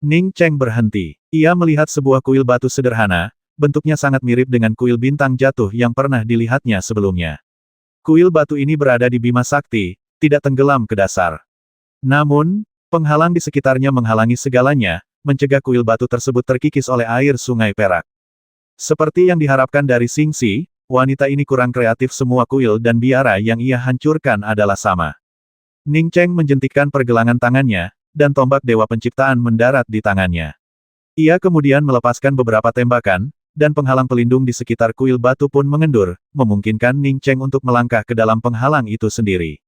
Ning Cheng berhenti. Ia melihat sebuah kuil batu sederhana, bentuknya sangat mirip dengan kuil bintang jatuh yang pernah dilihatnya sebelumnya. Kuil batu ini berada di Bima Sakti, tidak tenggelam ke dasar. Namun, penghalang di sekitarnya menghalangi segalanya, mencegah kuil batu tersebut terkikis oleh air sungai perak. Seperti yang diharapkan dari Xingxi, wanita ini kurang kreatif, semua kuil dan biara yang ia hancurkan adalah sama. Ning Cheng menjentikkan pergelangan tangannya, dan tombak Dewa Penciptaan mendarat di tangannya. Ia kemudian melepaskan beberapa tembakan, dan penghalang pelindung di sekitar kuil batu pun mengendur, memungkinkan Ning Cheng untuk melangkah ke dalam penghalang itu sendiri.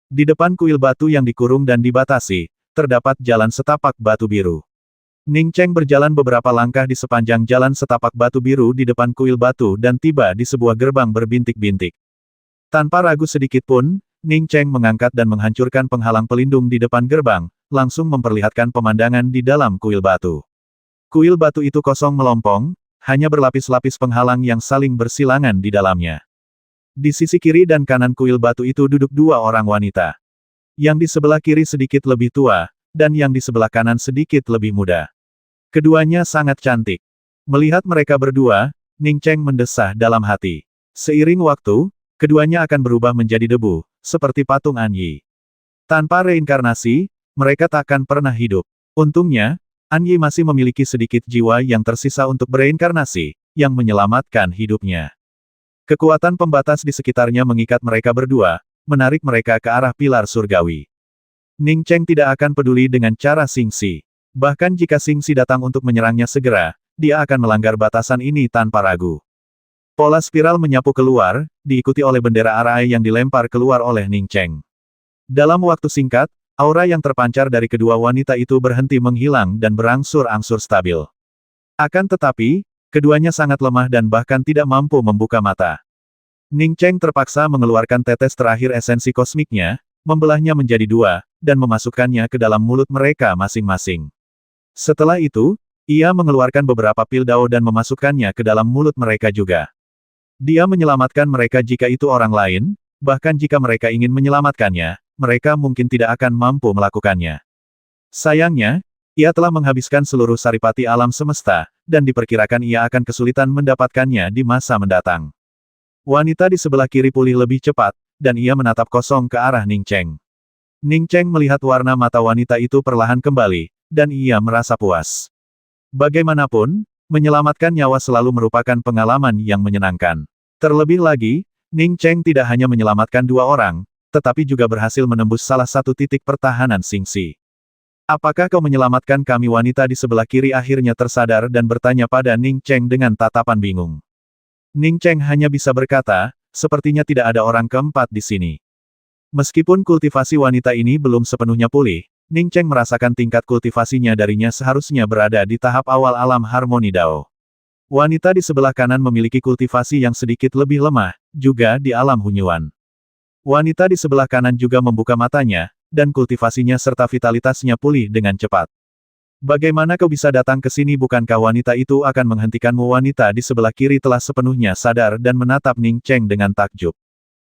Di depan kuil batu yang dikurung dan dibatasi, terdapat jalan setapak batu biru. Ning Cheng berjalan beberapa langkah di sepanjang jalan setapak batu biru di depan kuil batu dan tiba di sebuah gerbang berbintik-bintik. Tanpa ragu sedikit pun, Ning Cheng mengangkat dan menghancurkan penghalang pelindung di depan gerbang, langsung memperlihatkan pemandangan di dalam kuil batu. Kuil batu itu kosong melompong, hanya berlapis-lapis penghalang yang saling bersilangan di dalamnya. Di sisi kiri dan kanan kuil batu itu duduk dua orang wanita. Yang di sebelah kiri sedikit lebih tua, dan yang di sebelah kanan sedikit lebih muda. Keduanya sangat cantik. Melihat mereka berdua, Ning Cheng mendesah dalam hati. Seiring waktu, keduanya akan berubah menjadi debu, seperti patung An Yi. Tanpa reinkarnasi, mereka takkan pernah hidup. Untungnya, An Yi masih memiliki sedikit jiwa yang tersisa untuk bereinkarnasi, yang menyelamatkan hidupnya. Kekuatan pembatas di sekitarnya mengikat mereka berdua, menarik mereka ke arah pilar surgawi. Ning Cheng tidak akan peduli dengan cara Xingxi. Bahkan jika Xingxi datang untuk menyerangnya segera, dia akan melanggar batasan ini tanpa ragu. Pola spiral menyapu keluar, diikuti oleh bendera arai yang dilempar keluar oleh Ning Cheng. Dalam waktu singkat, aura yang terpancar dari kedua wanita itu berhenti menghilang dan berangsur-angsur stabil. Akan tetapi, keduanya sangat lemah dan bahkan tidak mampu membuka mata. Ning Cheng terpaksa mengeluarkan tetes terakhir esensi kosmiknya, membelahnya menjadi dua, dan memasukkannya ke dalam mulut mereka masing-masing. Setelah itu, ia mengeluarkan beberapa pil dao dan memasukkannya ke dalam mulut mereka juga. Dia menyelamatkan mereka jika itu orang lain, bahkan jika mereka ingin menyelamatkannya, mereka mungkin tidak akan mampu melakukannya. Sayangnya, ia telah menghabiskan seluruh saripati alam semesta, dan diperkirakan ia akan kesulitan mendapatkannya di masa mendatang. Wanita di sebelah kiri pulih lebih cepat, dan ia menatap kosong ke arah Ning Cheng. Ning Cheng melihat warna mata wanita itu perlahan kembali, dan ia merasa puas. Bagaimanapun, menyelamatkan nyawa selalu merupakan pengalaman yang menyenangkan. Terlebih lagi, Ning Cheng tidak hanya menyelamatkan dua orang, tetapi juga berhasil menembus salah satu titik pertahanan Xingxi. Apakah kau menyelamatkan kami? Wanita di sebelah kiri akhirnya tersadar dan bertanya pada Ning Cheng dengan tatapan bingung. Ning Cheng hanya bisa berkata, sepertinya tidak ada orang keempat di sini. Meskipun kultivasi wanita ini belum sepenuhnya pulih, Ning Cheng merasakan tingkat kultivasinya darinya seharusnya berada di tahap awal alam harmoni Dao. Wanita di sebelah kanan memiliki kultivasi yang sedikit lebih lemah, juga di alam Hunyuan. Wanita di sebelah kanan juga membuka matanya, dan kultivasinya serta vitalitasnya pulih dengan cepat. Bagaimana kau bisa datang ke sini? Bukankah wanita itu akan menghentikanmu? Wanita di sebelah kiri telah sepenuhnya sadar dan menatap Ning Cheng dengan takjub.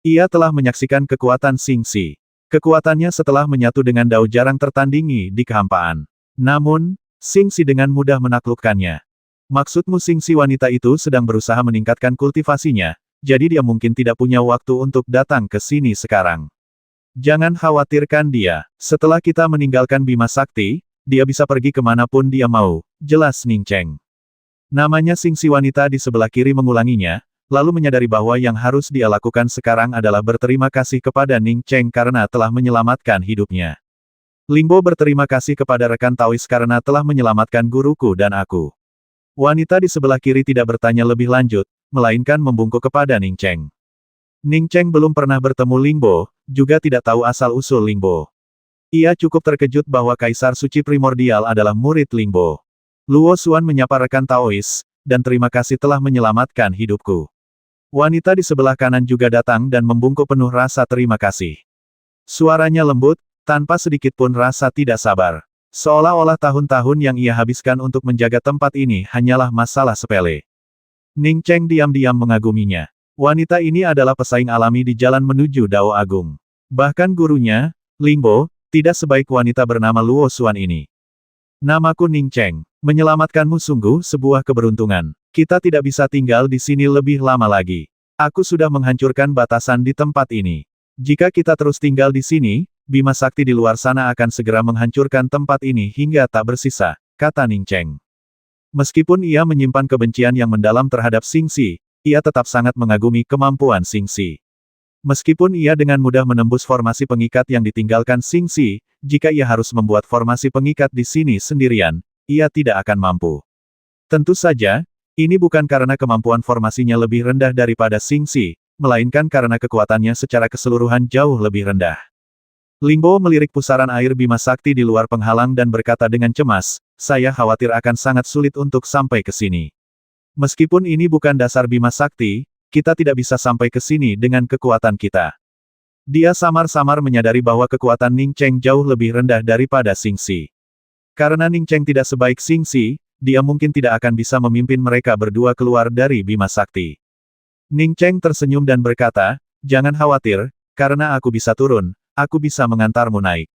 Ia telah menyaksikan kekuatan Xingxi. Kekuatannya setelah menyatu dengan Dao jarang tertandingi di kehampaan. Namun, Xingxi dengan mudah menaklukkannya. Maksudmu Xingxi? Wanita itu sedang berusaha meningkatkan kultivasinya, jadi dia mungkin tidak punya waktu untuk datang ke sini sekarang. Jangan khawatirkan dia. Setelah kita meninggalkan Bima Sakti, dia bisa pergi kemanapun dia mau, jelas Ning Cheng. Namanya Xingxi. Wanita di sebelah kiri mengulanginya, lalu menyadari bahwa yang harus dia lakukan sekarang adalah berterima kasih kepada Ning Cheng karena telah menyelamatkan hidupnya. Lingbo berterima kasih kepada rekan Taois karena telah menyelamatkan guruku dan aku. Wanita di sebelah kiri tidak bertanya lebih lanjut, melainkan membungkuk kepada Ning Cheng. Ning Cheng belum pernah bertemu Lingbo, juga tidak tahu asal-usul Lingbo. Ia cukup terkejut bahwa Kaisar Suci Primordial adalah murid Lingbo. Luo Xuan menyapa rekan Taois, dan terima kasih telah menyelamatkan hidupku. Wanita di sebelah kanan juga datang dan membungkuk penuh rasa terima kasih. Suaranya lembut, tanpa sedikit pun rasa tidak sabar. Seolah-olah tahun-tahun yang ia habiskan untuk menjaga tempat ini hanyalah masalah sepele. Ning Cheng diam-diam mengaguminya. Wanita ini adalah pesaing alami di jalan menuju Dao Agung. Bahkan gurunya, Lingbo, tidak sebaik wanita bernama Luo Xuan ini. Namaku Ning Cheng. Menyelamatkanmu sungguh sebuah keberuntungan. Kita tidak bisa tinggal di sini lebih lama lagi. Aku sudah menghancurkan batasan di tempat ini. Jika kita terus tinggal di sini, Bima Sakti di luar sana akan segera menghancurkan tempat ini hingga tak bersisa, kata Ning Cheng. Meskipun ia menyimpan kebencian yang mendalam terhadap Xing Si, ia tetap sangat mengagumi kemampuan Xing Si. Meskipun ia dengan mudah menembus formasi pengikat yang ditinggalkan Xing Si, jika ia harus membuat formasi pengikat di sini sendirian, ia tidak akan mampu. Tentu saja, ini bukan karena kemampuan formasinya lebih rendah daripada Xing Si, melainkan karena kekuatannya secara keseluruhan jauh lebih rendah. Lingbo melirik pusaran air Bima Sakti di luar penghalang dan berkata dengan cemas, saya khawatir akan sangat sulit untuk sampai ke sini. Meskipun ini bukan dasar Bima Sakti, kita tidak bisa sampai ke sini dengan kekuatan kita. Dia samar-samar menyadari bahwa kekuatan Ning Cheng jauh lebih rendah daripada Xing Si. Karena Ning Cheng tidak sebaik Xing Si, dia mungkin tidak akan bisa memimpin mereka berdua keluar dari Bima Sakti. Ning Cheng tersenyum dan berkata, jangan khawatir, karena aku bisa turun, aku bisa mengantarmu naik.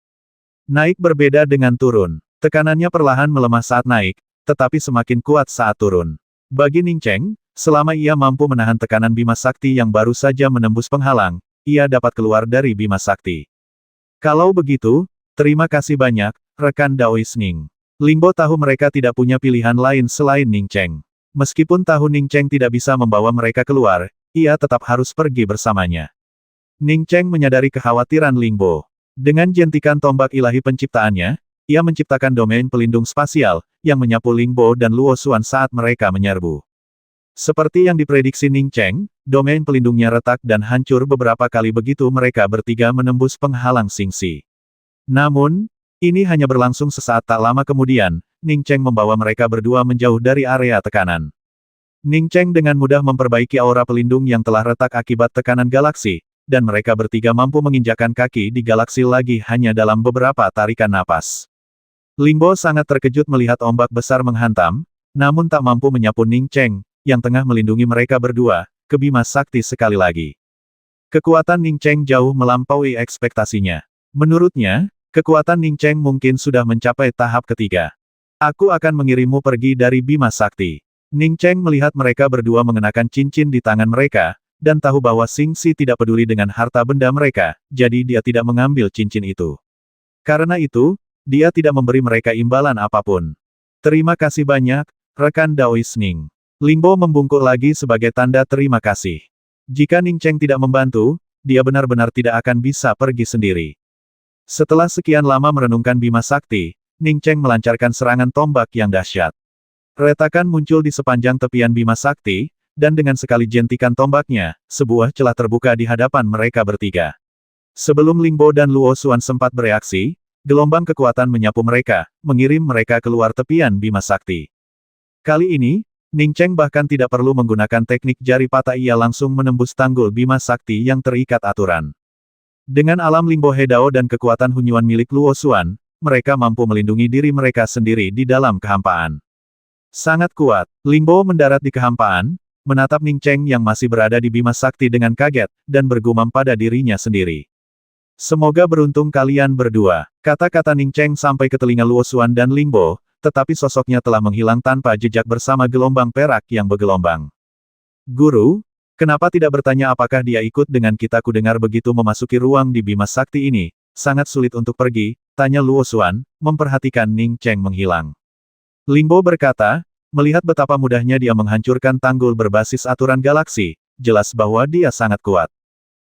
Naik berbeda dengan turun. Tekanannya perlahan melemah saat naik, tetapi semakin kuat saat turun. Bagi Ning Cheng, selama ia mampu menahan tekanan Bima Sakti yang baru saja menembus penghalang, ia dapat keluar dari Bima Sakti. Kalau begitu, terima kasih banyak, rekan Daois Ning. Lingbo tahu mereka tidak punya pilihan lain selain Ning Cheng. Meskipun tahu Ning Cheng tidak bisa membawa mereka keluar, ia tetap harus pergi bersamanya. Ning Cheng menyadari kekhawatiran Lingbo. Dengan jentikan tombak ilahi penciptaannya, ia menciptakan domain pelindung spasial, yang menyapu Lingbo dan Luo Xuan saat mereka menyerbu. Seperti yang diprediksi Ning Cheng, domain pelindungnya retak dan hancur beberapa kali begitu mereka bertiga menembus penghalang Xing Si. Namun, ini hanya berlangsung sesaat tak lama kemudian, Ning Cheng membawa mereka berdua menjauh dari area tekanan. Ning Cheng dengan mudah memperbaiki aura pelindung yang telah retak akibat tekanan galaksi, dan mereka bertiga mampu menginjakkan kaki di galaksi lagi hanya dalam beberapa tarikan napas. Lingbo sangat terkejut melihat ombak besar menghantam, namun tak mampu menyapu Ning Cheng, yang tengah melindungi mereka berdua, ke Bima Sakti sekali lagi. Kekuatan Ning Cheng jauh melampaui ekspektasinya. Menurutnya, kekuatan Ning Cheng mungkin sudah mencapai tahap ketiga. Aku akan mengirimmu pergi dari Bima Sakti. Ning Cheng melihat mereka berdua mengenakan cincin di tangan mereka, dan tahu bahwa Xing Si tidak peduli dengan harta benda mereka, jadi dia tidak mengambil cincin itu. Karena itu, dia tidak memberi mereka imbalan apapun. Terima kasih banyak, rekan Daois Ning. Lingbo membungkuk lagi sebagai tanda terima kasih. Jika Ning Cheng tidak membantu, dia benar-benar tidak akan bisa pergi sendiri. Setelah sekian lama merenungkan Bima Sakti, Ning Cheng melancarkan serangan tombak yang dahsyat. Retakan muncul di sepanjang tepian Bima Sakti, dan dengan sekali jentikan tombaknya, sebuah celah terbuka di hadapan mereka bertiga. Sebelum Lingbo dan Luo Xuan sempat bereaksi, gelombang kekuatan menyapu mereka, mengirim mereka keluar tepian Bima Sakti. Kali ini, Ning Cheng bahkan tidak perlu menggunakan teknik jari patah, ia langsung menembus tanggul Bima Sakti yang terikat aturan. Dengan alam Lingbo Hedao dan kekuatan Hunyuan milik Luo Xuan, mereka mampu melindungi diri mereka sendiri di dalam kehampaan. Sangat kuat, Lingbo mendarat di kehampaan, menatap Ning Cheng yang masih berada di Bima Sakti dengan kaget, dan bergumam pada dirinya sendiri. Semoga beruntung kalian berdua, kata-kata Ning Cheng sampai ke telinga Luo Xuan dan Lingbo, tetapi sosoknya telah menghilang tanpa jejak bersama gelombang perak yang bergelombang. Guru, kenapa tidak bertanya apakah dia ikut dengan kita? Kudengar begitu memasuki ruang di Bima Sakti ini, sangat sulit untuk pergi, tanya Luo Xuan, memperhatikan Ning Cheng menghilang. Lingbo berkata, melihat betapa mudahnya dia menghancurkan tanggul berbasis aturan galaksi, jelas bahwa dia sangat kuat.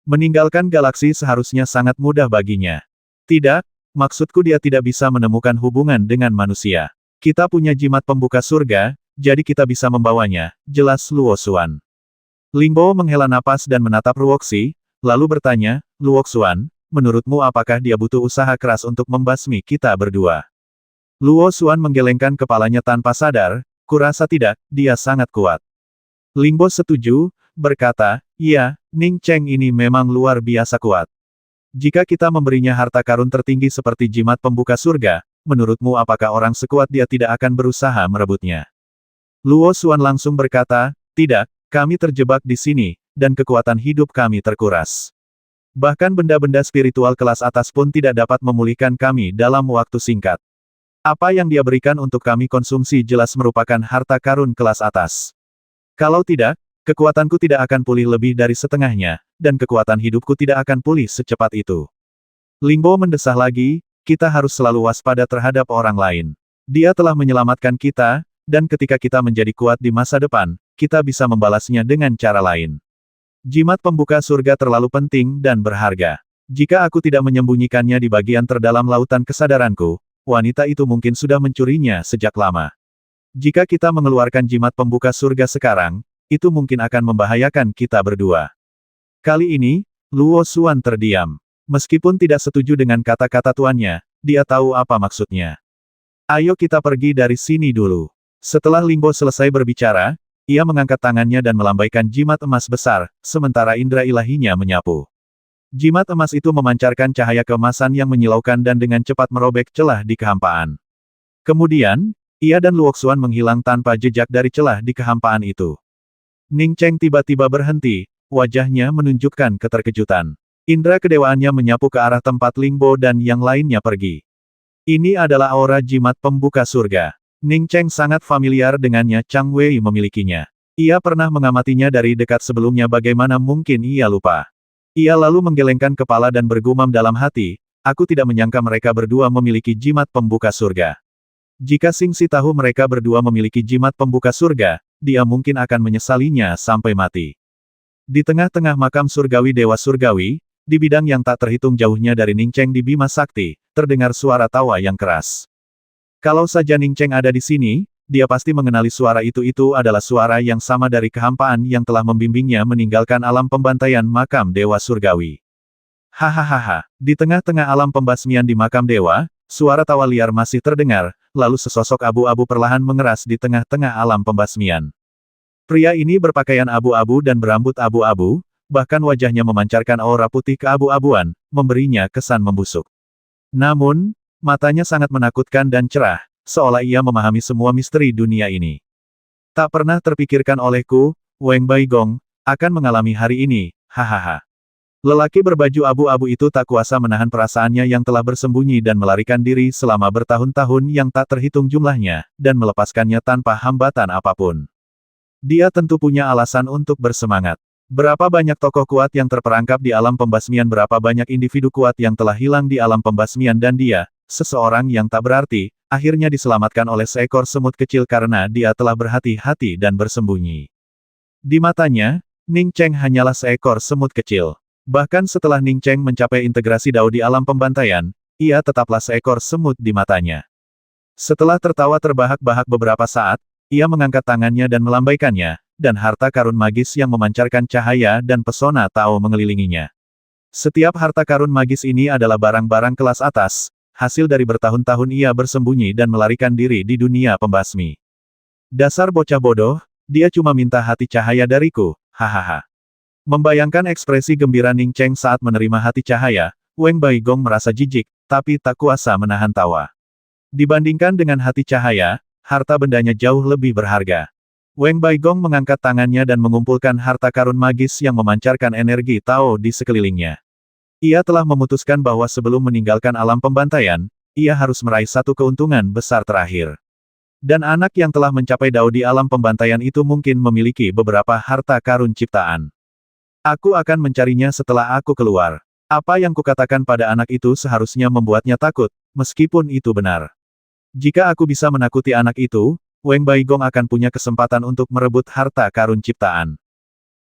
Meninggalkan galaksi seharusnya sangat mudah baginya. Tidak, maksudku dia tidak bisa menemukan hubungan dengan manusia. Kita punya jimat pembuka surga, jadi kita bisa membawanya, jelas Luo Xuan. Lingbo menghela napas dan menatap Ruoxi, lalu bertanya, Luo Xuan, menurutmu apakah dia butuh usaha keras untuk membasmi kita berdua? Luo Xuan menggelengkan kepalanya tanpa sadar, kurasa tidak, dia sangat kuat. Lingbo setuju, berkata, iya, Ning Cheng ini memang luar biasa kuat. Jika kita memberinya harta karun tertinggi seperti jimat pembuka surga, menurutmu apakah orang sekuat dia tidak akan berusaha merebutnya? Luo Xuan langsung berkata, tidak, kami terjebak di sini, dan kekuatan hidup kami terkuras. Bahkan benda-benda spiritual kelas atas pun tidak dapat memulihkan kami dalam waktu singkat. Apa yang dia berikan untuk kami konsumsi jelas merupakan harta karun kelas atas. Kalau tidak, kekuatanku tidak akan pulih lebih dari setengahnya, dan kekuatan hidupku tidak akan pulih secepat itu. Lingbo mendesah lagi, kita harus selalu waspada terhadap orang lain. Dia telah menyelamatkan kita, dan ketika kita menjadi kuat di masa depan, kita bisa membalasnya dengan cara lain. Jimat pembuka surga terlalu penting dan berharga. Jika aku tidak menyembunyikannya di bagian terdalam lautan kesadaranku, wanita itu mungkin sudah mencurinya sejak lama. Jika kita mengeluarkan jimat pembuka surga sekarang, itu mungkin akan membahayakan kita berdua. Kali ini, Luo Xuan terdiam. Meskipun tidak setuju dengan kata-kata tuannya, dia tahu apa maksudnya. Ayo kita pergi dari sini dulu. Setelah Lingbo selesai berbicara, ia mengangkat tangannya dan melambaikan jimat emas besar, sementara indera ilahinya menyapu. Jimat emas itu memancarkan cahaya keemasan yang menyilaukan dan dengan cepat merobek celah di kehampaan. Kemudian, ia dan Luoxuan menghilang tanpa jejak dari celah di kehampaan itu. Ning Cheng tiba-tiba berhenti, wajahnya menunjukkan keterkejutan. Indra kedewaannya menyapu ke arah tempat Lingbo dan yang lainnya pergi. Ini adalah aura jimat pembuka surga. Ning Cheng sangat familiar dengannya. Chang Wei memilikinya. Ia pernah mengamatinya dari dekat sebelumnya, bagaimana mungkin ia lupa. Ia lalu menggelengkan kepala dan bergumam dalam hati, aku tidak menyangka mereka berdua memiliki jimat pembuka surga. Jika Xing Si tahu mereka berdua memiliki jimat pembuka surga, dia mungkin akan menyesalinya sampai mati. Di tengah-tengah makam surgawi Dewa Surgawi, di bidang yang tak terhitung jauhnya dari Ning Cheng di Bima Sakti, terdengar suara tawa yang keras. Kalau saja Ning Cheng ada di sini, dia pasti mengenali suara itu adalah suara yang sama dari kehampaan yang telah membimbingnya meninggalkan alam pembantaian makam Dewa Surgawi. Hahaha, di tengah-tengah alam pembasmian di makam dewa, suara tawa liar masih terdengar, lalu sesosok abu-abu perlahan mengeras di tengah-tengah alam pembasmian. Pria ini berpakaian abu-abu dan berambut abu-abu, bahkan wajahnya memancarkan aura putih keabu-abuan, memberinya kesan membusuk. Namun, matanya sangat menakutkan dan cerah, seolah ia memahami semua misteri dunia ini. Tak pernah terpikirkan olehku, Wang Baigong, akan mengalami hari ini, hahaha. Lelaki berbaju abu-abu itu tak kuasa menahan perasaannya yang telah bersembunyi dan melarikan diri selama bertahun-tahun yang tak terhitung jumlahnya, dan melepaskannya tanpa hambatan apapun. Dia tentu punya alasan untuk bersemangat. Berapa banyak tokoh kuat yang terperangkap di alam pembasmian, berapa banyak individu kuat yang telah hilang di alam pembasmian, dan dia, seseorang yang tak berarti, akhirnya diselamatkan oleh seekor semut kecil karena dia telah berhati-hati dan bersembunyi. Di matanya, Ning Cheng hanyalah seekor semut kecil. Bahkan setelah Ning Cheng mencapai integrasi Dao di alam pembantaian, ia tetaplah seekor semut di matanya. Setelah tertawa terbahak-bahak beberapa saat, ia mengangkat tangannya dan melambaikannya, dan harta karun magis yang memancarkan cahaya dan pesona Tao mengelilinginya. Setiap harta karun magis ini adalah barang-barang kelas atas, hasil dari bertahun-tahun ia bersembunyi dan melarikan diri di dunia pembasmi. Dasar bocah bodoh, dia cuma minta hati cahaya dariku, hahaha. Membayangkan ekspresi gembira Ning Cheng saat menerima hati cahaya, Wang Baigong merasa jijik, tapi tak kuasa menahan tawa. Dibandingkan dengan hati cahaya, harta bendanya jauh lebih berharga. Wang Baigong mengangkat tangannya dan mengumpulkan harta karun magis yang memancarkan energi Tao di sekelilingnya. Ia telah memutuskan bahwa sebelum meninggalkan alam pembantaian, ia harus meraih satu keuntungan besar terakhir. Dan anak yang telah mencapai Dao di alam pembantaian itu mungkin memiliki beberapa harta karun ciptaan. Aku akan mencarinya setelah aku keluar. Apa yang kukatakan pada anak itu seharusnya membuatnya takut, meskipun itu benar. Jika aku bisa menakuti anak itu, Wang Baigong akan punya kesempatan untuk merebut harta karun ciptaan.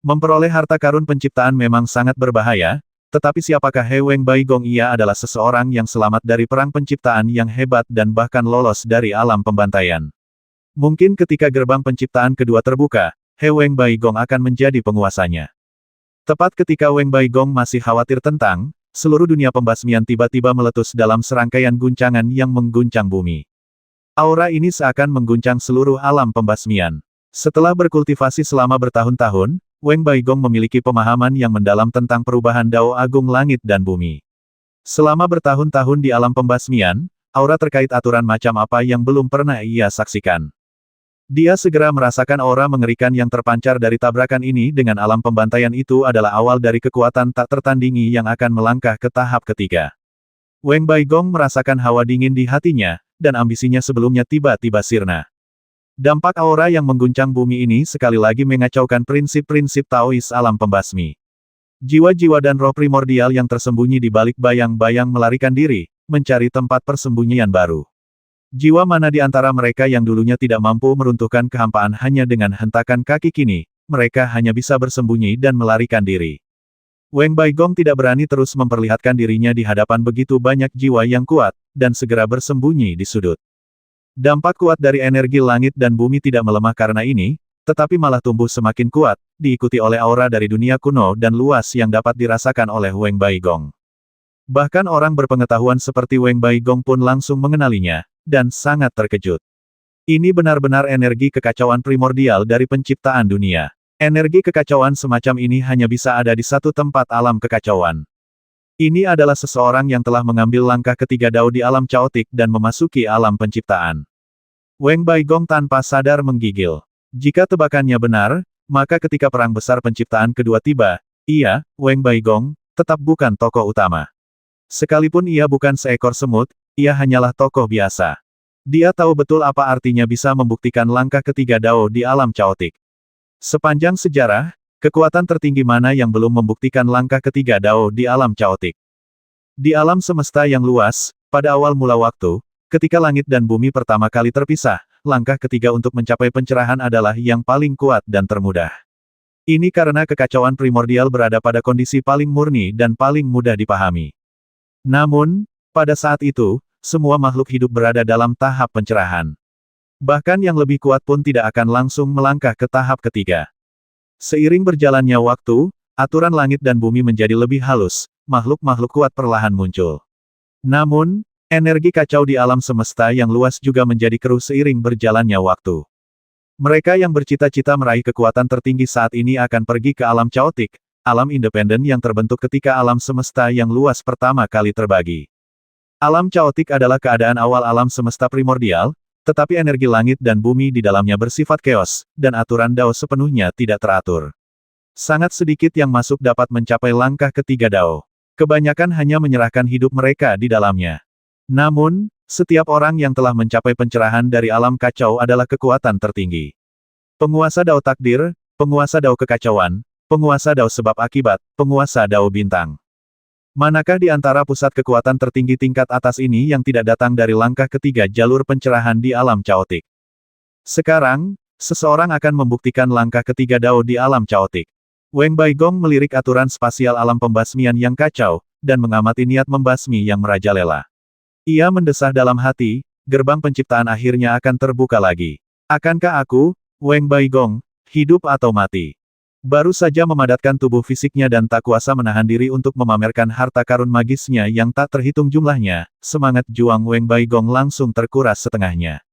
Memperoleh harta karun penciptaan memang sangat berbahaya, tetapi siapakah He Wang Baigong? Ia adalah seseorang yang selamat dari perang penciptaan yang hebat dan bahkan lolos dari alam pembantaian. Mungkin ketika gerbang penciptaan kedua terbuka, He Wang Baigong akan menjadi penguasanya. Tepat ketika Wang Baigong masih khawatir tentang seluruh dunia pembasmian, tiba-tiba meletus dalam serangkaian guncangan yang mengguncang bumi. Aura ini seakan mengguncang seluruh alam pembasmian. Setelah berkultivasi selama bertahun-tahun, Wang Baigong memiliki pemahaman yang mendalam tentang perubahan Dao Agung langit dan bumi. Selama bertahun-tahun di alam pembasmian, aura terkait aturan macam apa yang belum pernah ia saksikan. Dia segera merasakan aura mengerikan yang terpancar dari tabrakan ini dengan alam pembantaian. Itu adalah awal dari kekuatan tak tertandingi yang akan melangkah ke tahap ketiga. Wang Baigong merasakan hawa dingin di hatinya, dan ambisinya sebelumnya tiba-tiba sirna. Dampak aura yang mengguncang bumi ini sekali lagi mengacaukan prinsip-prinsip Taois alam pembasmi. Jiwa-jiwa dan roh primordial yang tersembunyi di balik bayang-bayang melarikan diri, mencari tempat persembunyian baru. Jiwa mana di antara mereka yang dulunya tidak mampu meruntuhkan kehampaan hanya dengan hentakan kaki kini, mereka hanya bisa bersembunyi dan melarikan diri. Wang Baigong tidak berani terus memperlihatkan dirinya di hadapan begitu banyak jiwa yang kuat, dan segera bersembunyi di sudut. Dampak kuat dari energi langit dan bumi tidak melemah karena ini, tetapi malah tumbuh semakin kuat, diikuti oleh aura dari dunia kuno dan luas yang dapat dirasakan oleh Wang Baigong. Bahkan orang berpengetahuan seperti Wang Baigong pun langsung mengenalinya, dan sangat terkejut. Ini benar-benar energi kekacauan primordial dari penciptaan dunia. Energi kekacauan semacam ini hanya bisa ada di satu tempat alam kekacauan. Ini adalah seseorang yang telah mengambil langkah ketiga Dao di alam caotik dan memasuki alam penciptaan. Wang Baigong tanpa sadar menggigil. Jika tebakannya benar, maka ketika perang besar penciptaan kedua tiba, ia, Wang Baigong, tetap bukan tokoh utama. Sekalipun ia bukan seekor semut, ia hanyalah tokoh biasa. Dia tahu betul apa artinya bisa membuktikan langkah ketiga Dao di alam caotik. Sepanjang sejarah, kekuatan tertinggi mana yang belum membuktikan langkah ketiga Dao di alam caotik? Di alam semesta yang luas, pada awal mula waktu, ketika langit dan bumi pertama kali terpisah, langkah ketiga untuk mencapai pencerahan adalah yang paling kuat dan termudah. Ini karena kekacauan primordial berada pada kondisi paling murni dan paling mudah dipahami. Namun, pada saat itu, semua makhluk hidup berada dalam tahap pencerahan. Bahkan yang lebih kuat pun tidak akan langsung melangkah ke tahap ketiga. Seiring berjalannya waktu, aturan langit dan bumi menjadi lebih halus, makhluk-makhluk kuat perlahan muncul. Namun, energi kacau di alam semesta yang luas juga menjadi keruh seiring berjalannya waktu. Mereka yang bercita-cita meraih kekuatan tertinggi saat ini akan pergi ke alam caotik, alam independen yang terbentuk ketika alam semesta yang luas pertama kali terbagi. Alam caotik adalah keadaan awal alam semesta primordial, tetapi energi langit dan bumi di dalamnya bersifat keos, dan aturan Dao sepenuhnya tidak teratur. Sangat sedikit yang masuk dapat mencapai langkah ketiga Dao. Kebanyakan hanya menyerahkan hidup mereka di dalamnya. Namun, setiap orang yang telah mencapai pencerahan dari alam kacau adalah kekuatan tertinggi. Penguasa Dao takdir, penguasa Dao kekacauan, penguasa Dao sebab akibat, penguasa Dao bintang. Manakah di antara pusat kekuatan tertinggi tingkat atas ini yang tidak datang dari langkah ketiga jalur pencerahan di alam caotik? Sekarang, seseorang akan membuktikan langkah ketiga Dao di alam caotik. Wang Baigong melirik aturan spasial alam pembasmian yang kacau, dan mengamati niat membasmi yang merajalela. Ia mendesah dalam hati, gerbang penciptaan akhirnya akan terbuka lagi. Akankah aku, Wang Baigong, hidup atau mati? Baru saja memadatkan tubuh fisiknya dan tak kuasa menahan diri untuk memamerkan harta karun magisnya yang tak terhitung jumlahnya, semangat juang Wang Baigong langsung terkuras setengahnya.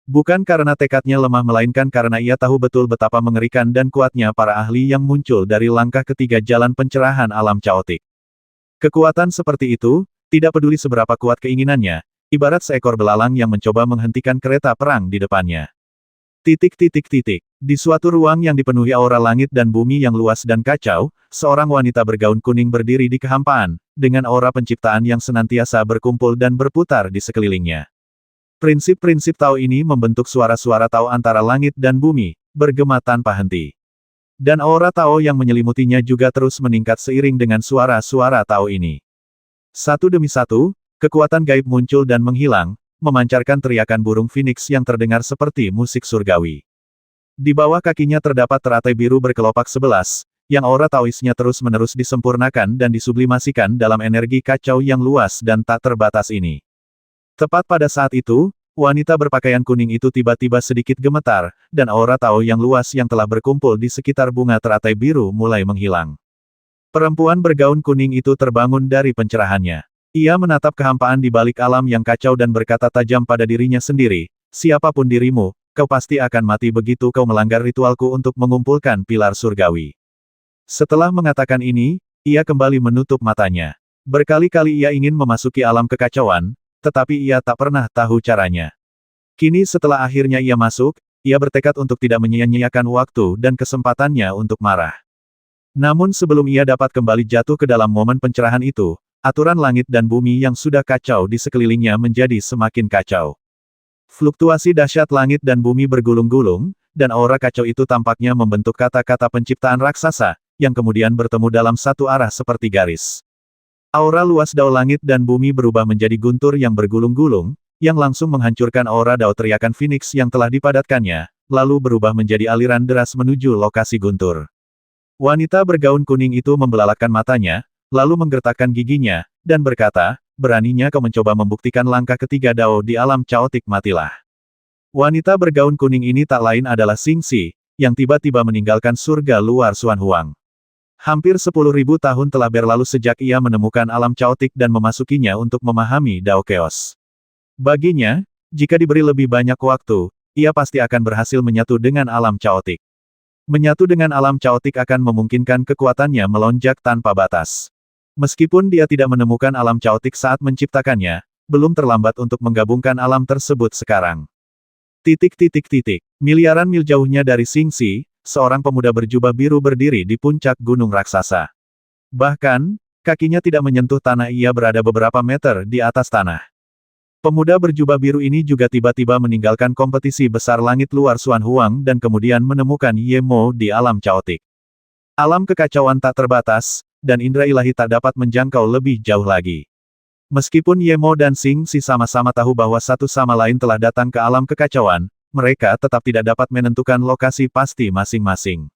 Bukan karena tekadnya lemah melainkan karena ia tahu betul betapa mengerikan dan kuatnya para ahli yang muncul dari langkah ketiga jalan pencerahan alam caotik. Kekuatan seperti itu, tidak peduli seberapa kuat keinginannya, ibarat seekor belalang yang mencoba menghentikan kereta perang di depannya. Di suatu ruang yang dipenuhi aura langit dan bumi yang luas dan kacau, seorang wanita bergaun kuning berdiri di kehampaan, dengan aura penciptaan yang senantiasa berkumpul dan berputar di sekelilingnya. Prinsip-prinsip Tao ini membentuk suara-suara Tao antara langit dan bumi, bergema tanpa henti. Dan aura Tao yang menyelimutinya juga terus meningkat seiring dengan suara-suara Tao ini. Satu demi satu, kekuatan gaib muncul dan menghilang, memancarkan teriakan burung phoenix yang terdengar seperti musik surgawi. Di bawah kakinya terdapat teratai biru berkelopak 11, yang aura Taoisnya terus-menerus disempurnakan dan disublimasikan dalam energi kacau yang luas dan tak terbatas ini. Tepat pada saat itu, wanita berpakaian kuning itu tiba-tiba sedikit gemetar, dan aura Tao yang luas yang telah berkumpul di sekitar bunga teratai biru mulai menghilang. Perempuan bergaun kuning itu terbangun dari pencerahannya. Ia menatap kehampaan di balik alam yang kacau dan berkata tajam pada dirinya sendiri, siapapun dirimu, kau pasti akan mati begitu kau melanggar ritualku untuk mengumpulkan pilar surgawi. Setelah mengatakan ini, ia kembali menutup matanya. Berkali-kali ia ingin memasuki alam kekacauan, tetapi ia tak pernah tahu caranya. Kini setelah akhirnya ia masuk, ia bertekad untuk tidak menyia-nyiakan waktu dan kesempatannya untuk marah. Namun sebelum ia dapat kembali jatuh ke dalam momen pencerahan itu, aturan langit dan bumi yang sudah kacau di sekelilingnya menjadi semakin kacau. Fluktuasi dahsyat langit dan bumi bergulung-gulung, dan aura kacau itu tampaknya membentuk kata-kata penciptaan raksasa, yang kemudian bertemu dalam satu arah seperti garis. Aura luas dao langit dan bumi berubah menjadi guntur yang bergulung-gulung, yang langsung menghancurkan aura dao teriakan Phoenix yang telah dipadatkannya, lalu berubah menjadi aliran deras menuju lokasi guntur. Wanita bergaun kuning itu membelalakan matanya, lalu menggertakkan giginya, dan berkata, beraninya kau mencoba membuktikan langkah ketiga dao di alam caotik, matilah. Wanita bergaun kuning ini tak lain adalah Xingxi, yang tiba-tiba meninggalkan surga luar Xuan Huang. Hampir 10.000 tahun telah berlalu sejak ia menemukan alam caotik dan memasukinya untuk memahami Dao Chaos. Baginya, jika diberi lebih banyak waktu, ia pasti akan berhasil menyatu dengan alam caotik. Menyatu dengan alam caotik akan memungkinkan kekuatannya melonjak tanpa batas. Meskipun dia tidak menemukan alam caotik saat menciptakannya, belum terlambat untuk menggabungkan alam tersebut sekarang. Miliaran mil jauhnya dari Xingxi, seorang pemuda berjubah biru berdiri di puncak gunung raksasa. Bahkan, kakinya tidak menyentuh tanah, ia berada beberapa meter di atas tanah. Pemuda berjubah biru ini juga tiba-tiba meninggalkan kompetisi besar langit luar Xuan Huang dan kemudian menemukan Ye Mo di alam caotik. Alam kekacauan tak terbatas, dan indera ilahi tak dapat menjangkau lebih jauh lagi. Meskipun Ye Mo dan Xingxi sama-sama tahu bahwa satu sama lain telah datang ke alam kekacauan, mereka tetap tidak dapat menentukan lokasi pasti masing-masing.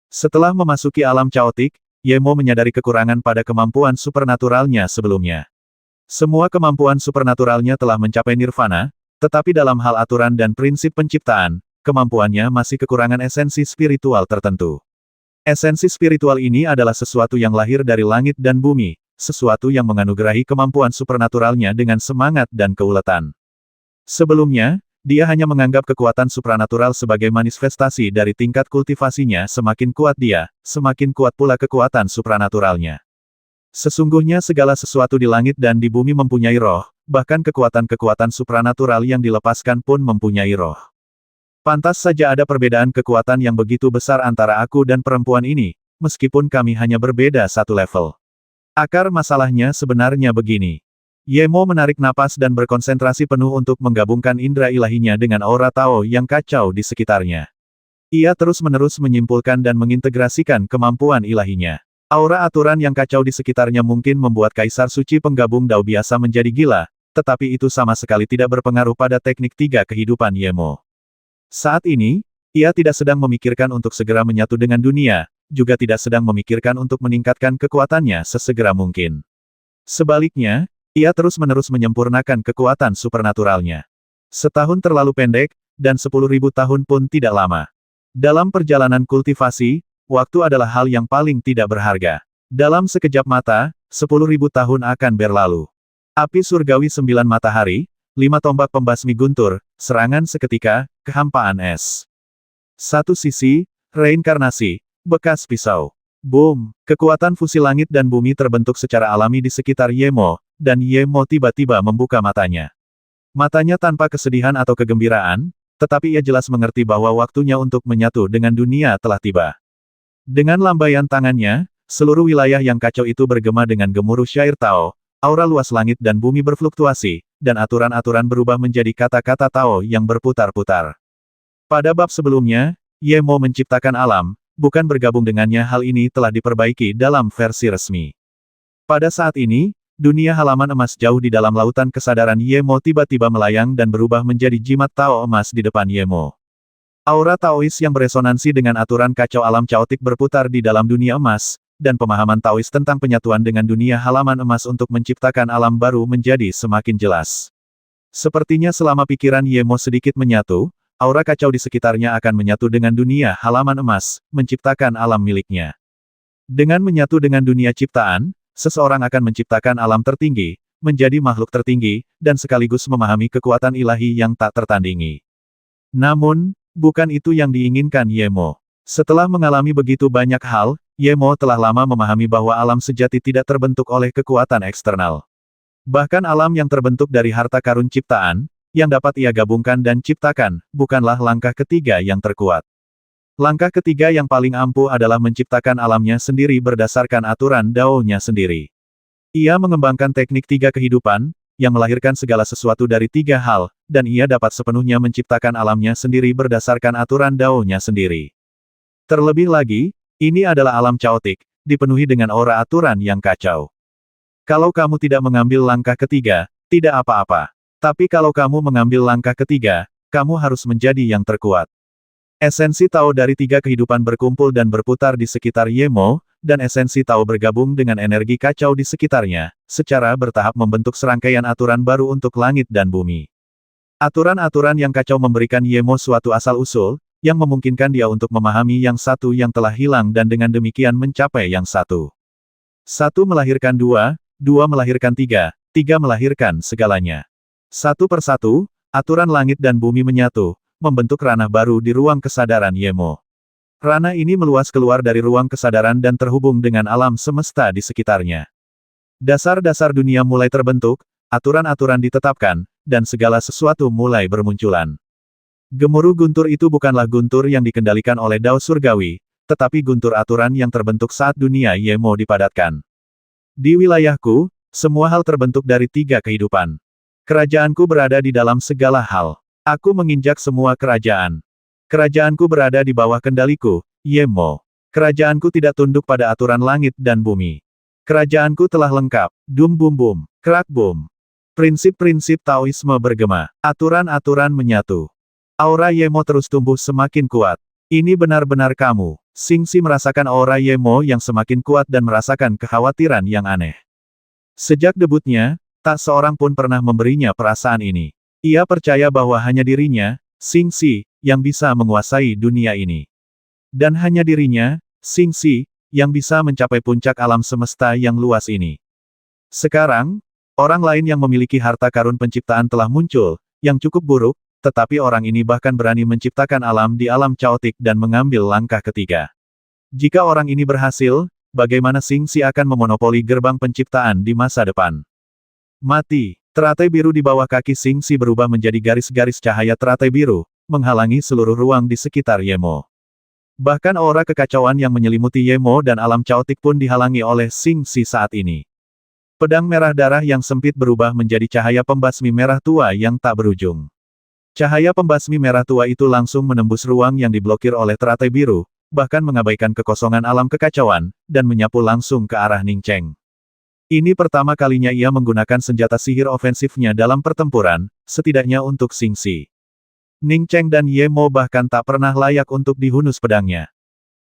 Setelah memasuki alam caotik, Ye Mo menyadari kekurangan pada kemampuan supernaturalnya sebelumnya. Semua kemampuan supernaturalnya telah mencapai nirvana, tetapi dalam hal aturan dan prinsip penciptaan, kemampuannya masih kekurangan esensi spiritual tertentu. Esensi spiritual ini adalah sesuatu yang lahir dari langit dan bumi, sesuatu yang menganugerahi kemampuan supernaturalnya dengan semangat dan keuletan. Sebelumnya, dia hanya menganggap kekuatan supranatural sebagai manifestasi dari tingkat kultivasinya. Semakin kuat dia, semakin kuat pula kekuatan supranaturalnya. Sesungguhnya segala sesuatu di langit dan di bumi mempunyai roh, bahkan kekuatan-kekuatan supranatural yang dilepaskan pun mempunyai roh. Pantas saja ada perbedaan kekuatan yang begitu besar antara aku dan perempuan ini, meskipun kami hanya berbeda satu level. Akar masalahnya sebenarnya begini. Ye Mo menarik napas dan berkonsentrasi penuh untuk menggabungkan indera ilahinya dengan aura Tao yang kacau di sekitarnya. Ia terus-menerus menyimpulkan dan mengintegrasikan kemampuan ilahinya. Aura aturan yang kacau di sekitarnya mungkin membuat Kaisar Suci penggabung Dao biasa menjadi gila, tetapi itu sama sekali tidak berpengaruh pada teknik tiga kehidupan Ye Mo. Saat ini, ia tidak sedang memikirkan untuk segera menyatu dengan dunia, juga tidak sedang memikirkan untuk meningkatkan kekuatannya sesegera mungkin. Sebaliknya, ia terus-menerus menyempurnakan kekuatan supernaturalnya. Setahun terlalu pendek, dan 10.000 tahun pun tidak lama. Dalam perjalanan kultivasi, waktu adalah hal yang paling tidak berharga. Dalam sekejap mata, 10.000 tahun akan berlalu. Api surgawi 9 matahari, 5 tombak pembasmi guntur, serangan seketika, kehampaan es. Satu sisi, reinkarnasi, bekas pisau. Boom! Kekuatan fusi langit dan bumi terbentuk secara alami di sekitar Ye Mo, dan Ye Mo tiba-tiba membuka matanya. Matanya tanpa kesedihan atau kegembiraan, tetapi ia jelas mengerti bahwa waktunya untuk menyatu dengan dunia telah tiba. Dengan lambaian tangannya, seluruh wilayah yang kacau itu bergema dengan gemuruh syair Tao, aura luas langit dan bumi berfluktuasi, dan aturan-aturan berubah menjadi kata-kata Tao yang berputar-putar. Pada bab sebelumnya, Ye Mo menciptakan alam, bukan bergabung dengannya. Hal ini telah diperbaiki dalam versi resmi. Pada saat ini, dunia halaman emas jauh di dalam lautan kesadaran Ye Mo tiba-tiba melayang dan berubah menjadi jimat Tao emas di depan Ye Mo. Aura Taois yang beresonansi dengan aturan kacau alam caotik berputar di dalam dunia emas, dan pemahaman Taois tentang penyatuan dengan dunia halaman emas untuk menciptakan alam baru menjadi semakin jelas. Sepertinya selama pikiran Ye Mo sedikit menyatu, aura kacau di sekitarnya akan menyatu dengan dunia halaman emas, menciptakan alam miliknya. Dengan menyatu dengan dunia ciptaan, seseorang akan menciptakan alam tertinggi, menjadi makhluk tertinggi, dan sekaligus memahami kekuatan ilahi yang tak tertandingi. Namun, bukan itu yang diinginkan Ye Mo. Setelah mengalami begitu banyak hal, Ye Mo telah lama memahami bahwa alam sejati tidak terbentuk oleh kekuatan eksternal. Bahkan alam yang terbentuk dari harta karun ciptaan, yang dapat ia gabungkan dan ciptakan, bukanlah langkah ketiga yang terkuat. Langkah ketiga yang paling ampuh adalah menciptakan alamnya sendiri berdasarkan aturan Dao-nya sendiri. Ia mengembangkan teknik tiga kehidupan, yang melahirkan segala sesuatu dari tiga hal, dan ia dapat sepenuhnya menciptakan alamnya sendiri berdasarkan aturan Dao-nya sendiri. Terlebih lagi, ini adalah alam caotik, dipenuhi dengan aura aturan yang kacau. Kalau kamu tidak mengambil langkah ketiga, tidak apa-apa. Tapi kalau kamu mengambil langkah ketiga, kamu harus menjadi yang terkuat. Esensi Tao dari tiga kehidupan berkumpul dan berputar di sekitar Yemo, dan esensi Tao bergabung dengan energi kacau di sekitarnya, secara bertahap membentuk serangkaian aturan baru untuk langit dan bumi. Aturan-aturan yang kacau memberikan Yemo suatu asal-usul, yang memungkinkan dia untuk memahami yang satu yang telah hilang dan dengan demikian mencapai yang satu. Satu melahirkan dua, dua melahirkan tiga, tiga melahirkan segalanya. Satu persatu, aturan langit dan bumi menyatu, membentuk ranah baru di ruang kesadaran Yemo. Ranah ini meluas keluar dari ruang kesadaran dan terhubung dengan alam semesta di sekitarnya. Dasar-dasar dunia mulai terbentuk, aturan-aturan ditetapkan, dan segala sesuatu mulai bermunculan. Gemuruh guntur itu bukanlah guntur yang dikendalikan oleh Dao Surgawi, tetapi guntur aturan yang terbentuk saat dunia Yemo dipadatkan. Di wilayahku, semua hal terbentuk dari tiga kehidupan. Kerajaanku berada di dalam segala hal. Aku menginjak semua kerajaan. Kerajaanku berada di bawah kendaliku, Yemo. Kerajaanku tidak tunduk pada aturan langit dan bumi. Kerajaanku telah lengkap. Dum bum bum, krak bum. Prinsip-prinsip Taoisme bergema. Aturan-aturan menyatu. Aura Yemo terus tumbuh semakin kuat. Ini benar-benar kamu. Xingxi merasakan aura Yemo yang semakin kuat dan merasakan kekhawatiran yang aneh. Sejak debutnya, tak seorang pun pernah memberinya perasaan ini. Ia percaya bahwa hanya dirinya, Xingxi, yang bisa menguasai dunia ini. Dan hanya dirinya, Xingxi, yang bisa mencapai puncak alam semesta yang luas ini. Sekarang, orang lain yang memiliki harta karun penciptaan telah muncul, yang cukup buruk, tetapi orang ini bahkan berani menciptakan alam di alam caotik dan mengambil langkah ketiga. Jika orang ini berhasil, bagaimana Xingxi akan memonopoli gerbang penciptaan di masa depan? Mati. Teratai biru di bawah kaki Xingxi berubah menjadi garis-garis cahaya teratai biru, menghalangi seluruh ruang di sekitar Yemo. Bahkan aura kekacauan yang menyelimuti Yemo dan alam caotik pun dihalangi oleh Xingxi saat ini. Pedang merah darah yang sempit berubah menjadi cahaya pembasmi merah tua yang tak berujung. Cahaya pembasmi merah tua itu langsung menembus ruang yang diblokir oleh teratai biru, bahkan mengabaikan kekosongan alam kekacauan, dan menyapu langsung ke arah Ning Cheng. Ini pertama kalinya ia menggunakan senjata sihir ofensifnya dalam pertempuran, setidaknya untuk Xingxi. Ning Cheng dan Yemo bahkan tak pernah layak untuk dihunus pedangnya.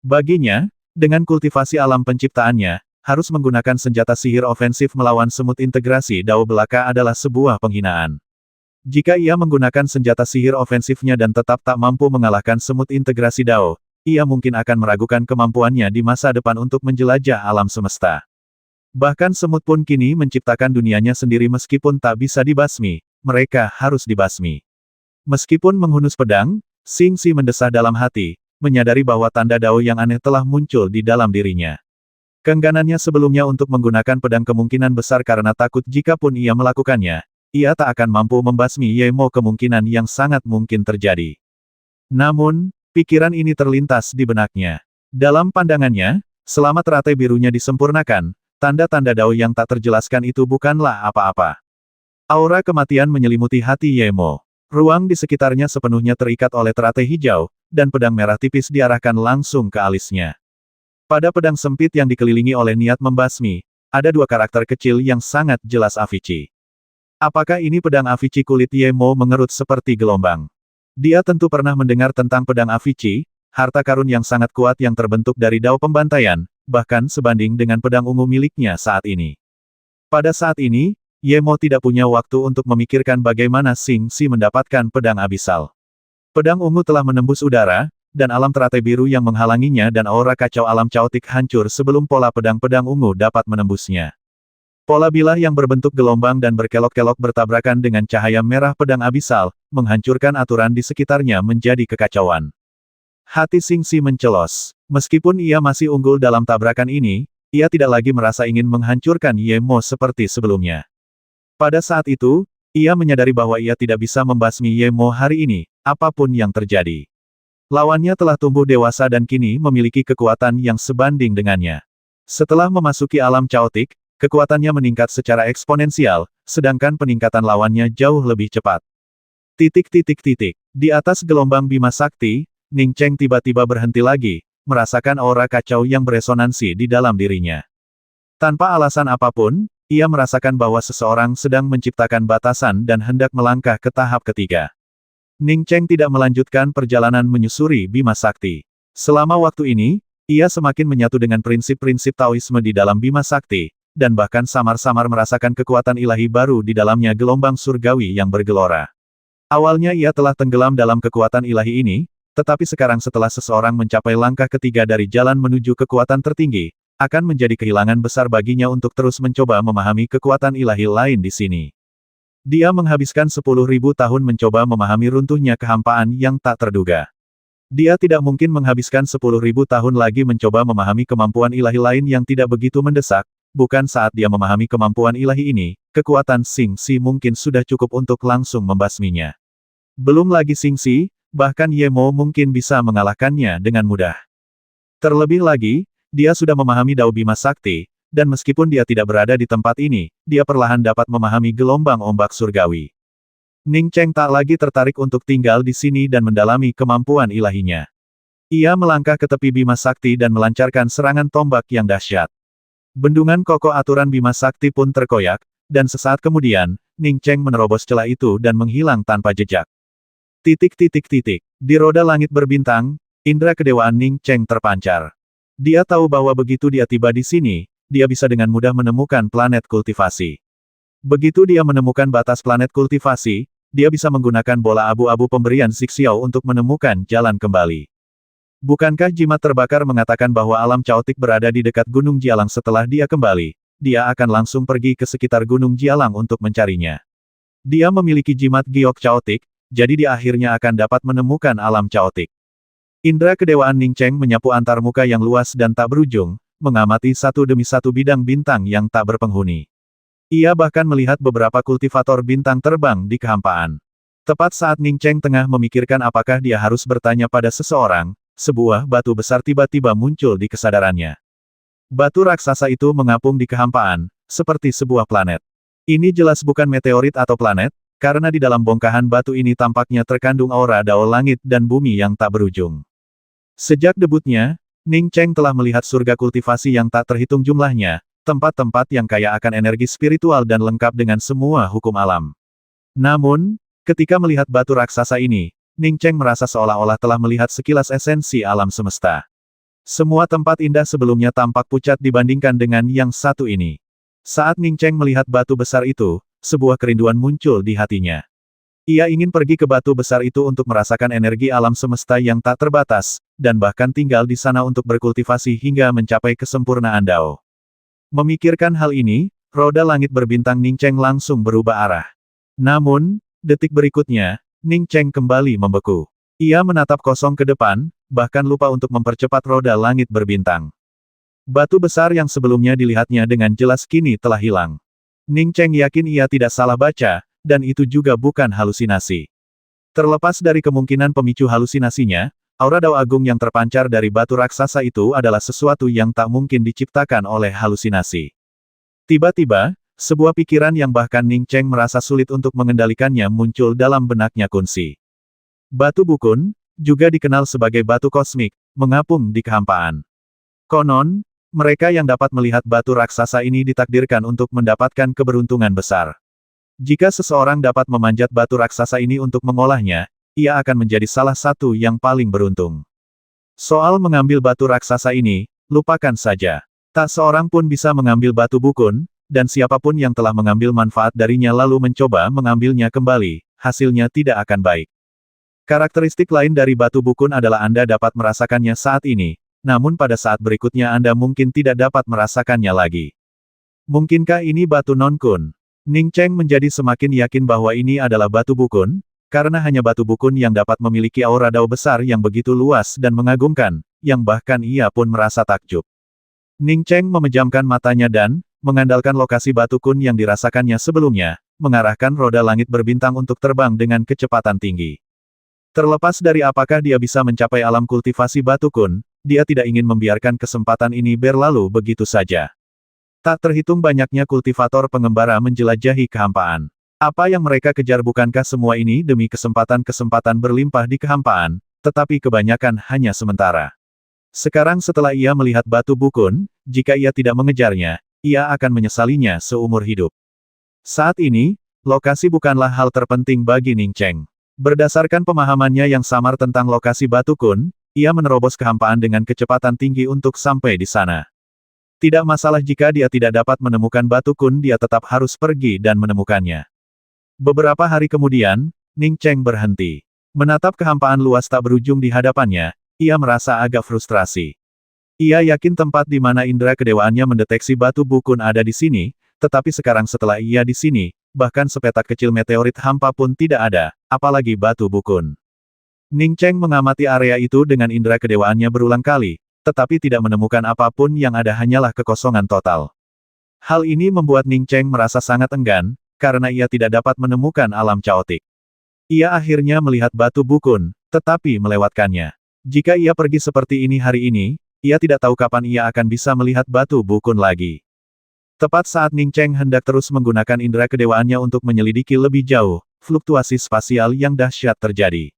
Baginya, dengan kultivasi alam penciptaannya, harus menggunakan senjata sihir ofensif melawan semut integrasi Dao belaka adalah sebuah penghinaan. Jika ia menggunakan senjata sihir ofensifnya dan tetap tak mampu mengalahkan semut integrasi Dao, ia mungkin akan meragukan kemampuannya di masa depan untuk menjelajah alam semesta. Bahkan semut pun kini menciptakan dunianya sendiri meskipun tak bisa dibasmi, mereka harus dibasmi. Meskipun menghunus pedang, Xingxi mendesah dalam hati, menyadari bahwa tanda Dao yang aneh telah muncul di dalam dirinya. Keengganannya sebelumnya untuk menggunakan pedang kemungkinan besar karena takut jikapun ia melakukannya, ia tak akan mampu membasmi Yemo kemungkinan yang sangat mungkin terjadi. Namun, pikiran ini terlintas di benaknya. Dalam pandangannya, selama teratai birunya disempurnakan, tanda-tanda Dao yang tak terjelaskan itu bukanlah apa-apa. Aura kematian menyelimuti hati Yemo. Ruang di sekitarnya sepenuhnya terikat oleh teratai hijau, dan pedang merah tipis diarahkan langsung ke alisnya. Pada pedang sempit yang dikelilingi oleh niat membasmi, ada dua karakter kecil yang sangat jelas Avici. Apakah ini pedang Avici? Kulit Yemo mengerut seperti gelombang. Dia tentu pernah mendengar tentang pedang Avici, harta karun yang sangat kuat yang terbentuk dari Dao pembantaian, bahkan sebanding dengan pedang ungu miliknya saat ini. Pada saat ini, Yemo tidak punya waktu untuk memikirkan bagaimana Xingxi mendapatkan pedang abisal. Pedang ungu telah menembus udara, dan alam teratai biru yang menghalanginya dan aura kacau alam caotik hancur sebelum pola pedang-pedang ungu dapat menembusnya. Pola bilah yang berbentuk gelombang dan berkelok-kelok bertabrakan dengan cahaya merah pedang abisal, menghancurkan aturan di sekitarnya menjadi kekacauan. Hati Xingxi mencelos. Meskipun ia masih unggul dalam tabrakan ini, ia tidak lagi merasa ingin menghancurkan Yemo seperti sebelumnya. Pada saat itu, ia menyadari bahwa ia tidak bisa membasmi Yemo hari ini, apapun yang terjadi. Lawannya telah tumbuh dewasa dan kini memiliki kekuatan yang sebanding dengannya. Setelah memasuki alam caotik, kekuatannya meningkat secara eksponensial, sedangkan peningkatan lawannya jauh lebih cepat. Di atas gelombang Bima Sakti, Ning Cheng tiba-tiba berhenti lagi, merasakan aura kacau yang beresonansi di dalam dirinya. Tanpa alasan apapun, ia merasakan bahwa seseorang sedang menciptakan batasan dan hendak melangkah ke tahap ketiga. Ning Cheng tidak melanjutkan perjalanan menyusuri Bima Sakti. Selama waktu ini, ia semakin menyatu dengan prinsip-prinsip Taoisme di dalam Bima Sakti, dan bahkan samar-samar merasakan kekuatan ilahi baru di dalamnya gelombang surgawi yang bergelora. Awalnya ia telah tenggelam dalam kekuatan ilahi ini, tetapi sekarang setelah seseorang mencapai langkah ketiga dari jalan menuju kekuatan tertinggi, akan menjadi kehilangan besar baginya untuk terus mencoba memahami kekuatan ilahi lain di sini. Dia menghabiskan 10.000 tahun mencoba memahami runtuhnya kehampaan yang tak terduga. Dia tidak mungkin menghabiskan 10.000 tahun lagi mencoba memahami kemampuan ilahi lain yang tidak begitu mendesak. Bukan saat dia memahami kemampuan ilahi ini, kekuatan Xing Si mungkin sudah cukup untuk langsung membasminya. Belum lagi Xing Si, bahkan Ye Mo mungkin bisa mengalahkannya dengan mudah. Terlebih lagi, dia sudah memahami Dao Bima Sakti, dan meskipun dia tidak berada di tempat ini, dia perlahan dapat memahami gelombang ombak surgawi. Ning Cheng tak lagi tertarik untuk tinggal di sini dan mendalami kemampuan ilahinya. Ia melangkah ke tepi Bima Sakti dan melancarkan serangan tombak yang dahsyat. Bendungan kokoh aturan Bima Sakti pun terkoyak, dan sesaat kemudian, Ning Cheng menerobos celah itu dan menghilang tanpa jejak. Di roda langit berbintang, indera kedewaan Ning Cheng terpancar. Dia tahu bahwa begitu dia tiba di sini, dia bisa dengan mudah menemukan planet kultivasi. Begitu dia menemukan batas planet kultivasi, dia bisa menggunakan bola abu-abu pemberian Zixiao untuk menemukan jalan kembali. Bukankah jimat terbakar mengatakan bahwa alam caotik berada di dekat Gunung Jialang setelah dia kembali? Dia akan langsung pergi ke sekitar Gunung Jialang untuk mencarinya. Dia memiliki jimat giok caotik, jadi dia akhirnya akan dapat menemukan alam caotik. Indra kedewaan Ning Cheng menyapu antar muka yang luas dan tak berujung, mengamati satu demi satu bidang bintang yang tak berpenghuni. Ia bahkan melihat beberapa kultivator bintang terbang di kehampaan. Tepat saat Ning Cheng tengah memikirkan apakah dia harus bertanya pada seseorang, sebuah batu besar tiba-tiba muncul di kesadarannya. Batu raksasa itu mengapung di kehampaan, seperti sebuah planet. Ini jelas bukan meteorit atau planet, karena di dalam bongkahan batu ini tampaknya terkandung aura Dao langit dan bumi yang tak berujung. Sejak debutnya, Ning Cheng telah melihat surga kultivasi yang tak terhitung jumlahnya, tempat-tempat yang kaya akan energi spiritual dan lengkap dengan semua hukum alam. Namun, ketika melihat batu raksasa ini, Ning Cheng merasa seolah-olah telah melihat sekilas esensi alam semesta. Semua tempat indah sebelumnya tampak pucat dibandingkan dengan yang satu ini. Saat Ning Cheng melihat batu besar itu, sebuah kerinduan muncul di hatinya. Ia ingin pergi ke batu besar itu untuk merasakan energi alam semesta yang tak terbatas, dan bahkan tinggal di sana untuk berkultivasi hingga mencapai kesempurnaan Dao. Memikirkan hal ini, roda langit berbintang Ning Cheng langsung berubah arah. Namun, detik berikutnya, Ning Cheng kembali membeku. Ia menatap kosong ke depan, bahkan lupa untuk mempercepat roda langit berbintang. Batu besar yang sebelumnya dilihatnya dengan jelas kini telah hilang. Ning Cheng yakin ia tidak salah baca, dan itu juga bukan halusinasi. Terlepas dari kemungkinan pemicu halusinasinya, aura Dao Agung yang terpancar dari batu raksasa itu adalah sesuatu yang tak mungkin diciptakan oleh halusinasi. Tiba-tiba, sebuah pikiran yang bahkan Ning Cheng merasa sulit untuk mengendalikannya muncul dalam benaknya Kunsi. Batu Bukun, juga dikenal sebagai batu kosmik, mengapung di kehampaan. Konon, mereka yang dapat melihat batu raksasa ini ditakdirkan untuk mendapatkan keberuntungan besar. Jika seseorang dapat memanjat batu raksasa ini untuk mengolahnya, ia akan menjadi salah satu yang paling beruntung. Soal mengambil batu raksasa ini, lupakan saja. Tak seorang pun bisa mengambil batu Bukun, dan siapapun yang telah mengambil manfaat darinya lalu mencoba mengambilnya kembali, hasilnya tidak akan baik. Karakteristik lain dari batu Bukun adalah Anda dapat merasakannya saat ini, namun pada saat berikutnya Anda mungkin tidak dapat merasakannya lagi. Mungkinkah ini batu non-kun? Ning Cheng menjadi semakin yakin bahwa ini adalah batu Bukun, karena hanya batu Bukun yang dapat memiliki aura Dao besar yang begitu luas dan mengagumkan, yang bahkan ia pun merasa takjub. Ning Cheng memejamkan matanya dan, mengandalkan lokasi batu kun yang dirasakannya sebelumnya, mengarahkan roda langit berbintang untuk terbang dengan kecepatan tinggi. Terlepas dari apakah dia bisa mencapai alam kultivasi batu kun, dia tidak ingin membiarkan kesempatan ini berlalu begitu saja. Tak terhitung banyaknya kultivator pengembara menjelajahi kehampaan. Apa yang mereka kejar bukankah semua ini demi kesempatan-kesempatan berlimpah di kehampaan, tetapi kebanyakan hanya sementara. Sekarang setelah ia melihat batu bukun, jika ia tidak mengejarnya, ia akan menyesalinya seumur hidup. Saat ini, lokasi bukanlah hal terpenting bagi Ning Cheng. Berdasarkan pemahamannya yang samar tentang lokasi batu kun, ia menerobos kehampaan dengan kecepatan tinggi untuk sampai di sana. Tidak masalah jika dia tidak dapat menemukan batu kun, dia tetap harus pergi dan menemukannya. Beberapa hari kemudian, Ning Cheng berhenti. Menatap kehampaan luas tak berujung di hadapannya, ia merasa agak frustrasi. Ia yakin tempat di mana indera kedewaannya mendeteksi batu bukun ada di sini, tetapi sekarang setelah ia di sini, bahkan sepetak kecil meteorit hampa pun tidak ada, apalagi batu bukun. Ning Cheng mengamati area itu dengan indera kedewaannya berulang kali, tetapi tidak menemukan apapun, yang ada hanyalah kekosongan total. Hal ini membuat Ning Cheng merasa sangat enggan, karena ia tidak dapat menemukan alam caotik. Ia akhirnya melihat batu bukun, tetapi melewatkannya. Jika ia pergi seperti ini hari ini, ia tidak tahu kapan ia akan bisa melihat batu bukun lagi. Tepat saat Ning Cheng hendak terus menggunakan indera kedewaannya untuk menyelidiki lebih jauh, fluktuasi spasial yang dahsyat terjadi.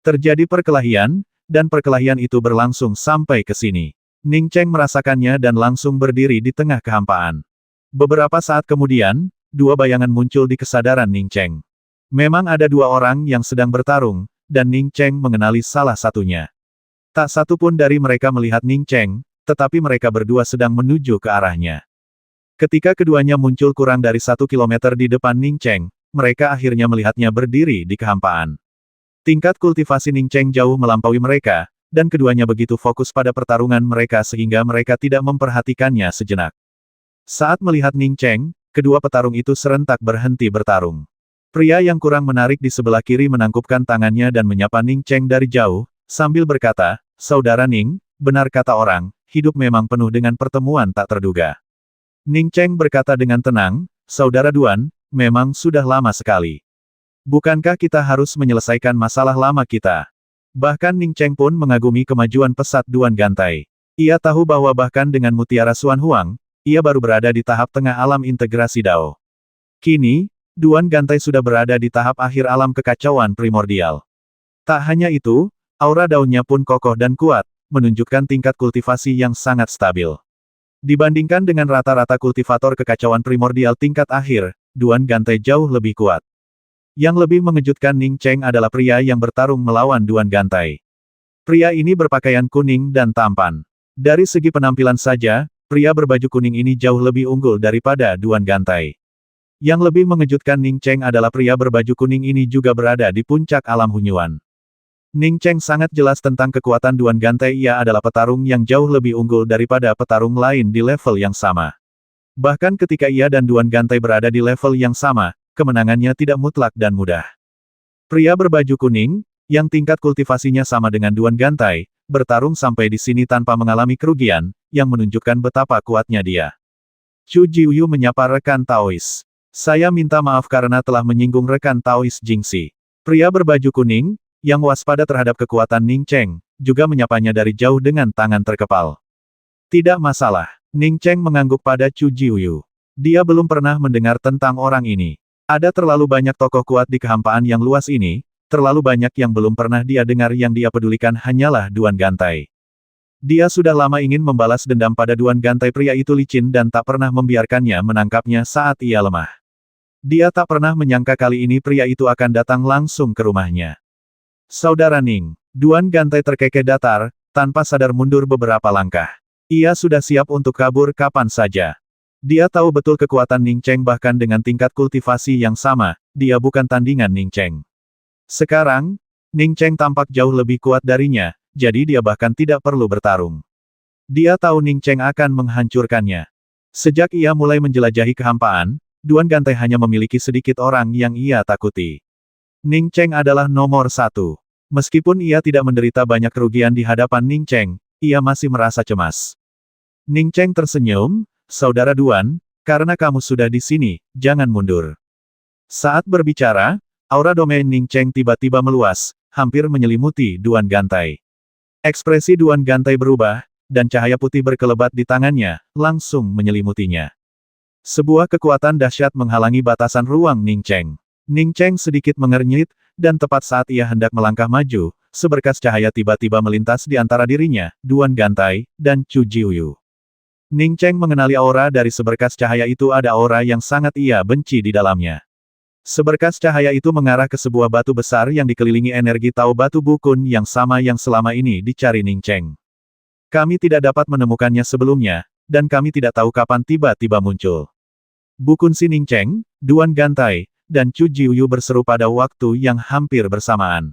Terjadi perkelahian, dan perkelahian itu berlangsung sampai ke sini. Ning Cheng merasakannya dan langsung berdiri di tengah kehampaan. Beberapa saat kemudian, dua bayangan muncul di kesadaran Ning Cheng. Memang ada dua orang yang sedang bertarung, dan Ning Cheng mengenali salah satunya. Tak satu pun dari mereka melihat Ning Cheng, tetapi mereka berdua sedang menuju ke arahnya. Ketika keduanya muncul kurang dari 1 kilometer di depan Ning Cheng, mereka akhirnya melihatnya berdiri di kehampaan. Tingkat kultivasi Ning Cheng jauh melampaui mereka, dan keduanya begitu fokus pada pertarungan mereka sehingga mereka tidak memperhatikannya sejenak. Saat melihat Ning Cheng, kedua petarung itu serentak berhenti bertarung. Pria yang kurang menarik di sebelah kiri menangkupkan tangannya dan menyapa Ning Cheng dari jauh, sambil berkata, "Saudara Ning, benar kata orang, hidup memang penuh dengan pertemuan tak terduga." Ning Cheng berkata dengan tenang, "Saudara Duan, memang sudah lama sekali. Bukankah kita harus menyelesaikan masalah lama kita?" Bahkan Ning Cheng pun mengagumi kemajuan pesat Duan Gantai. Ia tahu bahwa bahkan dengan mutiara Xuan Huang, ia baru berada di tahap tengah alam integrasi Dao. Kini, Duan Gantai sudah berada di tahap akhir alam kekacauan primordial. Tak hanya itu, aura daunnya pun kokoh dan kuat, menunjukkan tingkat kultivasi yang sangat stabil. Dibandingkan dengan rata-rata kultivator kekacauan primordial tingkat akhir, Duan Gantai jauh lebih kuat. Yang lebih mengejutkan Ning Cheng adalah pria yang bertarung melawan Duan Gantai. Pria ini berpakaian kuning dan tampan. Dari segi penampilan saja, pria berbaju kuning ini jauh lebih unggul daripada Duan Gantai. Yang lebih mengejutkan Ning Cheng adalah pria berbaju kuning ini juga berada di puncak alam Hunyuan. Ning Cheng sangat jelas tentang kekuatan Duan Gantai, ia adalah petarung yang jauh lebih unggul daripada petarung lain di level yang sama. Bahkan ketika ia dan Duan Gantai berada di level yang sama, kemenangannya tidak mutlak dan mudah. Pria berbaju kuning, yang tingkat kultivasinya sama dengan Duan Gantai, bertarung sampai di sini tanpa mengalami kerugian, yang menunjukkan betapa kuatnya dia. Chu Jiuyu menyapa rekan Taois. "Saya minta maaf karena telah menyinggung rekan Taois Jingxi." Pria berbaju kuning, yang waspada terhadap kekuatan Ning Cheng, juga menyapanya dari jauh dengan tangan terkepal. "Tidak masalah." Ning Cheng mengangguk pada Chu Jiuyu. Dia belum pernah mendengar tentang orang ini. Ada terlalu banyak tokoh kuat di kehampaan yang luas ini, terlalu banyak yang belum pernah dia dengar, yang dia pedulikan hanyalah Duan Gantai. Dia sudah lama ingin membalas dendam pada Duan Gantai, pria itu licin dan tak pernah membiarkannya menangkapnya saat ia lemah. Dia tak pernah menyangka kali ini pria itu akan datang langsung ke rumahnya. "Saudara Ning." Duan Gantai terkekeh datar, tanpa sadar mundur beberapa langkah. Ia sudah siap untuk kabur kapan saja. Dia tahu betul kekuatan Ning Cheng, bahkan dengan tingkat kultivasi yang sama, dia bukan tandingan Ning Cheng. Sekarang, Ning Cheng tampak jauh lebih kuat darinya, jadi dia bahkan tidak perlu bertarung. Dia tahu Ning Cheng akan menghancurkannya. Sejak ia mulai menjelajahi kehampaan, Duan Gantai hanya memiliki sedikit orang yang ia takuti. Ning Cheng adalah nomor 1. Meskipun ia tidak menderita banyak kerugian di hadapan Ning Cheng, ia masih merasa cemas. Ning Cheng tersenyum, "Saudara Duan, karena kamu sudah di sini, jangan mundur." Saat berbicara, aura domain Ning Cheng tiba-tiba meluas, hampir menyelimuti Duan Gantai. Ekspresi Duan Gantai berubah, dan cahaya putih berkelebat di tangannya, langsung menyelimutinya. Sebuah kekuatan dahsyat menghalangi batasan ruang Ning Cheng. Ning Cheng sedikit mengernyit, dan tepat saat ia hendak melangkah maju, seberkas cahaya tiba-tiba melintas di antara dirinya, Duan Gantai, dan Chu Jiuyu. Ning Cheng mengenali aura dari seberkas cahaya itu, ada aura yang sangat ia benci di dalamnya. Seberkas cahaya itu mengarah ke sebuah batu besar yang dikelilingi energi Tao Batu Bukun yang sama yang selama ini dicari Ning Cheng. Kami tidak dapat menemukannya sebelumnya, dan kami tidak tahu kapan tiba-tiba muncul. Bukun Si Ning Cheng, Duan Gantai, dan Chu Jiuyu berseru pada waktu yang hampir bersamaan.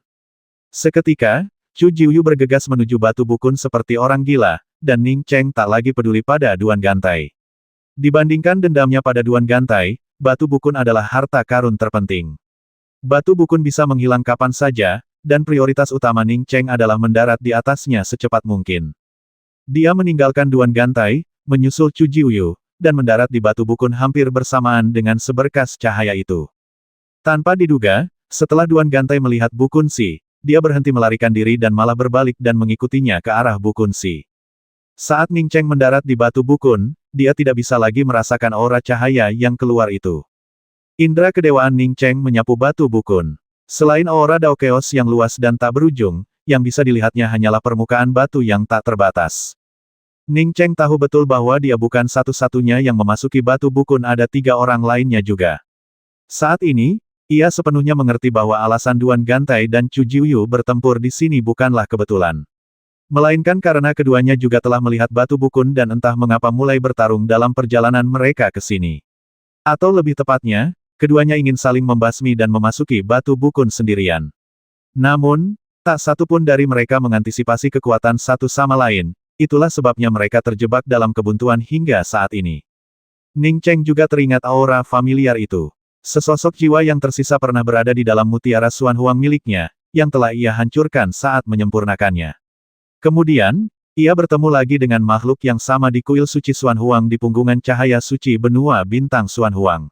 Seketika, Chu Jiuyu bergegas menuju batu bukun seperti orang gila, dan Ning Cheng tak lagi peduli pada Duan Gantai. Dibandingkan dendamnya pada Duan Gantai, batu bukun adalah harta karun terpenting. Batu bukun bisa menghilang kapan saja, dan prioritas utama Ning Cheng adalah mendarat di atasnya secepat mungkin. Dia meninggalkan Duan Gantai, menyusul Chu Jiuyu, dan mendarat di batu bukun hampir bersamaan dengan seberkas cahaya itu. Tanpa diduga, setelah Duan Gantai melihat Bukun Si, dia berhenti melarikan diri dan malah berbalik dan mengikutinya ke arah Bukun Si. Saat Ning Cheng mendarat di batu bukun, dia tidak bisa lagi merasakan aura cahaya yang keluar itu. Indra kedewaan Ning Cheng menyapu batu bukun. Selain aura Dao Chaos yang luas dan tak berujung, yang bisa dilihatnya hanyalah permukaan batu yang tak terbatas. Ning Cheng tahu betul bahwa dia bukan satu-satunya yang memasuki batu bukun, ada 3 orang lainnya juga. Saat ini, ia sepenuhnya mengerti bahwa alasan Duan Gantai dan Chu Jiuyu bertempur di sini bukanlah kebetulan. Melainkan karena keduanya juga telah melihat batu bukun dan entah mengapa mulai bertarung dalam perjalanan mereka ke sini. Atau lebih tepatnya, keduanya ingin saling membasmi dan memasuki batu bukun sendirian. Namun, tak satu pun dari mereka mengantisipasi kekuatan satu sama lain. Itulah sebabnya mereka terjebak dalam kebuntuan hingga saat ini. Ning Cheng juga teringat aura familiar itu. Sesosok jiwa yang tersisa pernah berada di dalam mutiara Xuan Huang miliknya, yang telah ia hancurkan saat menyempurnakannya. Kemudian, ia bertemu lagi dengan makhluk yang sama di kuil suci Xuan Huang di punggungan cahaya suci benua bintang Xuan Huang.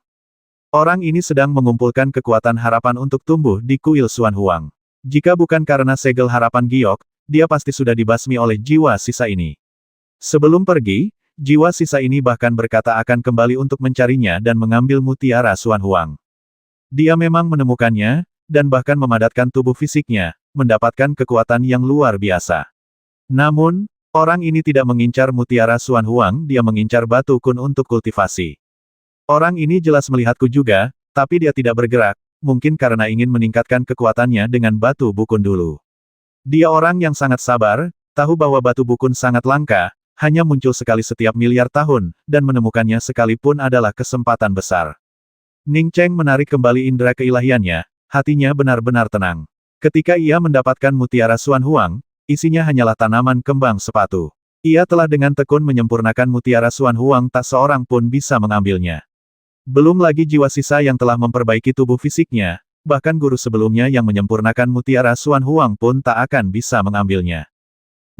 Orang ini sedang mengumpulkan kekuatan harapan untuk tumbuh di kuil Xuan Huang. Jika bukan karena segel harapan giok, dia pasti sudah dibasmi oleh jiwa sisa ini. Sebelum pergi, jiwa sisa ini bahkan berkata akan kembali untuk mencarinya dan mengambil mutiara Xuan Huang. Dia memang menemukannya, dan bahkan memadatkan tubuh fisiknya, mendapatkan kekuatan yang luar biasa. Namun, orang ini tidak mengincar mutiara Xuan Huang, dia mengincar batu kun untuk kultivasi. Orang ini jelas melihatku juga, tapi dia tidak bergerak, mungkin karena ingin meningkatkan kekuatannya dengan batu bukun dulu. Dia orang yang sangat sabar, tahu bahwa batu bukun sangat langka, hanya muncul sekali setiap miliar tahun, dan menemukannya sekalipun adalah kesempatan besar. Ning Cheng menarik kembali indera keilahiannya, hatinya benar-benar tenang. Ketika ia mendapatkan mutiara Xuan Huang, isinya hanyalah tanaman kembang sepatu. Ia telah dengan tekun menyempurnakan mutiara Xuan Huang, tak seorang pun bisa mengambilnya. Belum lagi jiwa sisa yang telah memperbaiki tubuh fisiknya, bahkan guru sebelumnya yang menyempurnakan mutiara Xuan Huang pun tak akan bisa mengambilnya.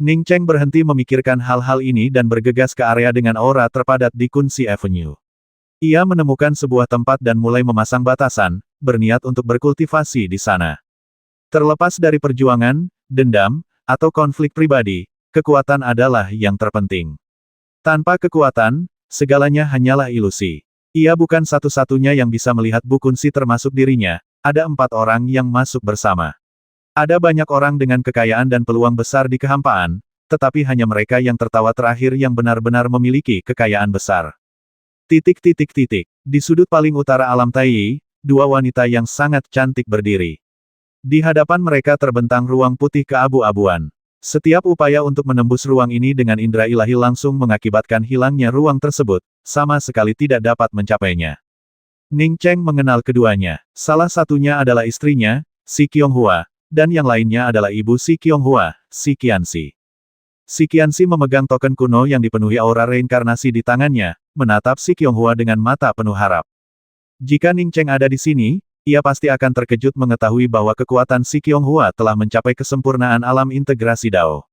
Ning Cheng berhenti memikirkan hal-hal ini dan bergegas ke area dengan aura terpadat di Kunsi Avenue. Ia menemukan sebuah tempat dan mulai memasang batasan, berniat untuk berkultivasi di sana. Terlepas dari perjuangan, dendam, atau konflik pribadi, kekuatan adalah yang terpenting. Tanpa kekuatan, segalanya hanyalah ilusi. Ia bukan satu-satunya yang bisa melihat Bu Kunsi termasuk dirinya, ada 4 orang yang masuk bersama. Ada banyak orang dengan kekayaan dan peluang besar di kehampaan, tetapi hanya mereka yang tertawa terakhir yang benar-benar memiliki kekayaan besar. Di sudut paling utara alam Taiyi, 2 wanita yang sangat cantik berdiri. Di hadapan mereka terbentang ruang putih keabu-abuan. Setiap upaya untuk menembus ruang ini dengan indera ilahi langsung mengakibatkan hilangnya ruang tersebut, sama sekali tidak dapat mencapainya. Ning Cheng mengenal keduanya. Salah satunya adalah istrinya, Si Qianghua, dan yang lainnya adalah ibu Si Qianghua, Si Qianxi. Si Qianxi memegang token kuno yang dipenuhi aura reinkarnasi di tangannya, menatap Si Qianghua dengan mata penuh harap. Jika Ning Cheng ada di sini, ia pasti akan terkejut mengetahui bahwa kekuatan Si Qianghua telah mencapai kesempurnaan alam integrasi Dao.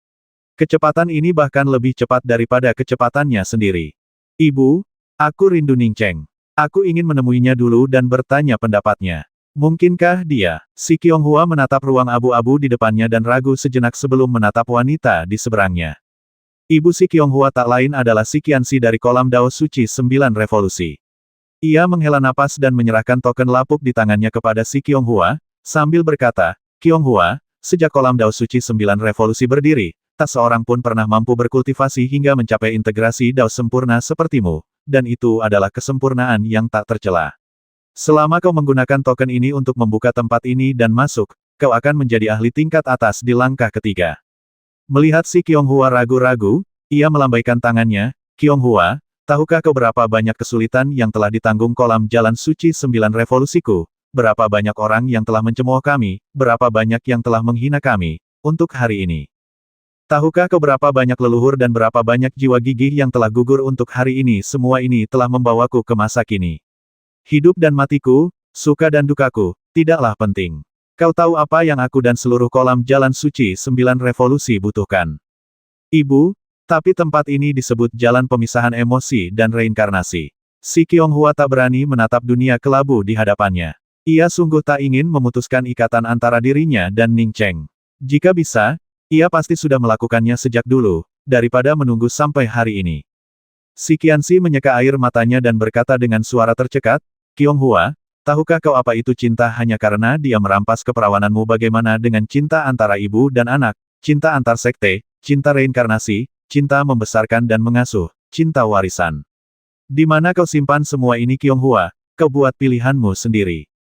Kecepatan ini bahkan lebih cepat daripada kecepatannya sendiri. Ibu, aku rindu Ning Cheng. Aku ingin menemuinya dulu dan bertanya pendapatnya. Mungkinkah dia? Si Qianghua menatap ruang abu-abu di depannya dan ragu sejenak sebelum menatap wanita di seberangnya. Ibu Si Qianghua tak lain adalah Si Qianxi dari kolam Dao Suci 9 Revolusi. Ia menghela napas dan menyerahkan token lapuk di tangannya kepada Si Qianghua, sambil berkata, Qianghua, sejak kolam Dao Suci 9 Revolusi berdiri, tak seorang pun pernah mampu berkultivasi hingga mencapai integrasi Dao sempurna sepertimu, dan itu adalah kesempurnaan yang tak tercela. Selama kau menggunakan token ini untuk membuka tempat ini dan masuk, kau akan menjadi ahli tingkat atas di langkah ketiga. Melihat Si Qianghua ragu-ragu, ia melambaikan tangannya, Qianghua, tahukah kau berapa banyak kesulitan yang telah ditanggung kolam jalan suci 9 revolusiku? Berapa banyak orang yang telah mencemooh kami, berapa banyak yang telah menghina kami, untuk hari ini? Tahukah kau berapa banyak leluhur dan berapa banyak jiwa gigih yang telah gugur untuk hari ini? Semua ini telah membawaku ke masa kini. Hidup dan matiku, suka dan dukaku, tidaklah penting. Kau tahu apa yang aku dan seluruh kolam jalan suci 9 revolusi butuhkan? Ibu, tapi tempat ini disebut jalan pemisahan emosi dan reinkarnasi. Si Qianghua tak berani menatap dunia kelabu di hadapannya. Ia sungguh tak ingin memutuskan ikatan antara dirinya dan Ning Cheng. Jika bisa, ia pasti sudah melakukannya sejak dulu, daripada menunggu sampai hari ini. Si Qianxi menyeka air matanya dan berkata dengan suara tercekat, Qianghua, tahukah kau apa itu cinta hanya karena dia merampas keperawananmu? Bagaimana dengan cinta antara ibu dan anak, cinta antar sekte, cinta reinkarnasi, cinta membesarkan dan mengasuh, cinta warisan? Di mana kau simpan semua ini Qianghua? Kau buat pilihanmu sendiri.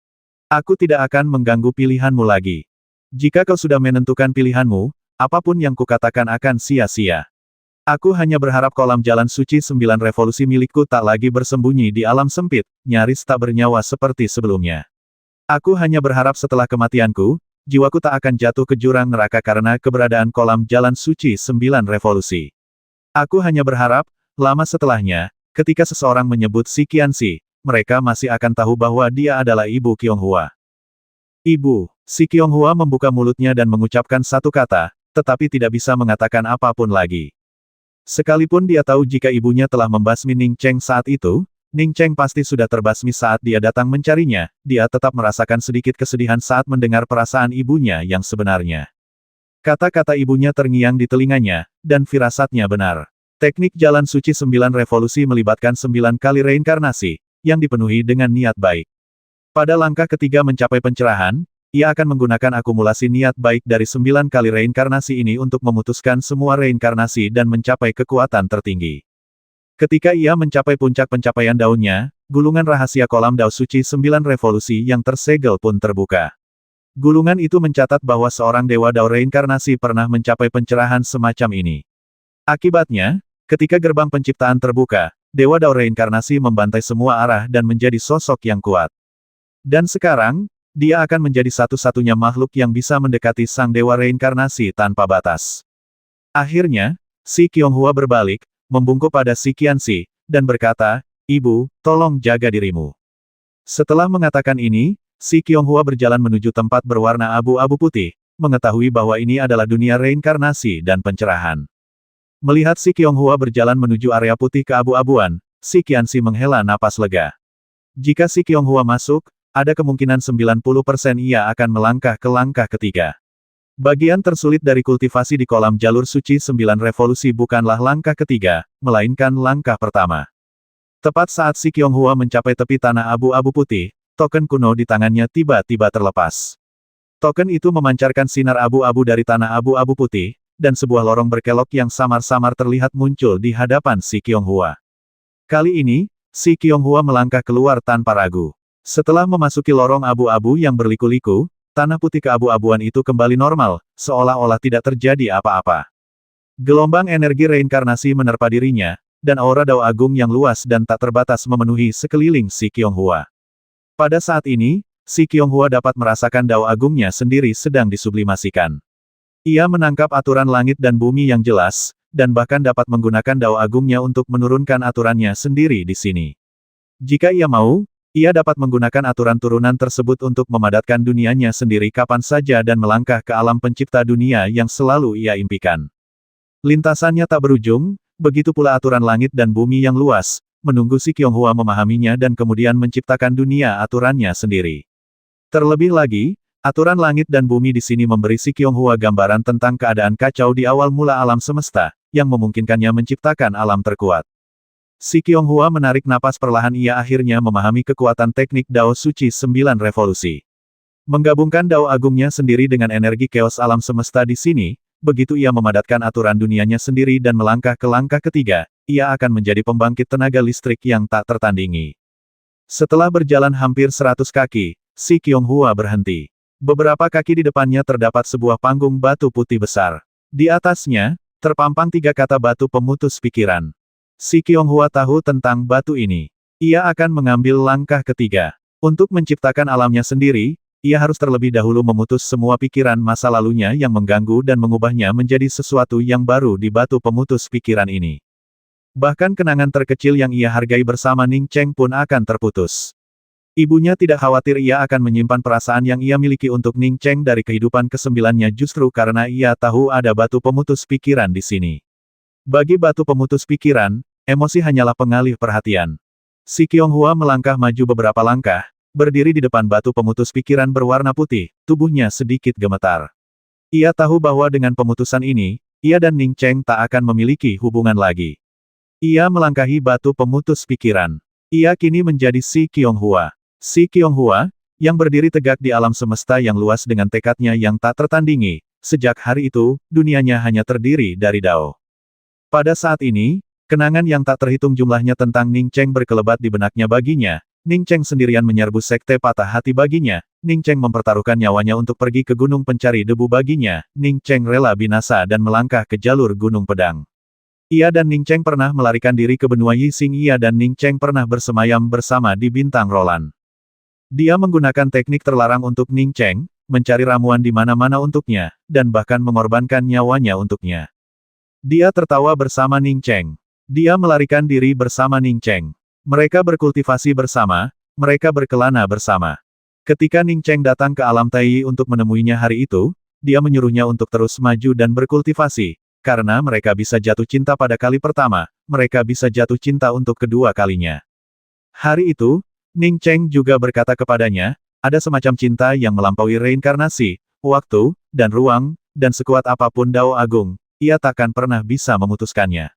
Aku tidak akan mengganggu pilihanmu lagi. Jika kau sudah menentukan pilihanmu, apapun yang kukatakan akan sia-sia. Aku hanya berharap kolam jalan suci 9 revolusi milikku tak lagi bersembunyi di alam sempit, nyaris tak bernyawa seperti sebelumnya. Aku hanya berharap setelah kematianku, jiwaku tak akan jatuh ke jurang neraka karena keberadaan kolam jalan suci 9 revolusi. Aku hanya berharap, lama setelahnya, ketika seseorang menyebut Si Qianxi, mereka masih akan tahu bahwa dia adalah Ibu Qianghua. Ibu, Si Qianghua membuka mulutnya dan mengucapkan satu kata, tetapi tidak bisa mengatakan apapun lagi. Sekalipun dia tahu jika ibunya telah membasmi Ning Cheng saat itu, Ning Cheng pasti sudah terbasmi saat dia datang mencarinya, dia tetap merasakan sedikit kesedihan saat mendengar perasaan ibunya yang sebenarnya. Kata-kata ibunya terngiang di telinganya, dan firasatnya benar. Teknik jalan suci 9 revolusi melibatkan 9 kali reinkarnasi, yang dipenuhi dengan niat baik. Pada langkah ketiga mencapai pencerahan, ia akan menggunakan akumulasi niat baik dari 9 kali reinkarnasi ini untuk memutuskan semua reinkarnasi dan mencapai kekuatan tertinggi. Ketika ia mencapai puncak pencapaian daunnya, gulungan rahasia kolam Dao Suci 9 revolusi yang tersegel pun terbuka. Gulungan itu mencatat bahwa seorang dewa Dao reinkarnasi pernah mencapai pencerahan semacam ini. Akibatnya, ketika gerbang penciptaan terbuka, dewa Dao reinkarnasi membantai semua arah dan menjadi sosok yang kuat. Dan sekarang, dia akan menjadi satu-satunya makhluk yang bisa mendekati sang dewa reinkarnasi tanpa batas. Akhirnya, Si Qianghua berbalik, membungkuk pada Si Qianxi, dan berkata, Ibu, tolong jaga dirimu. Setelah mengatakan ini, Si Qianghua berjalan menuju tempat berwarna abu-abu putih, mengetahui bahwa ini adalah dunia reinkarnasi dan pencerahan. Melihat Si Qianghua berjalan menuju area putih keabu-abuan, Si Qianxi menghela napas lega. Jika Si Qianghua masuk, ada kemungkinan 90% ia akan melangkah ke langkah ketiga. Bagian tersulit dari kultivasi di kolam jalur suci 9 revolusi bukanlah langkah ketiga, melainkan langkah pertama. Tepat saat Si Qianghua mencapai tepi tanah abu-abu putih, token kuno di tangannya tiba-tiba terlepas. Token itu memancarkan sinar abu-abu dari tanah abu-abu putih, dan sebuah lorong berkelok yang samar-samar terlihat muncul di hadapan Si Qianghua. Kali ini, Si Qianghua melangkah keluar tanpa ragu. Setelah memasuki lorong abu-abu yang berliku-liku, tanah putih keabu-abuan itu kembali normal, seolah-olah tidak terjadi apa-apa. Gelombang energi reinkarnasi menerpa dirinya, dan aura Dao Agung yang luas dan tak terbatas memenuhi sekeliling Si Qianghua. Pada saat ini, Si Qianghua dapat merasakan Dao Agungnya sendiri sedang disublimasikan. Ia menangkap aturan langit dan bumi yang jelas, dan bahkan dapat menggunakan Dao Agungnya untuk menurunkan aturannya sendiri di sini. Jika ia mau, ia dapat menggunakan aturan turunan tersebut untuk memadatkan dunianya sendiri kapan saja dan melangkah ke alam pencipta dunia yang selalu ia impikan. Lintasannya tak berujung, begitu pula aturan langit dan bumi yang luas, menunggu Si Qianghua memahaminya dan kemudian menciptakan dunia aturannya sendiri. Terlebih lagi, aturan langit dan bumi di sini memberi Si Qianghua gambaran tentang keadaan kacau di awal mula alam semesta, yang memungkinkannya menciptakan alam terkuat. Si Qianghua menarik napas perlahan, ia akhirnya memahami kekuatan teknik Dao Suci 9 Revolusi. Menggabungkan Dao Agungnya sendiri dengan energi chaos alam semesta di sini, begitu ia memadatkan aturan dunianya sendiri dan melangkah ke langkah ketiga, ia akan menjadi pembangkit tenaga listrik yang tak tertandingi. Setelah berjalan hampir 100 kaki, si Qianghua berhenti. Beberapa kaki di depannya terdapat sebuah panggung batu putih besar. Di atasnya, terpampang 3 kata batu pemutus pikiran. Si Qianghua tahu tentang batu ini. Ia akan mengambil langkah ketiga. Untuk menciptakan alamnya sendiri, ia harus terlebih dahulu memutus semua pikiran masa lalunya yang mengganggu dan mengubahnya menjadi sesuatu yang baru di batu pemutus pikiran ini. Bahkan kenangan terkecil yang ia hargai bersama Ning Cheng pun akan terputus. Ibunya tidak khawatir ia akan menyimpan perasaan yang ia miliki untuk Ning Cheng dari kehidupan kesembilannya justru karena ia tahu ada batu pemutus pikiran di sini. Bagi batu pemutus pikiran, emosi hanyalah pengalih perhatian. Si Qianghua melangkah maju beberapa langkah, berdiri di depan batu pemutus pikiran berwarna putih, tubuhnya sedikit gemetar. Ia tahu bahwa dengan pemutusan ini, ia dan Ning Cheng tak akan memiliki hubungan lagi. Ia melangkahi batu pemutus pikiran. Ia kini menjadi Si Qianghua. Si Qianghua, yang berdiri tegak di alam semesta yang luas dengan tekadnya yang tak tertandingi, sejak hari itu, dunianya hanya terdiri dari Dao. Pada saat ini, kenangan yang tak terhitung jumlahnya tentang Ning Cheng berkelebat di benaknya baginya. Ning Cheng sendirian menyerbu sekte patah hati baginya. Ning Cheng mempertaruhkan nyawanya untuk pergi ke gunung pencari debu baginya. Ning Cheng rela binasa dan melangkah ke jalur gunung pedang. Ia dan Ning Cheng pernah melarikan diri ke benua Yixing. Ia dan Ning Cheng pernah bersemayam bersama di bintang Roland. Dia menggunakan teknik terlarang untuk Ning Cheng, mencari ramuan di mana-mana untuknya, dan bahkan mengorbankan nyawanya untuknya. Dia tertawa bersama Ning Cheng. Dia melarikan diri bersama Ning Cheng. Mereka berkultivasi bersama, mereka berkelana bersama. Ketika Ning Cheng datang ke alam Taiyi untuk menemuinya hari itu, dia menyuruhnya untuk terus maju dan berkultivasi, karena mereka bisa jatuh cinta pada kali pertama, mereka bisa jatuh cinta untuk kedua kalinya. Hari itu, Ning Cheng juga berkata kepadanya, ada semacam cinta yang melampaui reinkarnasi, waktu, dan ruang, dan sekuat apapun Dao Agung, ia takkan pernah bisa memutuskannya.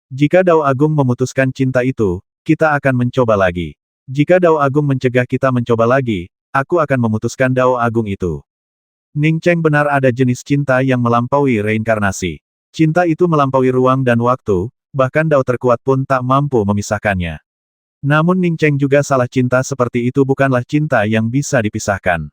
Jika Dao Agung memutuskan cinta itu, kita akan mencoba lagi. Jika Dao Agung mencegah kita mencoba lagi, aku akan memutuskan Dao Agung itu. Ning Cheng benar ada jenis cinta yang melampaui reinkarnasi. Cinta itu melampaui ruang dan waktu, bahkan Dao terkuat pun tak mampu memisahkannya. Namun Ning Cheng juga salah, cinta seperti itu bukanlah cinta yang bisa dipisahkan.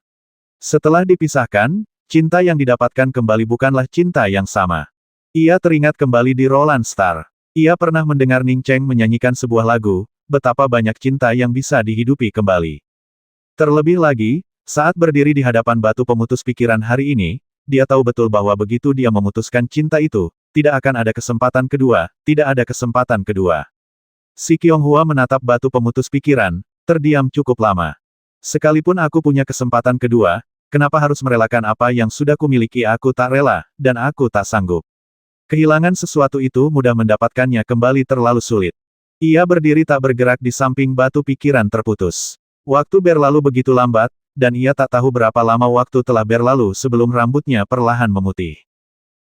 Setelah dipisahkan, cinta yang didapatkan kembali bukanlah cinta yang sama. Ia teringat kembali di Roland Star. Ia pernah mendengar Ning Cheng menyanyikan sebuah lagu, betapa banyak cinta yang bisa dihidupi kembali. Terlebih lagi, saat berdiri di hadapan batu pemutus pikiran hari ini, dia tahu betul bahwa begitu dia memutuskan cinta itu, tidak akan ada kesempatan kedua, tidak ada kesempatan kedua. Si Qianghua menatap batu pemutus pikiran, terdiam cukup lama. Sekalipun aku punya kesempatan kedua, kenapa harus merelakan apa yang sudah kumiliki? Aku tak rela, dan aku tak sanggup. Kehilangan sesuatu itu mudah, mendapatkannya kembali terlalu sulit. Ia berdiri tak bergerak di samping batu pikiran terputus. Waktu berlalu begitu lambat, dan ia tak tahu berapa lama waktu telah berlalu sebelum rambutnya perlahan memutih.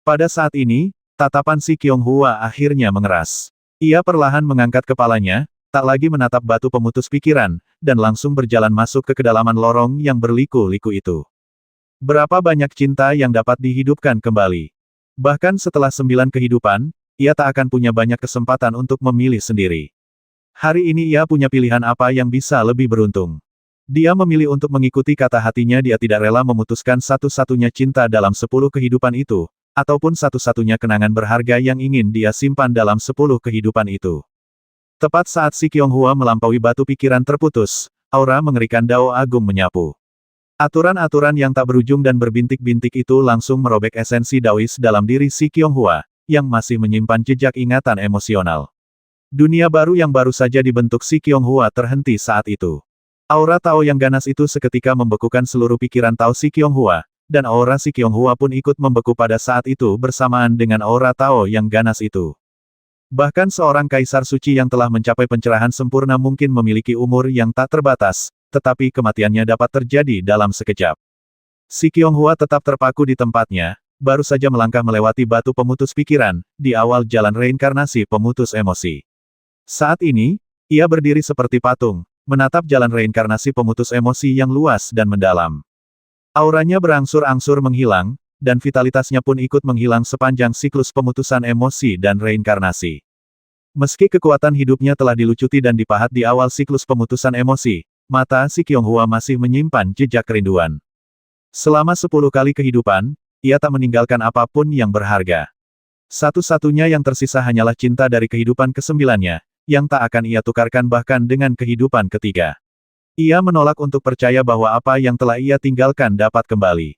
Pada saat ini, tatapan Si Qianghua akhirnya mengeras. Ia perlahan mengangkat kepalanya, tak lagi menatap batu pemutus pikiran, dan langsung berjalan masuk ke kedalaman lorong yang berliku-liku itu. Berapa banyak cinta yang dapat dihidupkan kembali. Bahkan setelah 9 kehidupan, ia tak akan punya banyak kesempatan untuk memilih sendiri. Hari ini ia punya pilihan apa yang bisa lebih beruntung. Dia memilih untuk mengikuti kata hatinya. Dia tidak rela memutuskan satu-satunya cinta dalam 10 kehidupan itu, ataupun satu-satunya kenangan berharga yang ingin dia simpan dalam 10 kehidupan itu. Tepat saat Si Qianghua melampaui batu pikiran terputus, aura mengerikan Dao Agung menyapu. Aturan-aturan yang tak berujung dan berbintik-bintik itu langsung merobek esensi Daois dalam diri Si Qianghua, yang masih menyimpan jejak ingatan emosional. Dunia baru yang baru saja dibentuk Si Qianghua terhenti saat itu. Aura Tao yang ganas itu seketika membekukan seluruh pikiran Tao Si Qianghua, dan aura Si Qianghua pun ikut membeku pada saat itu bersamaan dengan aura Tao yang ganas itu. Bahkan seorang kaisar suci yang telah mencapai pencerahan sempurna mungkin memiliki umur yang tak terbatas, tetapi kematiannya dapat terjadi dalam sekejap. Si Qianghua tetap terpaku di tempatnya, baru saja melangkah melewati batu pemutus pikiran, di awal jalan reinkarnasi pemutus emosi. Saat ini, ia berdiri seperti patung, menatap jalan reinkarnasi pemutus emosi yang luas dan mendalam. Auranya berangsur-angsur menghilang, dan vitalitasnya pun ikut menghilang sepanjang siklus pemutusan emosi dan reinkarnasi. Meski kekuatan hidupnya telah dilucuti dan dipahat di awal siklus pemutusan emosi, mata si Qianghua masih menyimpan jejak kerinduan. Selama 10 kali kehidupan, ia tak meninggalkan apapun yang berharga. Satu-satunya yang tersisa hanyalah cinta dari kehidupan kesembilannya, yang tak akan ia tukarkan bahkan dengan kehidupan ketiga. Ia menolak untuk percaya bahwa apa yang telah ia tinggalkan dapat kembali.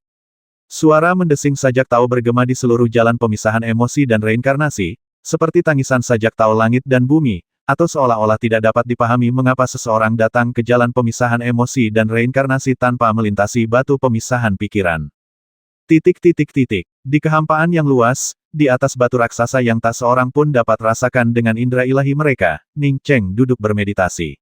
Suara mendesing sajak tao bergema di seluruh jalan pemisahan emosi dan reinkarnasi, seperti tangisan sajak tao langit dan bumi, atau seolah-olah tidak dapat dipahami mengapa seseorang datang ke jalan pemisahan emosi dan reinkarnasi tanpa melintasi batu pemisahan pikiran. Di kehampaan yang luas, di atas batu raksasa yang tak seorang pun dapat rasakan dengan indera ilahi mereka, Ning Cheng duduk bermeditasi.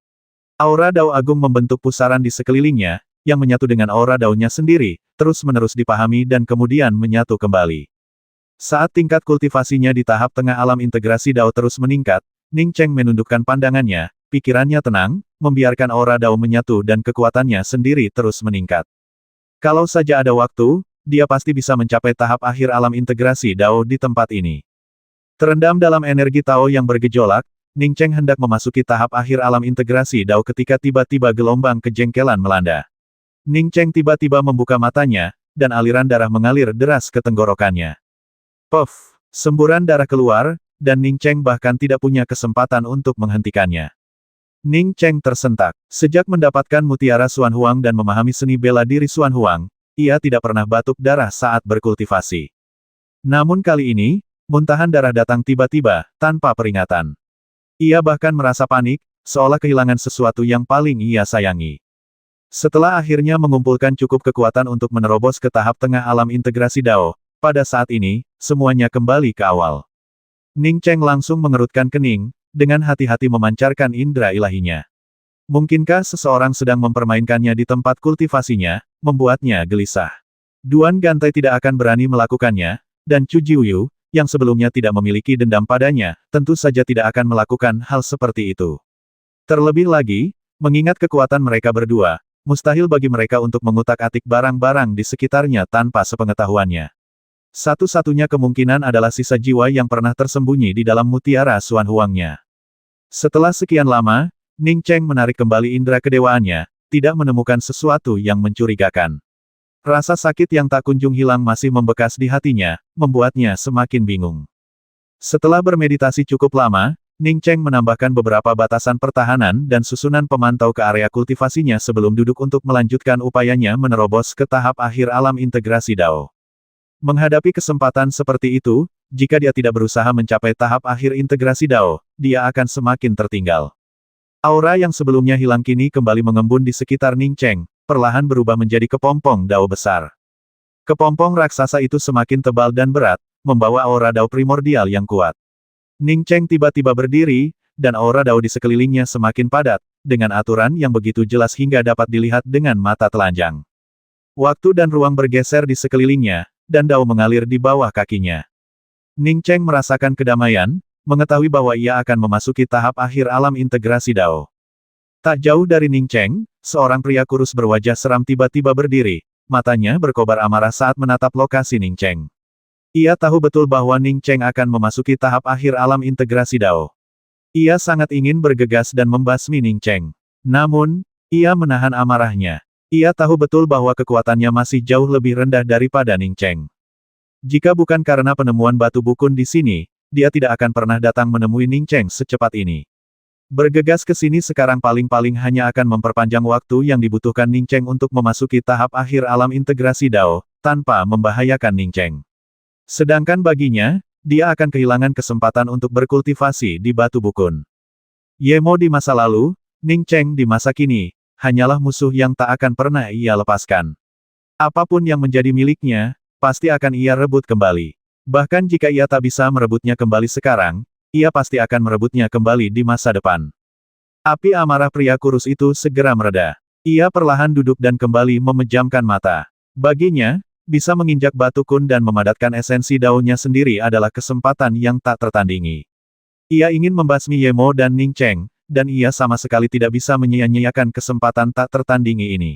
Aura dao agung membentuk pusaran di sekelilingnya, yang menyatu dengan aura daunnya sendiri, terus-menerus dipahami dan kemudian menyatu kembali. Saat tingkat kultivasinya di tahap tengah alam integrasi dao terus meningkat, Ning Cheng menundukkan pandangannya, pikirannya tenang, membiarkan aura dao menyatu dan kekuatannya sendiri terus meningkat. Kalau saja ada waktu, dia pasti bisa mencapai tahap akhir alam integrasi Dao di tempat ini. Terendam dalam energi Tao yang bergejolak, Ning Cheng hendak memasuki tahap akhir alam integrasi Dao ketika tiba-tiba gelombang kejengkelan melanda. Ning Cheng tiba-tiba membuka matanya, dan aliran darah mengalir deras ke tenggorokannya. Puff! Semburan darah keluar, dan Ning Cheng bahkan tidak punya kesempatan untuk menghentikannya. Ning Cheng tersentak. Sejak mendapatkan mutiara Xuan Huang dan memahami seni bela diri Xuan Huang, ia tidak pernah batuk darah saat berkultivasi. Namun kali ini, muntahan darah datang tiba-tiba, tanpa peringatan. Ia bahkan merasa panik, seolah kehilangan sesuatu yang paling ia sayangi. Setelah akhirnya mengumpulkan cukup kekuatan untuk menerobos ke tahap tengah alam integrasi Dao, pada saat ini, semuanya kembali ke awal. Ning Cheng langsung mengerutkan kening, dengan hati-hati memancarkan indera ilahinya. Mungkinkah seseorang sedang mempermainkannya di tempat kultivasinya, membuatnya gelisah. Duan Gantai tidak akan berani melakukannya, dan Chu Jiuyu, yang sebelumnya tidak memiliki dendam padanya, tentu saja tidak akan melakukan hal seperti itu. Terlebih lagi, mengingat kekuatan mereka berdua, mustahil bagi mereka untuk mengutak-atik barang-barang di sekitarnya tanpa sepengetahuannya. Satu-satunya kemungkinan adalah sisa jiwa yang pernah tersembunyi di dalam mutiara Xuan Huangnya. Setelah sekian lama, Ning Cheng menarik kembali indera kedewaannya, tidak menemukan sesuatu yang mencurigakan. Rasa sakit yang tak kunjung hilang masih membekas di hatinya, membuatnya semakin bingung. Setelah bermeditasi cukup lama, Ning Cheng menambahkan beberapa batasan pertahanan dan susunan pemantau ke area kultivasinya sebelum duduk untuk melanjutkan upayanya menerobos ke tahap akhir alam integrasi Dao. Menghadapi kesempatan seperti itu, jika dia tidak berusaha mencapai tahap akhir integrasi Dao, dia akan semakin tertinggal. Aura yang sebelumnya hilang kini kembali mengembun di sekitar Ning Cheng, perlahan berubah menjadi kepompong Dao besar. Kepompong raksasa itu semakin tebal dan berat, membawa aura Dao primordial yang kuat. Ning Cheng tiba-tiba berdiri, dan aura Dao di sekelilingnya semakin padat, dengan aturan yang begitu jelas hingga dapat dilihat dengan mata telanjang. Waktu dan ruang bergeser di sekelilingnya, dan Dao mengalir di bawah kakinya. Ning Cheng merasakan kedamaian, mengetahui bahwa ia akan memasuki tahap akhir alam integrasi Dao. Tak jauh dari Ning Cheng, seorang pria kurus berwajah seram tiba-tiba berdiri, matanya berkobar amarah saat menatap lokasi Ning Cheng. Ia tahu betul bahwa Ning Cheng akan memasuki tahap akhir alam integrasi Dao. Ia sangat ingin bergegas dan membasmi Ning Cheng. Namun, ia menahan amarahnya. Ia tahu betul bahwa kekuatannya masih jauh lebih rendah daripada Ning Cheng. Jika bukan karena penemuan batu bukun di sini, dia tidak akan pernah datang menemui Ning Cheng secepat ini. Bergegas ke sini sekarang paling-paling hanya akan memperpanjang waktu yang dibutuhkan Ning Cheng untuk memasuki tahap akhir alam integrasi Dao, tanpa membahayakan Ning Cheng. Sedangkan baginya, dia akan kehilangan kesempatan untuk berkultivasi di batu bukun. Ye Mo di masa lalu, Ning Cheng di masa kini, hanyalah musuh yang tak akan pernah ia lepaskan. Apapun yang menjadi miliknya, pasti akan ia rebut kembali. Bahkan jika ia tak bisa merebutnya kembali sekarang, ia pasti akan merebutnya kembali di masa depan. Api amarah pria kurus itu segera mereda. Ia perlahan duduk dan kembali memejamkan mata. Baginya, bisa menginjak batu kun dan memadatkan esensi daunnya sendiri adalah kesempatan yang tak tertandingi. Ia ingin membasmi Yemo dan Ning Cheng, dan ia sama sekali tidak bisa menyia-nyiakan kesempatan tak tertandingi ini.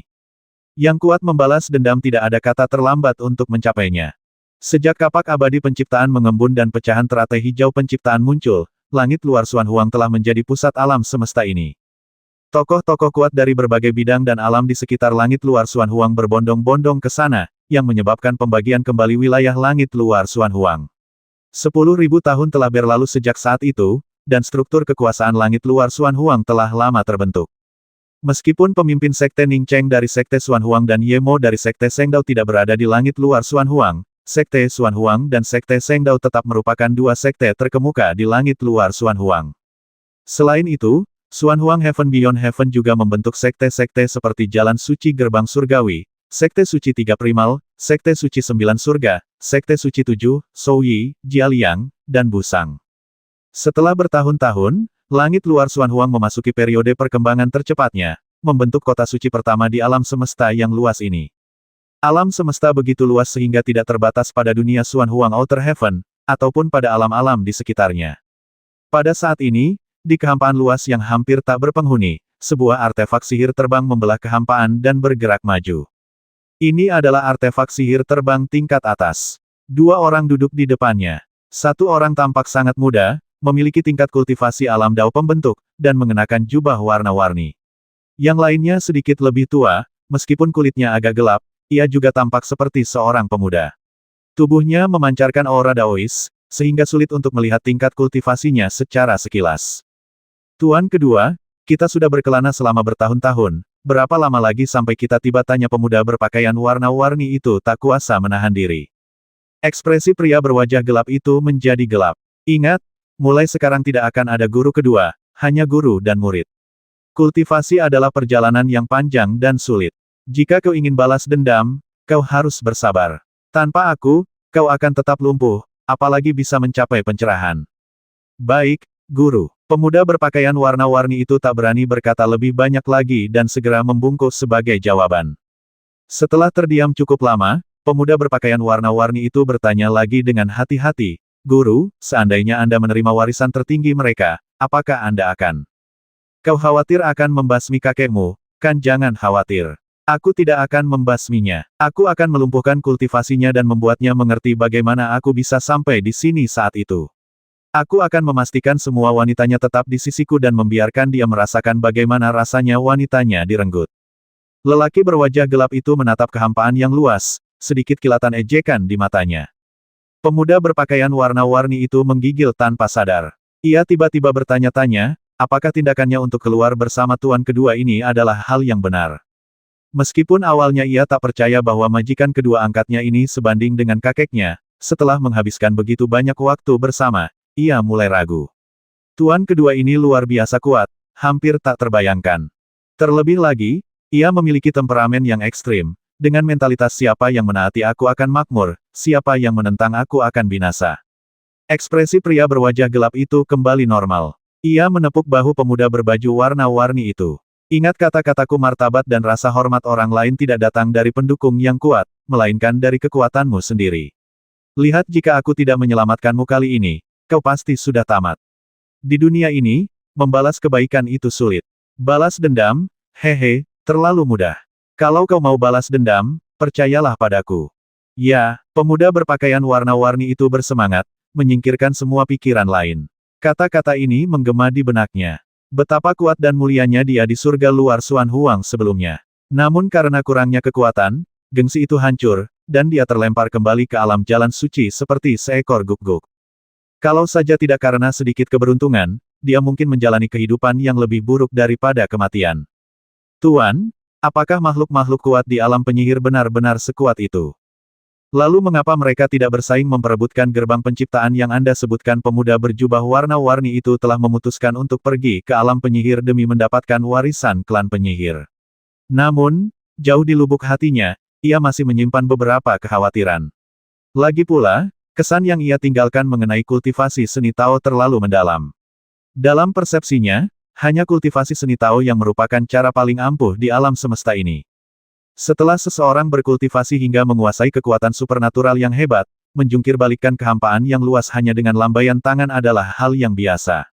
Yang kuat membalas dendam tidak ada kata terlambat untuk mencapainya. Sejak kapak abadi penciptaan mengembun dan pecahan teratai hijau penciptaan muncul, langit luar Xuan Huang telah menjadi pusat alam semesta ini. Tokoh-tokoh kuat dari berbagai bidang dan alam di sekitar langit luar Xuan Huang berbondong-bondong ke sana, yang menyebabkan pembagian kembali wilayah langit luar Xuan Huang. 10.000 tahun telah berlalu sejak saat itu, dan struktur kekuasaan langit luar Xuan Huang telah lama terbentuk. Meskipun pemimpin Sekte Ning Cheng dari Sekte Xuan Huang dan Yemo dari Sekte Sengdao tidak berada di langit luar Xuan Huang, Sekte Xuan Huang dan Sekte Sengdao tetap merupakan dua sekte terkemuka di langit luar Xuan Huang. Selain itu, Xuan Huang Heaven Beyond Heaven juga membentuk sekte-sekte seperti Jalan Suci Gerbang Surgawi, Sekte Suci Tiga Primal, Sekte Suci Sembilan Surga, Sekte Suci Tujuh, Souyi, Jialiang, dan Busang. Setelah bertahun-tahun, langit luar Xuan Huang memasuki periode perkembangan tercepatnya, membentuk kota suci pertama di alam semesta yang luas ini. Alam semesta begitu luas sehingga tidak terbatas pada dunia Xuan Huang Outer Heaven, ataupun pada alam-alam di sekitarnya. Pada saat ini, di kehampaan luas yang hampir tak berpenghuni, sebuah artefak sihir terbang membelah kehampaan dan bergerak maju. Ini adalah artefak sihir terbang tingkat atas. Dua orang duduk di depannya. Satu orang tampak sangat muda, memiliki tingkat kultivasi alam dao pembentuk, dan mengenakan jubah warna-warni. Yang lainnya sedikit lebih tua, meskipun kulitnya agak gelap, ia juga tampak seperti seorang pemuda. Tubuhnya memancarkan aura daois, sehingga sulit untuk melihat tingkat kultivasinya secara sekilas. Tuan kedua, kita sudah berkelana selama bertahun-tahun, berapa lama lagi sampai kita tiba, tanya pemuda berpakaian warna-warni itu tak kuasa menahan diri. Ekspresi pria berwajah gelap itu menjadi gelap. Ingat, mulai sekarang tidak akan ada guru kedua, hanya guru dan murid. Kultivasi adalah perjalanan yang panjang dan sulit. Jika kau ingin balas dendam, kau harus bersabar. Tanpa aku, kau akan tetap lumpuh, apalagi bisa mencapai pencerahan. Baik, guru. Pemuda berpakaian warna-warni itu tak berani berkata lebih banyak lagi dan segera membungkuk sebagai jawaban. Setelah terdiam cukup lama, pemuda berpakaian warna-warni itu bertanya lagi dengan hati-hati, Guru, seandainya Anda menerima warisan tertinggi mereka, apakah Anda akan? Kau khawatir akan membasmi kakekmu, kan? Jangan khawatir. Aku tidak akan membasminya. Aku akan melumpuhkan kultivasinya dan membuatnya mengerti bagaimana aku bisa sampai di sini saat itu. Aku akan memastikan semua wanitanya tetap di sisiku dan membiarkan dia merasakan bagaimana rasanya wanitanya direnggut. Lelaki berwajah gelap itu menatap kehampaan yang luas, sedikit kilatan ejekan di matanya. Pemuda berpakaian warna-warni itu menggigil tanpa sadar. Ia tiba-tiba bertanya-tanya, apakah tindakannya untuk keluar bersama tuan kedua ini adalah hal yang benar. Meskipun awalnya ia tak percaya bahwa majikan kedua angkatnya ini sebanding dengan kakeknya, setelah menghabiskan begitu banyak waktu bersama, ia mulai ragu. Tuan kedua ini luar biasa kuat, hampir tak terbayangkan. Terlebih lagi, ia memiliki temperamen yang ekstrim, dengan mentalitas siapa yang menaati aku akan makmur, siapa yang menentang aku akan binasa. Ekspresi pria berwajah gelap itu kembali normal. Ia menepuk bahu pemuda berbaju warna-warni itu. Ingat kata-kataku, martabat dan rasa hormat orang lain tidak datang dari pendukung yang kuat, melainkan dari kekuatanmu sendiri. Lihat, jika aku tidak menyelamatkanmu kali ini, kau pasti sudah tamat. Di dunia ini, membalas kebaikan itu sulit. Balas dendam, hehe, terlalu mudah. Kalau kau mau balas dendam, percayalah padaku. Ya, pemuda berpakaian warna-warni itu bersemangat, menyingkirkan semua pikiran lain. Kata-kata ini menggema di benaknya. Betapa kuat dan mulianya dia di surga luar Xuan Huang sebelumnya. Namun karena kurangnya kekuatan, gengsi itu hancur, dan dia terlempar kembali ke alam jalan suci seperti seekor guk-guk. Kalau saja tidak karena sedikit keberuntungan, dia mungkin menjalani kehidupan yang lebih buruk daripada kematian. Tuan, apakah makhluk-makhluk kuat di alam penyihir benar-benar sekuat itu? Lalu mengapa mereka tidak bersaing memperebutkan gerbang penciptaan yang Anda sebutkan? Pemuda berjubah warna-warni itu telah memutuskan untuk pergi ke alam penyihir demi mendapatkan warisan klan penyihir. Namun, jauh di lubuk hatinya, ia masih menyimpan beberapa kekhawatiran. Lagi pula, kesan yang ia tinggalkan mengenai kultivasi seni Tao terlalu mendalam. Dalam persepsinya, hanya kultivasi seni Tao yang merupakan cara paling ampuh di alam semesta ini. Setelah seseorang berkultivasi hingga menguasai kekuatan supernatural yang hebat, menjungkir balikkan kehampaan yang luas hanya dengan lambaian tangan adalah hal yang biasa.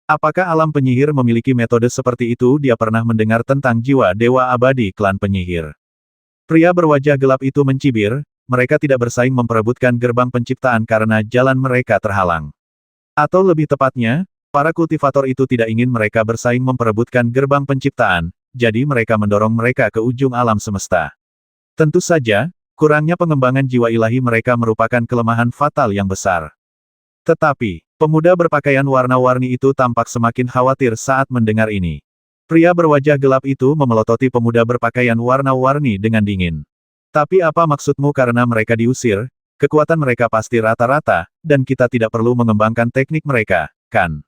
Apakah alam penyihir memiliki metode seperti itu? Dia pernah mendengar tentang jiwa dewa abadi klan penyihir. Pria berwajah gelap itu mencibir, mereka tidak bersaing memperebutkan gerbang penciptaan karena jalan mereka terhalang. Atau lebih tepatnya, para kultivator itu tidak ingin mereka bersaing memperebutkan gerbang penciptaan, jadi mereka mendorong mereka ke ujung alam semesta. Tentu saja, kurangnya pengembangan jiwa ilahi mereka merupakan kelemahan fatal yang besar. Tetapi, pemuda berpakaian warna-warni itu tampak semakin khawatir saat mendengar ini. Pria berwajah gelap itu memelototi pemuda berpakaian warna-warni dengan dingin. Tapi apa maksudmu? Karena mereka diusir, kekuatan mereka pasti rata-rata, dan kita tidak perlu mengembangkan teknik mereka, kan?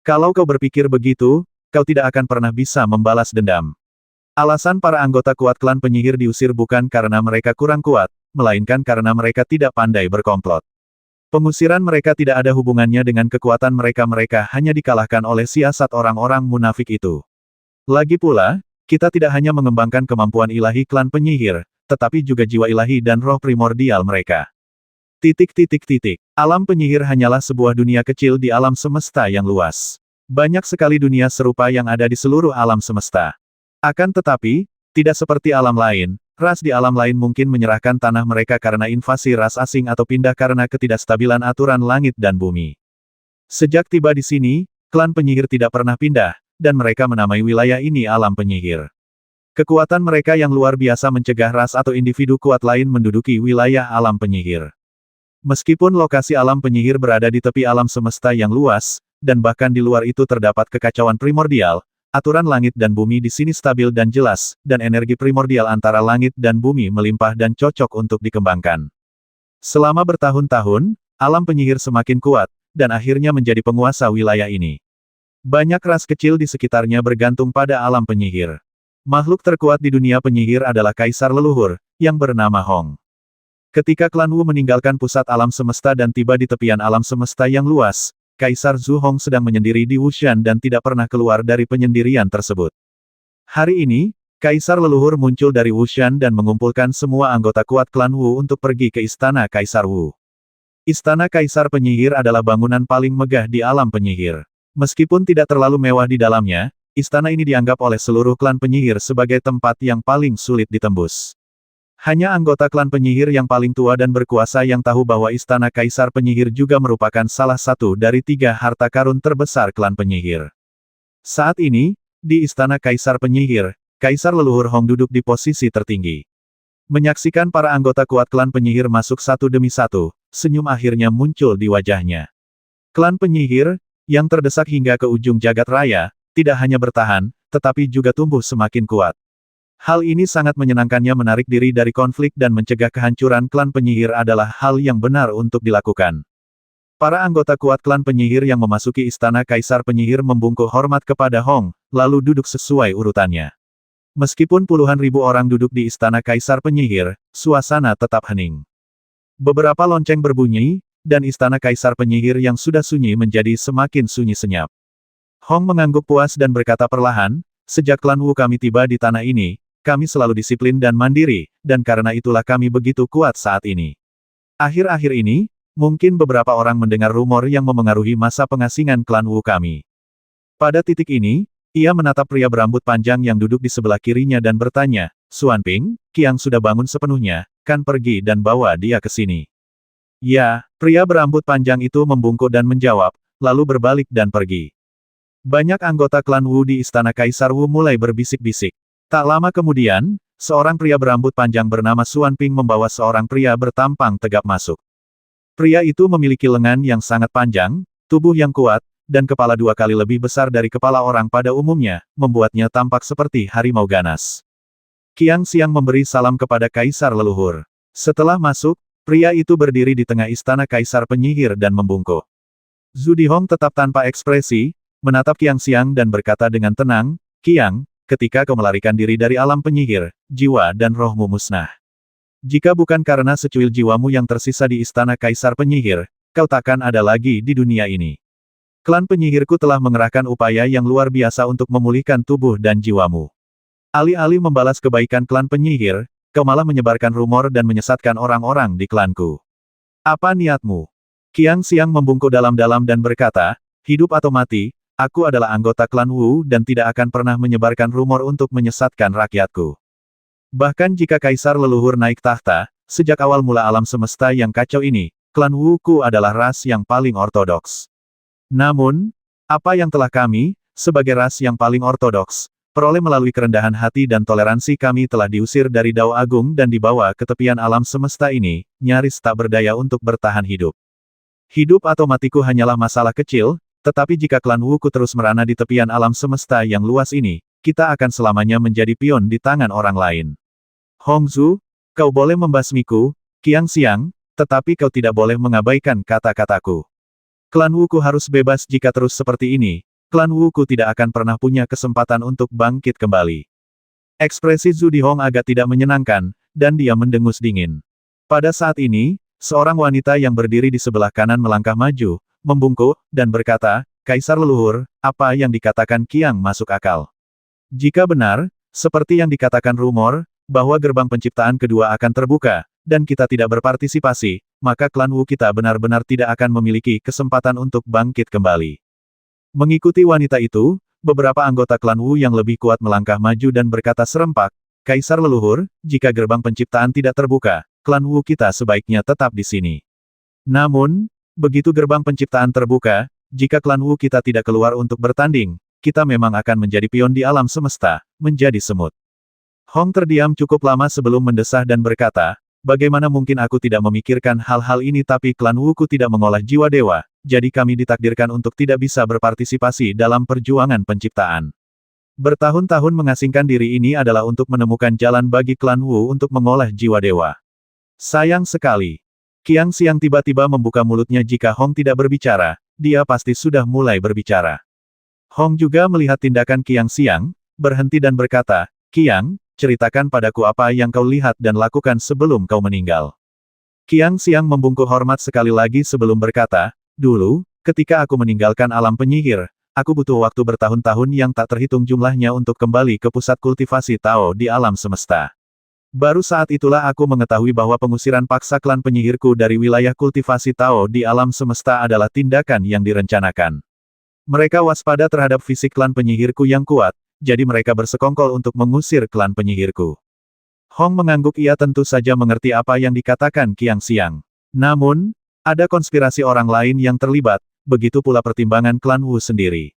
Kalau kau berpikir begitu, kau tidak akan pernah bisa membalas dendam. Alasan para anggota kuat klan penyihir diusir bukan karena mereka kurang kuat, melainkan karena mereka tidak pandai berkomplot. Pengusiran mereka tidak ada hubungannya dengan kekuatan mereka hanya dikalahkan oleh siasat orang-orang munafik itu. Lagi pula, kita tidak hanya mengembangkan kemampuan ilahi klan penyihir, tetapi juga jiwa ilahi dan roh primordial mereka. Alam penyihir hanyalah sebuah dunia kecil di alam semesta yang luas. Banyak sekali dunia serupa yang ada di seluruh alam semesta. Akan tetapi, tidak seperti alam lain, ras di alam lain mungkin menyerahkan tanah mereka karena invasi ras asing atau pindah karena ketidakstabilan aturan langit dan bumi. Sejak tiba di sini, klan penyihir tidak pernah pindah, dan mereka menamai wilayah ini alam penyihir. Kekuatan mereka yang luar biasa mencegah ras atau individu kuat lain menduduki wilayah alam penyihir. Meskipun lokasi alam penyihir berada di tepi alam semesta yang luas, dan bahkan di luar itu terdapat kekacauan primordial, aturan langit dan bumi di sini stabil dan jelas, dan energi primordial antara langit dan bumi melimpah dan cocok untuk dikembangkan. Selama bertahun-tahun, alam penyihir semakin kuat, dan akhirnya menjadi penguasa wilayah ini. Banyak ras kecil di sekitarnya bergantung pada alam penyihir. Makhluk terkuat di dunia penyihir adalah kaisar leluhur, yang bernama Hong. Ketika klan Wu meninggalkan pusat alam semesta dan tiba di tepian alam semesta yang luas, Kaisar Zhu Hong sedang menyendiri di Wushan dan tidak pernah keluar dari penyendirian tersebut. Hari ini, Kaisar leluhur muncul dari Wushan dan mengumpulkan semua anggota kuat klan Wu untuk pergi ke Istana Kaisar Wu. Istana Kaisar Penyihir adalah bangunan paling megah di alam penyihir. Meskipun tidak terlalu mewah di dalamnya, istana ini dianggap oleh seluruh klan penyihir sebagai tempat yang paling sulit ditembus. Hanya anggota klan penyihir yang paling tua dan berkuasa yang tahu bahwa Istana Kaisar Penyihir juga merupakan salah satu dari 3 harta karun terbesar klan penyihir. Saat ini, di Istana Kaisar Penyihir, Kaisar leluhur Hong duduk di posisi tertinggi. Menyaksikan para anggota kuat klan penyihir masuk satu demi satu, senyum akhirnya muncul di wajahnya. Klan penyihir, yang terdesak hingga ke ujung jagat raya, tidak hanya bertahan, tetapi juga tumbuh semakin kuat. Hal ini sangat menyenangkannya. Menarik diri dari konflik dan mencegah kehancuran klan penyihir adalah hal yang benar untuk dilakukan. Para anggota kuat klan penyihir yang memasuki Istana Kaisar Penyihir membungkuk hormat kepada Hong, lalu duduk sesuai urutannya. Meskipun puluhan ribu orang duduk di Istana Kaisar Penyihir, suasana tetap hening. Beberapa lonceng berbunyi, dan Istana Kaisar Penyihir yang sudah sunyi menjadi semakin sunyi senyap. Hong mengangguk puas dan berkata perlahan, sejak klan Wu kami tiba di tanah ini, kami selalu disiplin dan mandiri, dan karena itulah kami begitu kuat saat ini. Akhir-akhir ini, mungkin beberapa orang mendengar rumor yang memengaruhi masa pengasingan klan Wu kami. Pada titik ini, ia menatap pria berambut panjang yang duduk di sebelah kirinya dan bertanya, Xuanping, Qiang sudah bangun sepenuhnya, kan pergi dan bawa dia ke sini. Ya, pria berambut panjang itu membungkuk dan menjawab, lalu berbalik dan pergi. Banyak anggota klan Wu di Istana Kaisar Wu mulai berbisik-bisik. Tak lama kemudian, seorang pria berambut panjang bernama Xuanping membawa seorang pria bertampang tegap masuk. Pria itu memiliki lengan yang sangat panjang, tubuh yang kuat, dan kepala 2 kali lebih besar dari kepala orang pada umumnya, membuatnya tampak seperti harimau ganas. Qiang Xiang memberi salam kepada Kaisar leluhur. Setelah masuk, pria itu berdiri di tengah Istana Kaisar Penyihir dan membungkuk. Zhu Dihong tetap tanpa ekspresi, menatap Qiang Xiang dan berkata dengan tenang, Qiang, ketika kau melarikan diri dari alam penyihir, jiwa dan rohmu musnah. Jika bukan karena secuil jiwamu yang tersisa di Istana Kaisar Penyihir, kau takkan ada lagi di dunia ini. Klan penyihirku telah mengerahkan upaya yang luar biasa untuk memulihkan tubuh dan jiwamu. Alih-alih membalas kebaikan klan penyihir, kau malah menyebarkan rumor dan menyesatkan orang-orang di klanku. Apa niatmu? Qiang Xiang membungkuk dalam-dalam dan berkata, hidup atau mati, aku adalah anggota klan Wu dan tidak akan pernah menyebarkan rumor untuk menyesatkan rakyatku. Bahkan jika kaisar leluhur naik tahta, sejak awal mula alam semesta yang kacau ini, klan Wu Ku adalah ras yang paling ortodoks. Namun, apa yang telah kami, sebagai ras yang paling ortodoks, peroleh melalui kerendahan hati dan toleransi kami telah diusir dari Dao Agung dan dibawa ke tepian alam semesta ini, nyaris tak berdaya untuk bertahan hidup. Hidup atau matiku hanyalah masalah kecil, tetapi jika klan Wu Ku terus merana di tepian alam semesta yang luas ini, kita akan selamanya menjadi pion di tangan orang lain. Hongzhu, kau boleh membasmiku, Qiang Xiang, tetapi kau tidak boleh mengabaikan kata-kataku. Klan Wu Ku harus bebas jika terus seperti ini, klan Wu Ku tidak akan pernah punya kesempatan untuk bangkit kembali. Ekspresi Zhu Dihong agak tidak menyenangkan, dan dia mendengus dingin. Pada saat ini, seorang wanita yang berdiri di sebelah kanan melangkah maju, membungkuk, dan berkata, Kaisar leluhur, apa yang dikatakan Qiang masuk akal. Jika benar, seperti yang dikatakan rumor, bahwa gerbang penciptaan kedua akan terbuka, dan kita tidak berpartisipasi, maka klan Wu kita benar-benar tidak akan memiliki kesempatan untuk bangkit kembali. Mengikuti wanita itu, beberapa anggota klan Wu yang lebih kuat melangkah maju dan berkata serempak, Kaisar leluhur, jika gerbang penciptaan tidak terbuka, klan Wu kita sebaiknya tetap di sini. Namun, begitu gerbang penciptaan terbuka, jika klan Wu kita tidak keluar untuk bertanding, kita memang akan menjadi pion di alam semesta, menjadi semut. Hong terdiam cukup lama sebelum mendesah dan berkata, bagaimana mungkin aku tidak memikirkan hal-hal ini tapi klan Wu Ku tidak mengolah jiwa dewa, jadi kami ditakdirkan untuk tidak bisa berpartisipasi dalam perjuangan penciptaan. Bertahun-tahun mengasingkan diri ini adalah untuk menemukan jalan bagi klan Wu untuk mengolah jiwa dewa. Sayang sekali. Qiang Xiang tiba-tiba membuka mulutnya jika Hong tidak berbicara, dia pasti sudah mulai berbicara. Hong juga melihat tindakan Qiang Xiang, berhenti dan berkata, Qiang, ceritakan padaku apa yang kau lihat dan lakukan sebelum kau meninggal. Qiang Xiang membungkuk hormat sekali lagi sebelum berkata, dulu, ketika aku meninggalkan alam penyihir, aku butuh waktu bertahun-tahun yang tak terhitung jumlahnya untuk kembali ke pusat kultivasi Tao di alam semesta. Baru saat itulah aku mengetahui bahwa pengusiran paksa klan penyihirku dari wilayah kultivasi Tao di alam semesta adalah tindakan yang direncanakan. Mereka waspada terhadap fisik klan penyihirku yang kuat, jadi mereka bersekongkol untuk mengusir klan penyihirku. Hong mengangguk, ia tentu saja mengerti apa yang dikatakan Qiang Xiang. Namun, ada konspirasi orang lain yang terlibat, begitu pula pertimbangan klan Wu sendiri.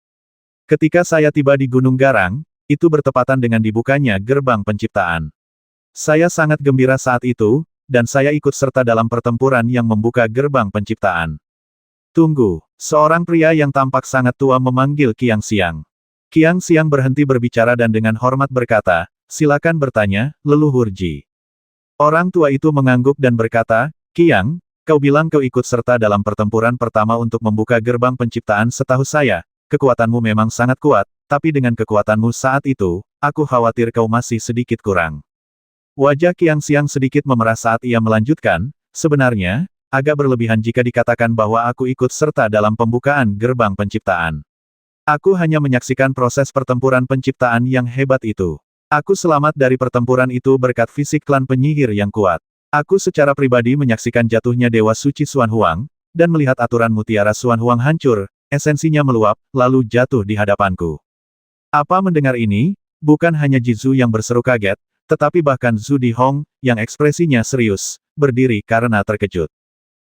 Ketika saya tiba di Gunung Garang, itu bertepatan dengan dibukanya gerbang penciptaan. Saya sangat gembira saat itu, dan saya ikut serta dalam pertempuran yang membuka gerbang penciptaan. Tunggu, seorang pria yang tampak sangat tua memanggil Qiang Xiang. Qiang Xiang berhenti berbicara dan dengan hormat berkata, silakan bertanya, leluhur Ji. Orang tua itu mengangguk dan berkata, Qiang, kau bilang kau ikut serta dalam pertempuran pertama untuk membuka gerbang penciptaan. Setahu saya, kekuatanmu memang sangat kuat, tapi dengan kekuatanmu saat itu, aku khawatir kau masih sedikit kurang. Wajah Qiang Xiang sedikit memerah saat ia melanjutkan, sebenarnya, agak berlebihan jika dikatakan bahwa aku ikut serta dalam pembukaan gerbang penciptaan. Aku hanya menyaksikan proses pertempuran penciptaan yang hebat itu. Aku selamat dari pertempuran itu berkat fisik klan penyihir yang kuat. Aku secara pribadi menyaksikan jatuhnya Dewa Suci Xuan Huang, dan melihat aturan mutiara Xuan Huang hancur, esensinya meluap, lalu jatuh di hadapanku. Apa mendengar ini, bukan hanya Jizu yang berseru kaget, tetapi bahkan Zhu Dihong, yang ekspresinya serius, berdiri karena terkejut.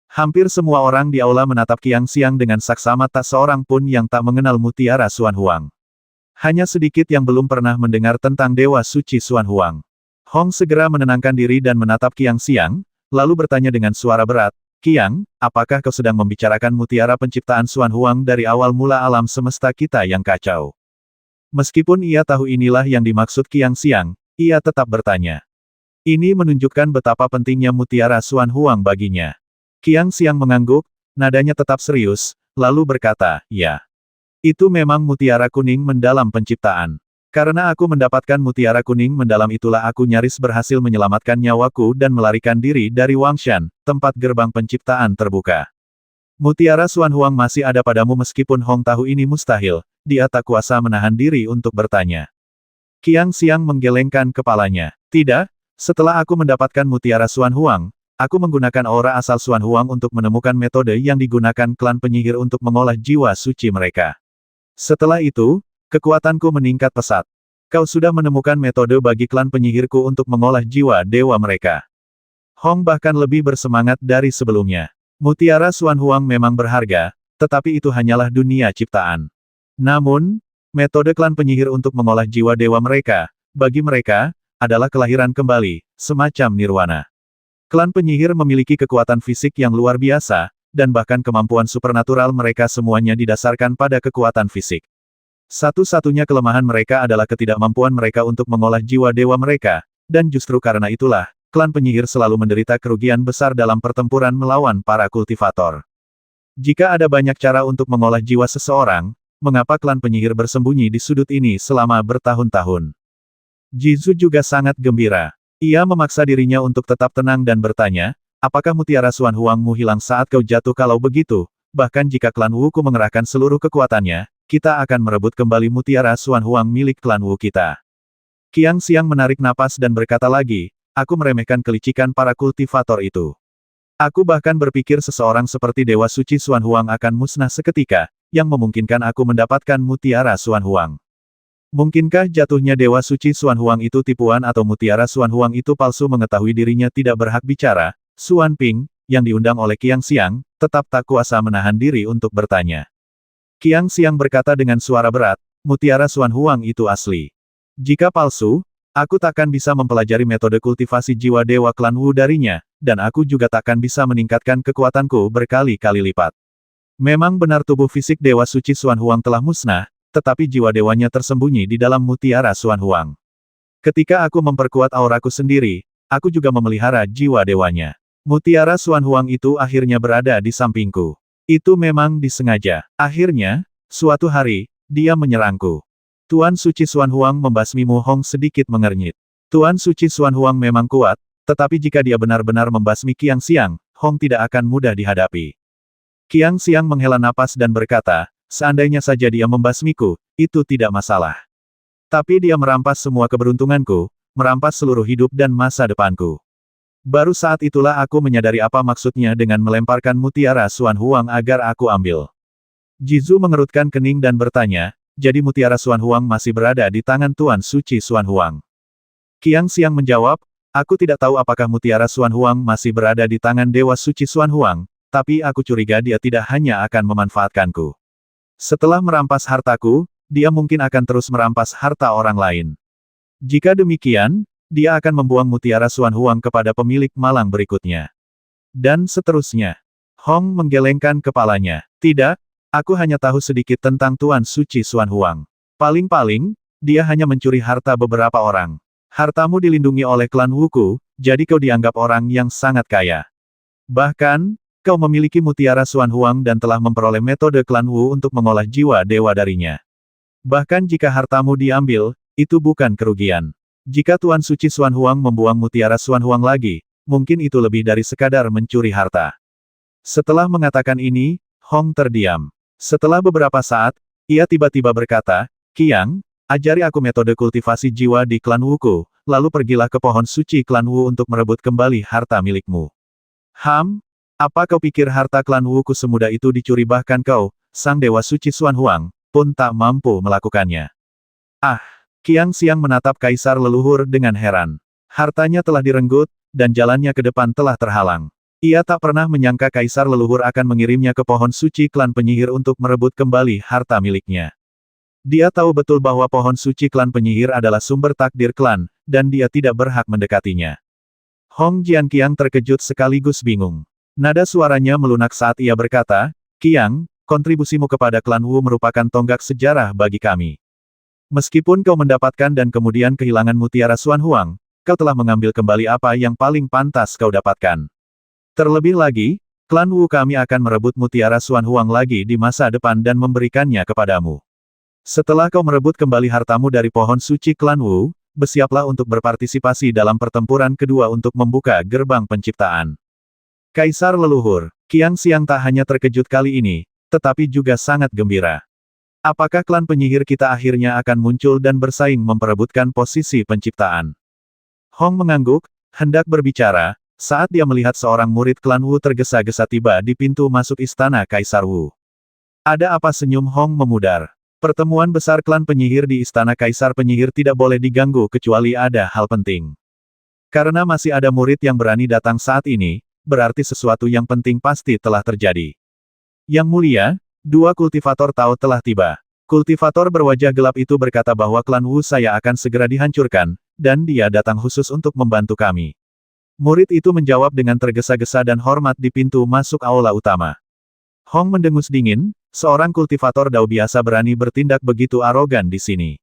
Hampir semua orang di aula menatap Qiang Xiang dengan saksama, tak seorang pun yang tak mengenal mutiara Xuan Huang. Hanya sedikit yang belum pernah mendengar tentang Dewa Suci Xuan Huang. Hong segera menenangkan diri dan menatap Qiang Xiang, lalu bertanya dengan suara berat, Qiang, apakah kau sedang membicarakan mutiara penciptaan Xuan Huang dari awal mula alam semesta kita yang kacau? Meskipun ia tahu inilah yang dimaksud Qiang Xiang, ia tetap bertanya. Ini menunjukkan betapa pentingnya mutiara Xuan Huang baginya. Qiang Xiang mengangguk, nadanya tetap serius, lalu berkata, ya. Itu memang mutiara kuning mendalam penciptaan. Karena aku mendapatkan mutiara kuning mendalam itulah aku nyaris berhasil menyelamatkan nyawaku dan melarikan diri dari Wangshan, tempat gerbang penciptaan terbuka. Mutiara Xuan Huang masih ada padamu. Meskipun Hong tahu ini mustahil, dia tak kuasa menahan diri untuk bertanya. Qiang Xiang menggelengkan kepalanya. Tidak, setelah aku mendapatkan mutiara Xuan Huang, aku menggunakan aura asal Xuan Huang untuk menemukan metode yang digunakan klan penyihir untuk mengolah jiwa suci mereka. Setelah itu, kekuatanku meningkat pesat. Kau sudah menemukan metode bagi klan penyihirku untuk mengolah jiwa dewa mereka. Hong bahkan lebih bersemangat dari sebelumnya. Mutiara Xuan Huang memang berharga, tetapi itu hanyalah dunia ciptaan. Namun, metode klan penyihir untuk mengolah jiwa dewa mereka, bagi mereka, adalah kelahiran kembali, semacam nirwana. Klan penyihir memiliki kekuatan fisik yang luar biasa, dan bahkan kemampuan supernatural mereka semuanya didasarkan pada kekuatan fisik. Satu-satunya kelemahan mereka adalah ketidakmampuan mereka untuk mengolah jiwa dewa mereka, dan justru karena itulah, klan penyihir selalu menderita kerugian besar dalam pertempuran melawan para kultivator. Jika ada banyak cara untuk mengolah jiwa seseorang, mengapa klan penyihir bersembunyi di sudut ini selama bertahun-tahun? Jizu juga sangat gembira. Ia memaksa dirinya untuk tetap tenang dan bertanya, apakah mutiara Xuan Huangmu hilang saat kau jatuh? Kalau begitu, bahkan jika klan Wuku mengerahkan seluruh kekuatannya, kita akan merebut kembali mutiara Xuan Huang milik klan Wu kita. Qiang Xiang menarik napas dan berkata lagi, aku meremehkan kelicikan para kultivator itu. Aku bahkan berpikir seseorang seperti Dewa Suci Xuan Huang akan musnah seketika, yang memungkinkan aku mendapatkan mutiara Xuan Huang. Mungkinkah jatuhnya Dewa Suci Xuan Huang itu tipuan atau mutiara Xuan Huang itu palsu? Mengetahui dirinya tidak berhak bicara, Xuan Ping, yang diundang oleh Qiang Xiang, tetap tak kuasa menahan diri untuk bertanya. Qiang Xiang berkata dengan suara berat, mutiara Xuan Huang itu asli. Jika palsu, aku takkan bisa mempelajari metode kultivasi jiwa dewa klan Wu darinya, dan aku juga takkan bisa meningkatkan kekuatanku berkali-kali lipat. Memang benar tubuh fisik Dewa Suci Xuan Huang telah musnah, tetapi jiwa dewanya tersembunyi di dalam mutiara Xuan Huang. Ketika aku memperkuat auraku sendiri, aku juga memelihara jiwa dewanya. Mutiara Xuan Huang itu akhirnya berada di sampingku. Itu memang disengaja. Akhirnya, suatu hari, dia menyerangku. Tuan Suci Xuan Huang membasmimu. Hong sedikit mengernyit. Tuan Suci Xuan Huang memang kuat, tetapi jika dia benar-benar membasmi Qiang Xiang, Hong tidak akan mudah dihadapi. Qiang Xiang menghela napas dan berkata, seandainya saja dia membasmiku, itu tidak masalah. Tapi dia merampas semua keberuntunganku, merampas seluruh hidup dan masa depanku. Baru saat itulah aku menyadari apa maksudnya dengan melemparkan mutiara Xuan Huang agar aku ambil. Jizu mengerutkan kening dan bertanya, jadi mutiara Xuan Huang masih berada di tangan Tuan Suci Xuan Huang. Qiang Xiang menjawab, aku tidak tahu apakah mutiara Xuan Huang masih berada di tangan Dewa Suci Xuan Huang, tapi aku curiga dia tidak hanya akan memanfaatkanku. Setelah merampas hartaku, dia mungkin akan terus merampas harta orang lain. Jika demikian, dia akan membuang mutiara Xuan Huang kepada pemilik malang berikutnya. Dan seterusnya. Hong menggelengkan kepalanya. Tidak, aku hanya tahu sedikit tentang Tuan Suci Xuan Huang. Paling-paling, dia hanya mencuri harta beberapa orang. Hartamu dilindungi oleh klan Wuku, jadi kau dianggap orang yang sangat kaya. Bahkan, kau memiliki mutiara Xuan Huang dan telah memperoleh metode klan Wu untuk mengolah jiwa dewa darinya. Bahkan jika hartamu diambil, itu bukan kerugian. Jika Tuan Suci Xuan Huang membuang mutiara Xuan Huang lagi, mungkin itu lebih dari sekadar mencuri harta. Setelah mengatakan ini, Hong terdiam. Setelah beberapa saat, ia tiba-tiba berkata, Qiang, ajari aku metode kultivasi jiwa di klan Wuku, lalu pergilah ke pohon suci klan Wu untuk merebut kembali harta milikmu. Apa kau pikir harta klan Wuku semudah itu dicuri? Bahkan kau, sang Dewa Suci Xuan Huang, pun tak mampu melakukannya. Qiang Xiang menatap kaisar leluhur dengan heran. Hartanya telah direnggut, dan jalannya ke depan telah terhalang. Ia tak pernah menyangka kaisar leluhur akan mengirimnya ke pohon suci klan penyihir untuk merebut kembali harta miliknya. Dia tahu betul bahwa pohon suci klan penyihir adalah sumber takdir klan, dan dia tidak berhak mendekatinya. Hong Jianqiang terkejut sekaligus bingung. Nada suaranya melunak saat ia berkata, Qiang, kontribusimu kepada klan Wu merupakan tonggak sejarah bagi kami. Meskipun kau mendapatkan dan kemudian kehilangan mutiara Xuan Huang, kau telah mengambil kembali apa yang paling pantas kau dapatkan. Terlebih lagi, klan Wu kami akan merebut mutiara Xuan Huang lagi di masa depan dan memberikannya kepadamu. Setelah kau merebut kembali hartamu dari pohon suci klan Wu, bersiaplah untuk berpartisipasi dalam pertempuran kedua untuk membuka gerbang penciptaan. Kaisar leluhur, Qiang Xiang tak hanya terkejut kali ini, tetapi juga sangat gembira. Apakah klan penyihir kita akhirnya akan muncul dan bersaing memperebutkan posisi penciptaan? Hong mengangguk, hendak berbicara, saat dia melihat seorang murid klan Wu tergesa-gesa tiba di pintu masuk istana Kaisar Wu. Ada apa? Senyum Hong memudar. Pertemuan besar klan penyihir di istana Kaisar Penyihir tidak boleh diganggu kecuali ada hal penting. Karena masih ada murid yang berani datang saat ini, berarti sesuatu yang penting pasti telah terjadi. Yang mulia, dua kultivator Tao telah tiba. Kultivator berwajah gelap itu berkata bahwa klan Wu saya akan segera dihancurkan, dan dia datang khusus untuk membantu kami. Murid itu menjawab dengan tergesa-gesa dan hormat di pintu masuk aula utama. Hong mendengus dingin, seorang kultivator Dao biasa berani bertindak begitu arogan di sini.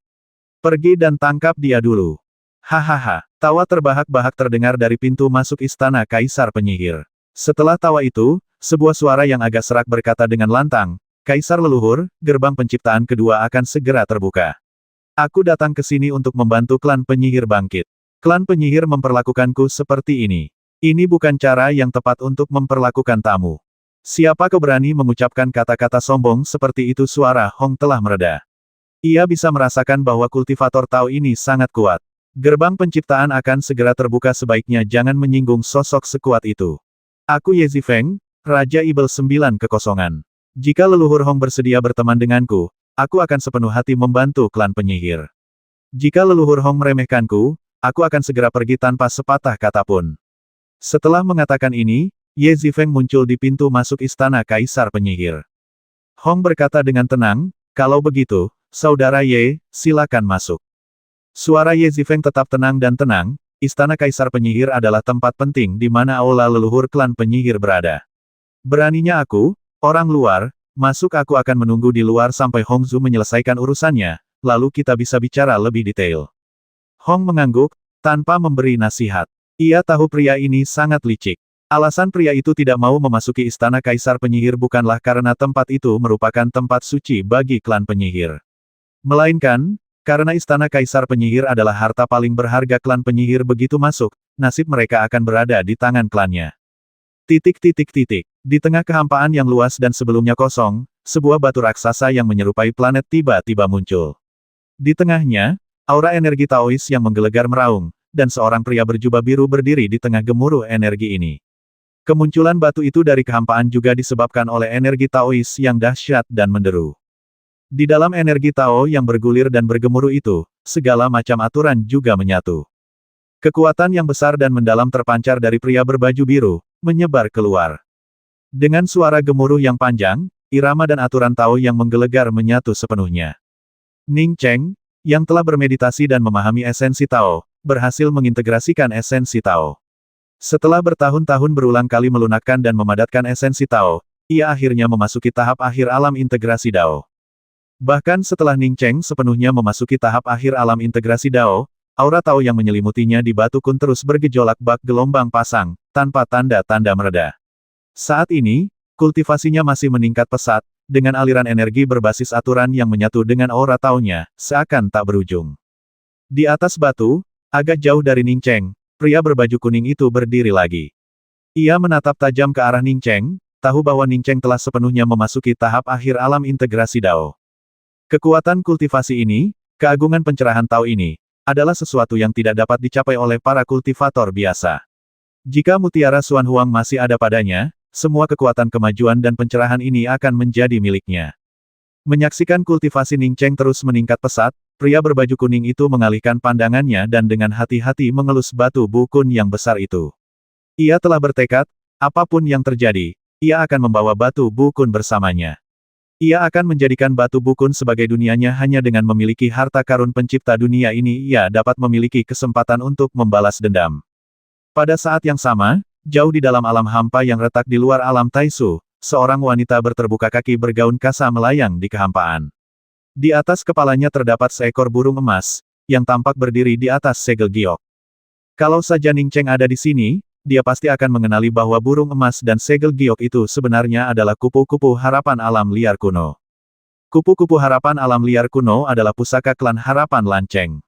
Pergi dan tangkap dia dulu. Hahaha, tawa terbahak-bahak terdengar dari pintu masuk istana Kaisar Penyihir. Setelah tawa itu, sebuah suara yang agak serak berkata dengan lantang, Kaisar leluhur, gerbang penciptaan kedua akan segera terbuka. Aku datang ke sini untuk membantu klan penyihir bangkit. Klan penyihir memperlakukanku seperti ini. Ini bukan cara yang tepat untuk memperlakukan tamu. Siapa kau berani mengucapkan kata-kata sombong seperti itu? Suara Hong telah mereda. Ia bisa merasakan bahwa kultivator Tao ini sangat kuat. Gerbang penciptaan akan segera terbuka, sebaiknya jangan menyinggung sosok sekuat itu. Aku Ye Zifeng, Raja Ibel 9 Kekosongan. Jika leluhur Hong bersedia berteman denganku, aku akan sepenuh hati membantu klan penyihir. Jika leluhur Hong meremehkanku, aku akan segera pergi tanpa sepatah kata pun. Setelah mengatakan ini, Ye Zifeng muncul di pintu masuk istana Kaisar Penyihir. Hong berkata dengan tenang, kalau begitu, Saudara Ye, silakan masuk. Suara Ye Zifeng tetap tenang dan tenang, istana Kaisar Penyihir adalah tempat penting di mana aula leluhur klan penyihir berada. Beraninya aku, orang luar, masuk. Aku akan menunggu di luar sampai Hong Zhu menyelesaikan urusannya, lalu kita bisa bicara lebih detail. Hong mengangguk, tanpa memberi nasihat. Ia tahu pria ini sangat licik. Alasan pria itu tidak mau memasuki istana Kaisar Penyihir bukanlah karena tempat itu merupakan tempat suci bagi klan penyihir. Melainkan, karena istana Kaisar Penyihir adalah harta paling berharga klan penyihir. Begitu masuk, nasib mereka akan berada di tangan klannya. Di tengah kehampaan yang luas dan sebelumnya kosong, sebuah batu raksasa yang menyerupai planet tiba-tiba muncul. Di tengahnya, aura energi Taois yang menggelegar meraung, dan seorang pria berjubah biru berdiri di tengah gemuruh energi ini. Kemunculan batu itu dari kehampaan juga disebabkan oleh energi Taois yang dahsyat dan menderu. Di dalam energi Tao yang bergulir dan bergemuruh itu, segala macam aturan juga menyatu. Kekuatan yang besar dan mendalam terpancar dari pria berbaju biru, menyebar keluar. Dengan suara gemuruh yang panjang, irama dan aturan Tao yang menggelegar menyatu sepenuhnya. Ning Cheng, yang telah bermeditasi dan memahami esensi Tao, berhasil mengintegrasikan esensi Tao. Setelah bertahun-tahun berulang kali melunakkan dan memadatkan esensi Tao, ia akhirnya memasuki tahap akhir alam integrasi Dao. Bahkan setelah Ning Cheng sepenuhnya memasuki tahap akhir alam integrasi Dao, aura Tao yang menyelimutinya di batu kun terus bergejolak bak gelombang pasang, tanpa tanda-tanda mereda. Saat ini, kultivasinya masih meningkat pesat, dengan aliran energi berbasis aturan yang menyatu dengan aura Tao-nya, seakan tak berujung. Di atas batu, agak jauh dari Ning Cheng, pria berbaju kuning itu berdiri lagi. Ia menatap tajam ke arah Ning Cheng, tahu bahwa Ning Cheng telah sepenuhnya memasuki tahap akhir alam integrasi Dao. Kekuatan kultivasi ini, keagungan pencerahan Tao ini, adalah sesuatu yang tidak dapat dicapai oleh para kultivator biasa. Jika mutiara Xuan Huang masih ada padanya, semua kekuatan kemajuan dan pencerahan ini akan menjadi miliknya. Menyaksikan kultivasi Ning Cheng terus meningkat pesat, pria berbaju kuning itu mengalihkan pandangannya dan dengan hati-hati mengelus batu bukun yang besar itu. Ia telah bertekad, apapun yang terjadi, ia akan membawa batu bukun bersamanya. Ia akan menjadikan batu bukun sebagai dunianya. Hanya dengan memiliki harta karun pencipta dunia ini ia dapat memiliki kesempatan untuk membalas dendam. Pada saat yang sama, jauh di dalam alam hampa yang retak di luar alam Taisu, seorang wanita berterbuka kaki bergaun kasa melayang di kehampaan. Di atas kepalanya terdapat seekor burung emas, yang tampak berdiri di atas segel giok. Kalau saja Ning Cheng ada di sini, dia pasti akan mengenali bahwa burung emas dan segel giok itu sebenarnya adalah kupu-kupu harapan alam liar kuno. Kupu-kupu harapan alam liar kuno adalah pusaka klan harapan Lanceng.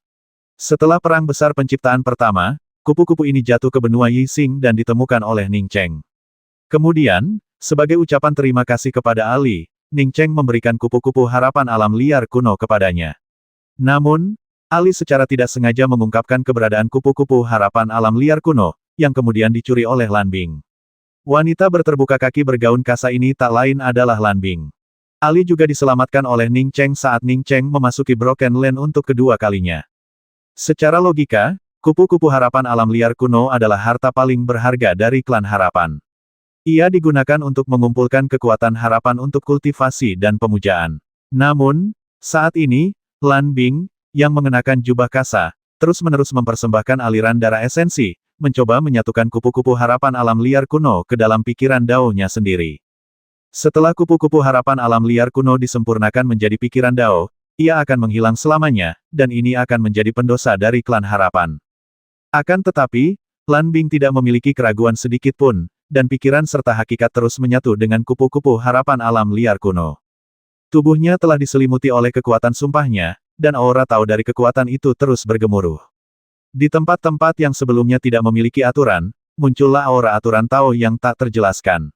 Setelah perang besar penciptaan pertama, kupu-kupu ini jatuh ke benua Yixing dan ditemukan oleh Ning Cheng. Kemudian, sebagai ucapan terima kasih kepada Ali, Ning Cheng memberikan kupu-kupu harapan alam liar kuno kepadanya. Namun, Ali secara tidak sengaja mengungkapkan keberadaan kupu-kupu harapan alam liar kuno, yang kemudian dicuri oleh Lan Bing. Wanita berterbuka kaki bergaun kasa ini tak lain adalah Lan Bing. Ali juga diselamatkan oleh Ning Cheng saat Ning Cheng memasuki Broken Land untuk kedua kalinya. Secara logika, kupu-kupu harapan alam liar kuno adalah harta paling berharga dari klan harapan. Ia digunakan untuk mengumpulkan kekuatan harapan untuk kultivasi dan pemujaan. Namun, saat ini, Lan Bing, yang mengenakan jubah kasa, terus-menerus mempersembahkan aliran darah esensi, mencoba menyatukan kupu-kupu harapan alam liar kuno ke dalam pikiran Dao-nya sendiri. Setelah kupu-kupu harapan alam liar kuno disempurnakan menjadi pikiran Dao, ia akan menghilang selamanya, dan ini akan menjadi pendosa dari klan harapan. Akan tetapi, Lan Bing tidak memiliki keraguan sedikit pun, dan pikiran serta hakikat terus menyatu dengan kupu-kupu harapan alam liar kuno. Tubuhnya telah diselimuti oleh kekuatan sumpahnya, dan aura tahu dari kekuatan itu terus bergemuruh. Di tempat-tempat yang sebelumnya tidak memiliki aturan, muncullah aura aturan tahu yang tak terjelaskan.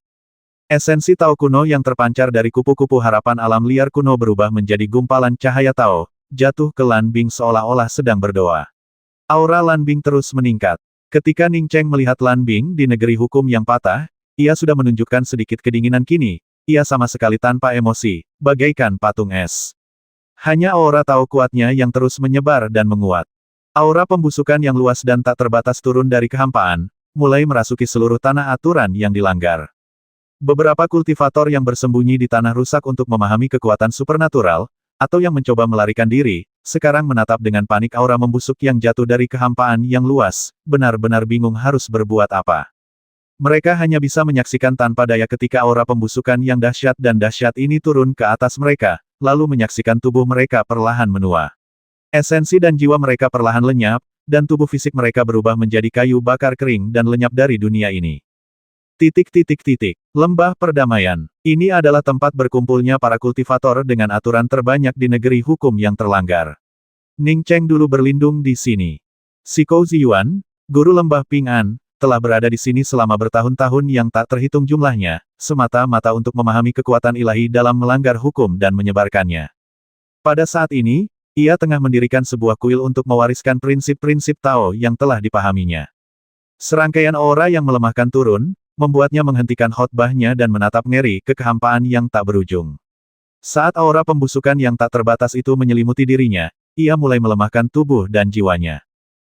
Esensi Tao kuno yang terpancar dari kupu-kupu harapan alam liar kuno berubah menjadi gumpalan cahaya Tao, jatuh ke Lan Bing seolah-olah sedang berdoa. Aura Lan Bing terus meningkat. Ketika Ning Cheng melihat Lan Bing di negeri hukum yang patah, ia sudah menunjukkan sedikit kedinginan kini, ia sama sekali tanpa emosi, bagaikan patung es. Hanya aura Tao kuatnya yang terus menyebar dan menguat. Aura pembusukan yang luas dan tak terbatas turun dari kehampaan, mulai merasuki seluruh tanah aturan yang dilanggar. Beberapa kultivator yang bersembunyi di tanah rusak untuk memahami kekuatan supernatural, atau yang mencoba melarikan diri, sekarang menatap dengan panik aura membusuk yang jatuh dari kehampaan yang luas, benar-benar bingung harus berbuat apa. Mereka hanya bisa menyaksikan tanpa daya ketika aura pembusukan yang dahsyat dan dahsyat ini turun ke atas mereka, lalu menyaksikan tubuh mereka perlahan menua. Esensi dan jiwa mereka perlahan lenyap, dan tubuh fisik mereka berubah menjadi kayu bakar kering dan lenyap dari dunia ini. Lembah Perdamaian. Ini adalah tempat berkumpulnya para kultivator dengan aturan terbanyak di negeri hukum yang terlanggar. Ning Cheng dulu berlindung di sini. Sikou Ziyuan, guru lembah Ping An, telah berada di sini selama bertahun-tahun yang tak terhitung jumlahnya, semata-mata untuk memahami kekuatan ilahi dalam melanggar hukum dan menyebarkannya. Pada saat ini, ia tengah mendirikan sebuah kuil untuk mewariskan prinsip-prinsip Tao yang telah dipahaminya. Serangkaian aura yang melemahkan turun, membuatnya menghentikan khotbahnya dan menatap ngeri ke kehampaan yang tak berujung. Saat aura pembusukan yang tak terbatas itu menyelimuti dirinya, ia mulai melemahkan tubuh dan jiwanya.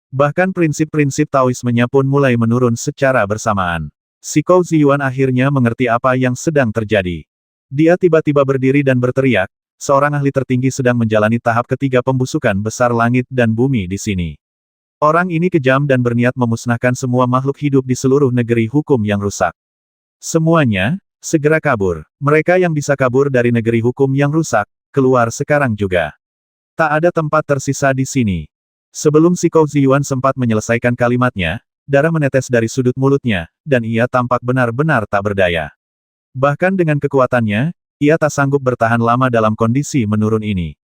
Bahkan prinsip-prinsip Taoismenya pun mulai menurun secara bersamaan. Sikou Ziyuan akhirnya mengerti apa yang sedang terjadi. Dia tiba-tiba berdiri dan berteriak, seorang ahli tertinggi sedang menjalani tahap ketiga pembusukan besar langit dan bumi di sini. Orang ini kejam dan berniat memusnahkan semua makhluk hidup di seluruh negeri hukum yang rusak. Semuanya, segera kabur. Mereka yang bisa kabur dari negeri hukum yang rusak, keluar sekarang juga. Tak ada tempat tersisa di sini. Sebelum Sikou Ziyuan sempat menyelesaikan kalimatnya, darah menetes dari sudut mulutnya, dan ia tampak benar-benar tak berdaya. Bahkan dengan kekuatannya, ia tak sanggup bertahan lama dalam kondisi menurun ini.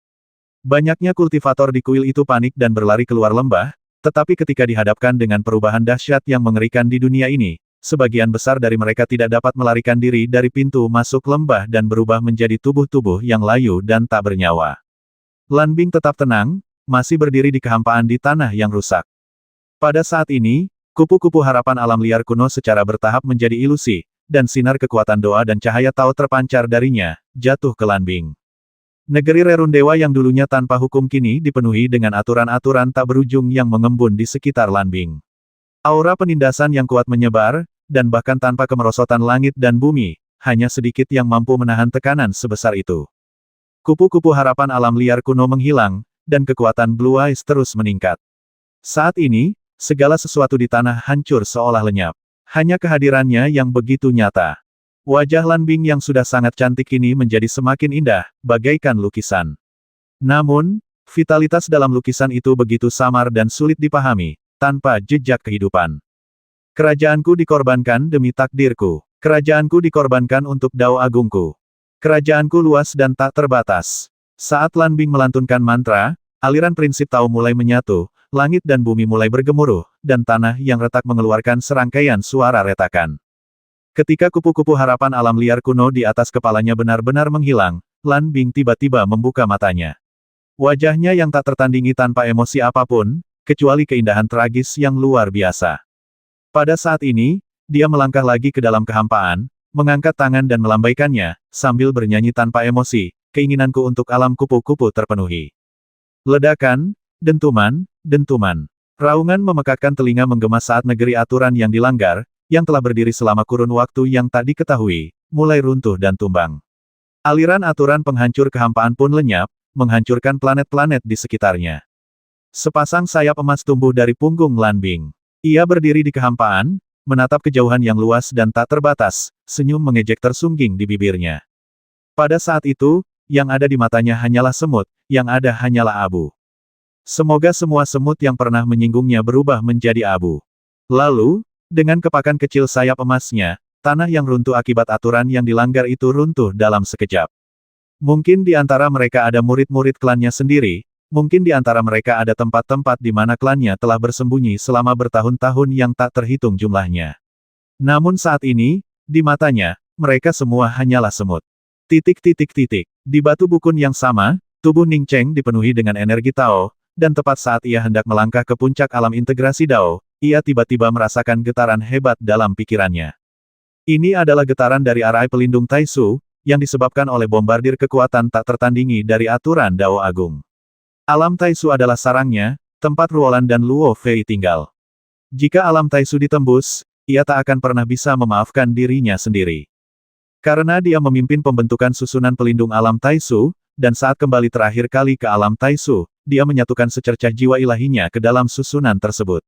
Banyaknya kultivator di kuil itu panik dan berlari keluar lembah, tetapi ketika dihadapkan dengan perubahan dahsyat yang mengerikan di dunia ini, sebagian besar dari mereka tidak dapat melarikan diri dari pintu masuk lembah dan berubah menjadi tubuh-tubuh yang layu dan tak bernyawa. Lan Bing tetap tenang, masih berdiri di kehampaan di tanah yang rusak. Pada saat ini, kupu-kupu harapan alam liar kuno secara bertahap menjadi ilusi, dan sinar kekuatan doa dan cahaya Tao terpancar darinya, jatuh ke Lan Bing. Negeri Rerun Dewa yang dulunya tanpa hukum kini dipenuhi dengan aturan-aturan tak berujung yang mengembun di sekitar Lan Bing. Aura penindasan yang kuat menyebar, dan bahkan tanpa kemerosotan langit dan bumi, hanya sedikit yang mampu menahan tekanan sebesar itu. Kupu-kupu harapan alam liar kuno menghilang, dan kekuatan Blue Eyes terus meningkat. Saat ini, segala sesuatu di tanah hancur seolah lenyap. Hanya kehadirannya yang begitu nyata. Wajah Lan Bing yang sudah sangat cantik ini menjadi semakin indah, bagaikan lukisan. Namun, vitalitas dalam lukisan itu begitu samar dan sulit dipahami, tanpa jejak kehidupan. Kerajaanku dikorbankan demi takdirku. Kerajaanku dikorbankan untuk Dao Agungku. Kerajaanku luas dan tak terbatas. Saat Lan Bing melantunkan mantra, aliran prinsip Tao mulai menyatu, langit dan bumi mulai bergemuruh, dan tanah yang retak mengeluarkan serangkaian suara retakan. Ketika kupu-kupu harapan alam liar kuno di atas kepalanya benar-benar menghilang, Lan Bing tiba-tiba membuka matanya. Wajahnya yang tak tertandingi tanpa emosi apapun, kecuali keindahan tragis yang luar biasa. Pada saat ini, dia melangkah lagi ke dalam kehampaan, mengangkat tangan dan melambaikannya, sambil bernyanyi tanpa emosi, keinginanku untuk alam kupu-kupu terpenuhi. Ledakan, dentuman, dentuman. Raungan memekakkan telinga menggema saat negeri aturan yang dilanggar, yang telah berdiri selama kurun waktu yang tak diketahui, mulai runtuh dan tumbang. Aliran aturan penghancur kehampaan pun lenyap, menghancurkan planet-planet di sekitarnya. Sepasang sayap emas tumbuh dari punggung Lan Bing. Ia berdiri di kehampaan, menatap kejauhan yang luas dan tak terbatas, senyum mengejek tersungging di bibirnya. Pada saat itu, yang ada di matanya hanyalah semut, yang ada hanyalah abu. Semoga semua semut yang pernah menyinggungnya berubah menjadi abu. Lalu, dengan kepakan kecil sayap emasnya, tanah yang runtuh akibat aturan yang dilanggar itu runtuh dalam sekejap. Mungkin di antara mereka ada murid-murid klannya sendiri, mungkin di antara mereka ada tempat-tempat di mana klannya telah bersembunyi selama bertahun-tahun yang tak terhitung jumlahnya. Namun saat ini, di matanya, mereka semua hanyalah semut. Titik. Di batu bukun yang sama, tubuh Ning Cheng dipenuhi dengan energi Tao, dan tepat saat ia hendak melangkah ke puncak alam integrasi Dao, ia tiba-tiba merasakan getaran hebat dalam pikirannya. Ini adalah getaran dari arai pelindung Taisu, yang disebabkan oleh bombardir kekuatan tak tertandingi dari aturan Dao Agung. Alam Taisu adalah sarangnya, tempat Ruolan dan Luo Fei tinggal. Jika alam Taisu ditembus, ia tak akan pernah bisa memaafkan dirinya sendiri. Karena dia memimpin pembentukan susunan pelindung alam Taisu, dan saat kembali terakhir kali ke alam Taisu, dia menyatukan secercah jiwa ilahinya ke dalam susunan tersebut.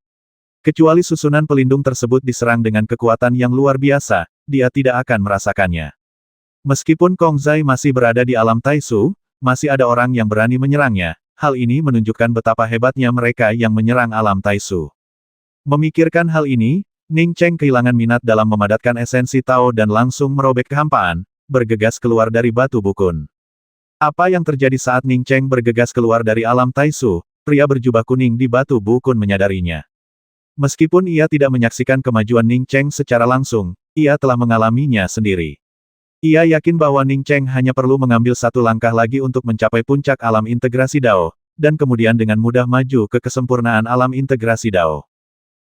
Kecuali susunan pelindung tersebut diserang dengan kekuatan yang luar biasa, dia tidak akan merasakannya. Meskipun Kong Zai masih berada di alam Taisu, masih ada orang yang berani menyerangnya, hal ini menunjukkan betapa hebatnya mereka yang menyerang alam Taisu. Memikirkan hal ini, Ning Cheng kehilangan minat dalam memadatkan esensi Tao dan langsung merobek kehampaan, bergegas keluar dari batu bukun. Apa yang terjadi saat Ning Cheng bergegas keluar dari alam Taisu, pria berjubah kuning di batu bukun menyadarinya. Meskipun ia tidak menyaksikan kemajuan Ning Cheng secara langsung, ia telah mengalaminya sendiri. Ia yakin bahwa Ning Cheng hanya perlu mengambil satu langkah lagi untuk mencapai puncak alam integrasi Dao, dan kemudian dengan mudah maju ke kesempurnaan alam integrasi Dao.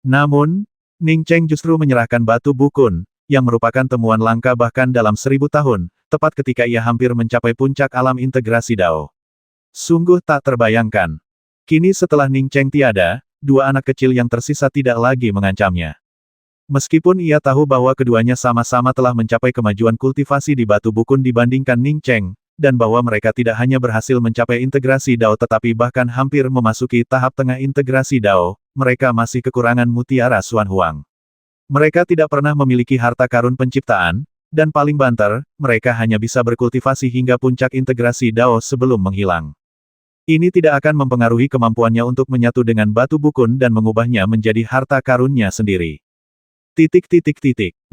Namun, Ning Cheng justru menyerahkan batu bukun, yang merupakan temuan langka bahkan dalam 1000 tahun, tepat ketika ia hampir mencapai puncak alam integrasi Dao. Sungguh tak terbayangkan. Kini setelah Ning Cheng tiada, dua anak kecil yang tersisa tidak lagi mengancamnya. Meskipun ia tahu bahwa keduanya sama-sama telah mencapai kemajuan kultivasi di batu bukun dibandingkan Ning Cheng, dan bahwa mereka tidak hanya berhasil mencapai integrasi Dao tetapi bahkan hampir memasuki tahap tengah integrasi Dao, mereka masih kekurangan mutiara Xuan Huang. Mereka tidak pernah memiliki harta karun penciptaan, dan paling banter, mereka hanya bisa berkultivasi hingga puncak integrasi Dao sebelum menghilang. Ini tidak akan mempengaruhi kemampuannya untuk menyatu dengan batu bukun dan mengubahnya menjadi harta karunnya sendiri.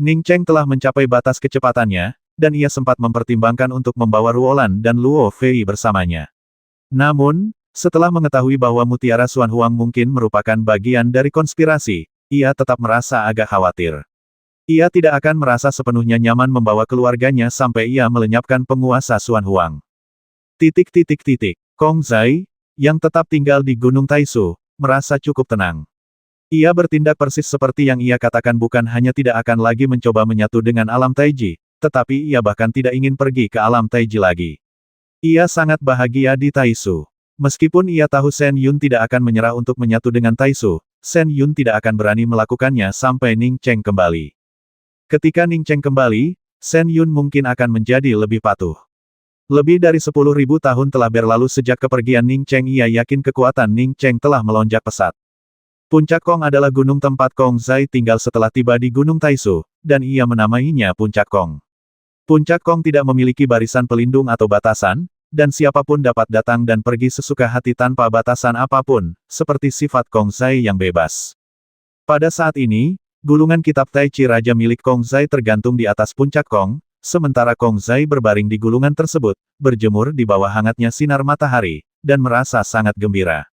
Ning Cheng telah mencapai batas kecepatannya, dan ia sempat mempertimbangkan untuk membawa Ruolan dan Luo Fei bersamanya. Namun, setelah mengetahui bahwa mutiara Xuan Huang mungkin merupakan bagian dari konspirasi, ia tetap merasa agak khawatir. Ia tidak akan merasa sepenuhnya nyaman membawa keluarganya sampai ia melenyapkan penguasa Xuan Huang. Kong Zai, yang tetap tinggal di Gunung Taisu, merasa cukup tenang. Ia bertindak persis seperti yang ia katakan, bukan hanya tidak akan lagi mencoba menyatu dengan alam Taiji, tetapi ia bahkan tidak ingin pergi ke alam Taiji lagi. Ia sangat bahagia di Taisu. Meskipun ia tahu Shen Yun tidak akan menyerah untuk menyatu dengan Taisu, Shen Yun tidak akan berani melakukannya sampai Ning Cheng kembali. Ketika Ning Cheng kembali, Shen Yun mungkin akan menjadi lebih patuh. Lebih dari 10.000 tahun telah berlalu sejak kepergian Ning Cheng. Ia yakin kekuatan Ning Cheng telah melonjak pesat. Puncak Kong adalah gunung tempat Kong Zai tinggal setelah tiba di Gunung Taisu, dan ia menamainya Puncak Kong. Puncak Kong tidak memiliki barisan pelindung atau batasan, dan siapapun dapat datang dan pergi sesuka hati tanpa batasan apapun, seperti sifat Kong Zai yang bebas. Pada saat ini, gulungan kitab Tai Chi Raja milik Kong Zai tergantung di atas Puncak Kong, sementara Kong Zai berbaring di gulungan tersebut, berjemur di bawah hangatnya sinar matahari, dan merasa sangat gembira.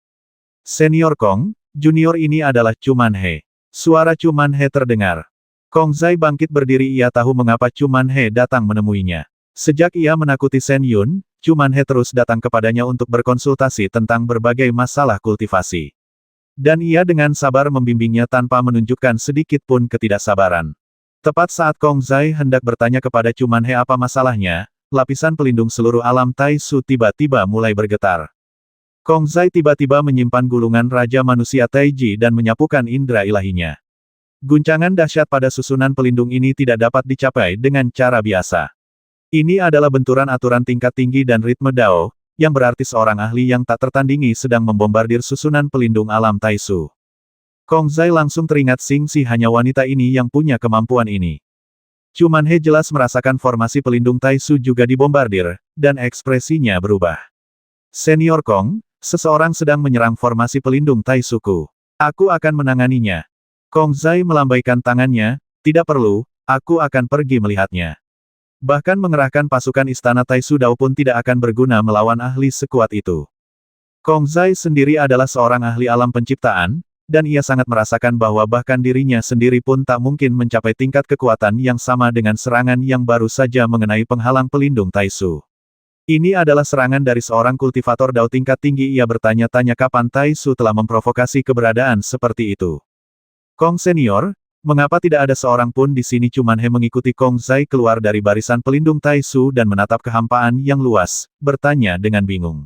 Senior Kong, junior ini adalah Chu Manhe. Suara Chu Manhe terdengar. Kong Zai bangkit berdiri. Ia tahu mengapa Chu Manhe datang menemuinya. Sejak ia menakuti Shen Yun, Chu Manhe terus datang kepadanya untuk berkonsultasi tentang berbagai masalah kultivasi. Dan ia dengan sabar membimbingnya tanpa menunjukkan sedikit pun ketidaksabaran. Tepat saat Kong Zai hendak bertanya kepada Chu Manhe apa masalahnya, lapisan pelindung seluruh alam Tai Su tiba-tiba mulai bergetar. Kong Zai tiba-tiba menyimpan gulungan Raja Manusia Taiji dan menyapukan indera ilahinya. Guncangan dahsyat pada susunan pelindung ini tidak dapat dicapai dengan cara biasa. Ini adalah benturan aturan tingkat tinggi dan ritme Dao, yang berarti seorang ahli yang tak tertandingi sedang membombardir susunan pelindung alam Tai Su. Kong Zai langsung teringat Xing Si hanya wanita ini yang punya kemampuan ini. Chu Manhe jelas merasakan formasi pelindung Tai Su juga dibombardir, dan ekspresinya berubah. Senior Kong, seseorang sedang menyerang formasi pelindung Tai Su-ku. Aku akan menanganinya. Kong Zai melambaikan tangannya, tidak perlu, aku akan pergi melihatnya. Bahkan mengerahkan pasukan istana Tai Su Dao pun tidak akan berguna melawan ahli sekuat itu. Kong Zai sendiri adalah seorang ahli alam penciptaan, dan ia sangat merasakan bahwa bahkan dirinya sendiri pun tak mungkin mencapai tingkat kekuatan yang sama dengan serangan yang baru saja mengenai penghalang pelindung Tai Su. Ini adalah serangan dari seorang kultivator Dao tingkat tinggi. Ia bertanya-tanya kapan Tai Su telah memprovokasi keberadaan seperti itu. Kong Senior, mengapa tidak ada seorang pun di sini? Chu Manhe mengikuti Kong Zai keluar dari barisan pelindung Tai Su dan menatap kehampaan yang luas, bertanya dengan bingung.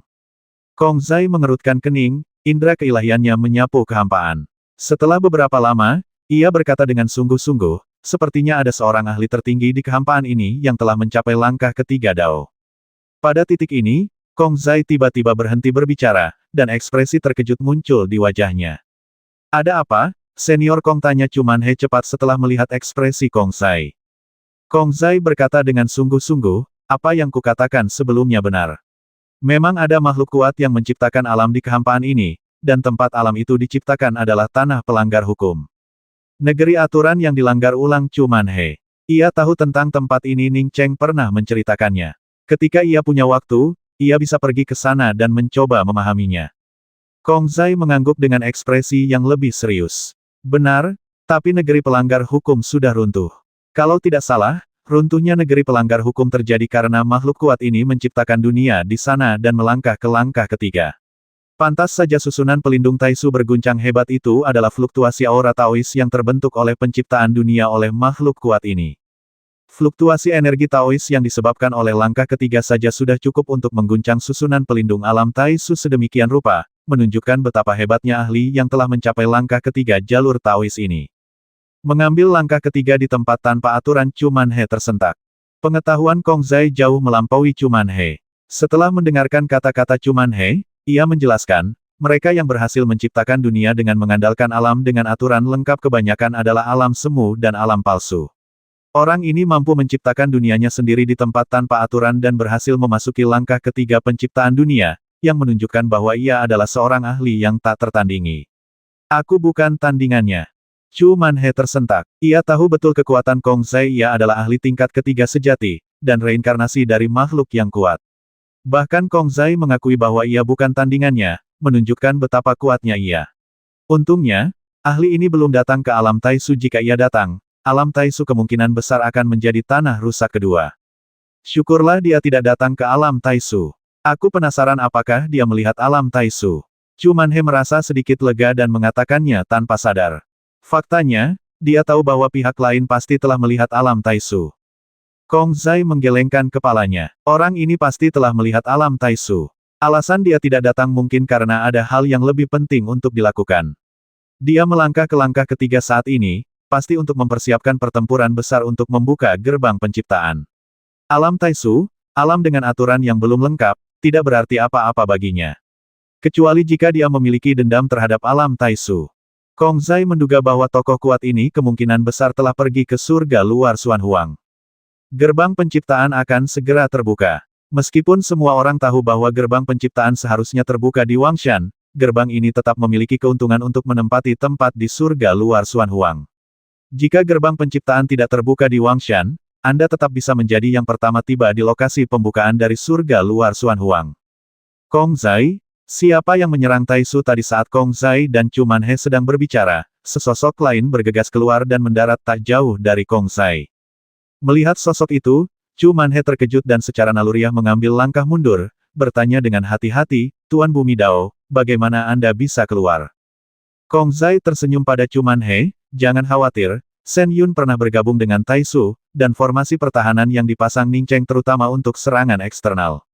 Kong Zai mengerutkan kening, indera keilahiannya menyapu kehampaan. Setelah beberapa lama, ia berkata dengan sungguh-sungguh, sepertinya ada seorang ahli tertinggi di kehampaan ini yang telah mencapai langkah ketiga Dao. Pada titik ini, Kong Zai tiba-tiba berhenti berbicara, dan ekspresi terkejut muncul di wajahnya. Ada apa? Senior Kong, tanya Chu Manhe cepat setelah melihat ekspresi Kong Zai. Kong Zai berkata dengan sungguh-sungguh, apa yang kukatakan sebelumnya benar. Memang ada makhluk kuat yang menciptakan alam di kehampaan ini, dan tempat alam itu diciptakan adalah tanah pelanggar hukum. Negeri aturan yang dilanggar, ulang Chu Manhe. Ia tahu tentang tempat ini. Ning Cheng pernah menceritakannya. Ketika ia punya waktu, ia bisa pergi ke sana dan mencoba memahaminya. Kong Zai mengangguk dengan ekspresi yang lebih serius. Benar, tapi negeri pelanggar hukum sudah runtuh. Kalau tidak salah, runtuhnya negeri pelanggar hukum terjadi karena makhluk kuat ini menciptakan dunia di sana dan melangkah ke langkah ketiga. Pantas saja susunan pelindung Tai Su berguncang hebat. Itu adalah fluktuasi aura Taois yang terbentuk oleh penciptaan dunia oleh makhluk kuat ini. Fluktuasi energi Taois yang disebabkan oleh langkah ketiga saja sudah cukup untuk mengguncang susunan pelindung alam Tai Su sedemikian rupa, menunjukkan betapa hebatnya ahli yang telah mencapai langkah ketiga jalur Taois ini. Mengambil langkah ketiga di tempat tanpa aturan. Chu Manhe tersentak. Pengetahuan Kong Zai jauh melampaui Chu Manhe. Setelah mendengarkan kata-kata Chu Manhe, ia menjelaskan, mereka yang berhasil menciptakan dunia dengan mengandalkan alam dengan aturan lengkap kebanyakan adalah alam semu dan alam palsu. Orang ini mampu menciptakan dunianya sendiri di tempat tanpa aturan dan berhasil memasuki langkah ketiga penciptaan dunia, yang menunjukkan bahwa ia adalah seorang ahli yang tak tertandingi. Aku bukan tandingannya. Chu Manhe tersentak. Ia tahu betul kekuatan Kong Zai. Ia adalah ahli tingkat ketiga sejati, dan reinkarnasi dari makhluk yang kuat. Bahkan Kong Zai mengakui bahwa ia bukan tandingannya, menunjukkan betapa kuatnya ia. Untungnya, ahli ini belum datang ke alam Tai Su. Jika ia datang, alam Tai Su kemungkinan besar akan menjadi tanah rusak kedua. Syukurlah dia tidak datang ke alam Tai Su. Aku penasaran apakah dia melihat alam Tai Su. Chu Manhe merasa sedikit lega dan mengatakannya tanpa sadar. Faktanya, dia tahu bahwa pihak lain pasti telah melihat alam Tai Su. Kong Zai menggelengkan kepalanya. Orang ini pasti telah melihat alam Tai Su. Alasan dia tidak datang mungkin karena ada hal yang lebih penting untuk dilakukan. Dia melangkah ke langkah ketiga saat ini, pasti untuk mempersiapkan pertempuran besar untuk membuka gerbang penciptaan. Alam Tai Su, alam dengan aturan yang belum lengkap, tidak berarti apa-apa baginya. Kecuali jika dia memiliki dendam terhadap alam Tai Su. Kong Zai menduga bahwa tokoh kuat ini kemungkinan besar telah pergi ke surga luar Xuan Huang. Gerbang penciptaan akan segera terbuka. Meskipun semua orang tahu bahwa gerbang penciptaan seharusnya terbuka di Wangshan, gerbang ini tetap memiliki keuntungan untuk menempati tempat di surga luar Xuan Huang. Jika gerbang penciptaan tidak terbuka di Wangshan, Anda tetap bisa menjadi yang pertama tiba di lokasi pembukaan dari surga luar Xuan Huang. Kong Zai, siapa yang menyerang Tai Su tadi? Saat Kong Zai dan Chu Manhe sedang berbicara, sesosok lain bergegas keluar dan mendarat tak jauh dari Kong Zai. Melihat sosok itu, Chu Manhe terkejut dan secara naluriah mengambil langkah mundur, bertanya dengan hati-hati, "Tuan Bumi Dao, bagaimana Anda bisa keluar?" Kong Zai tersenyum pada Chu Manhe, "Jangan khawatir, Shen Yun pernah bergabung dengan Tai Su, dan formasi pertahanan yang dipasang Ning Cheng terutama untuk serangan eksternal.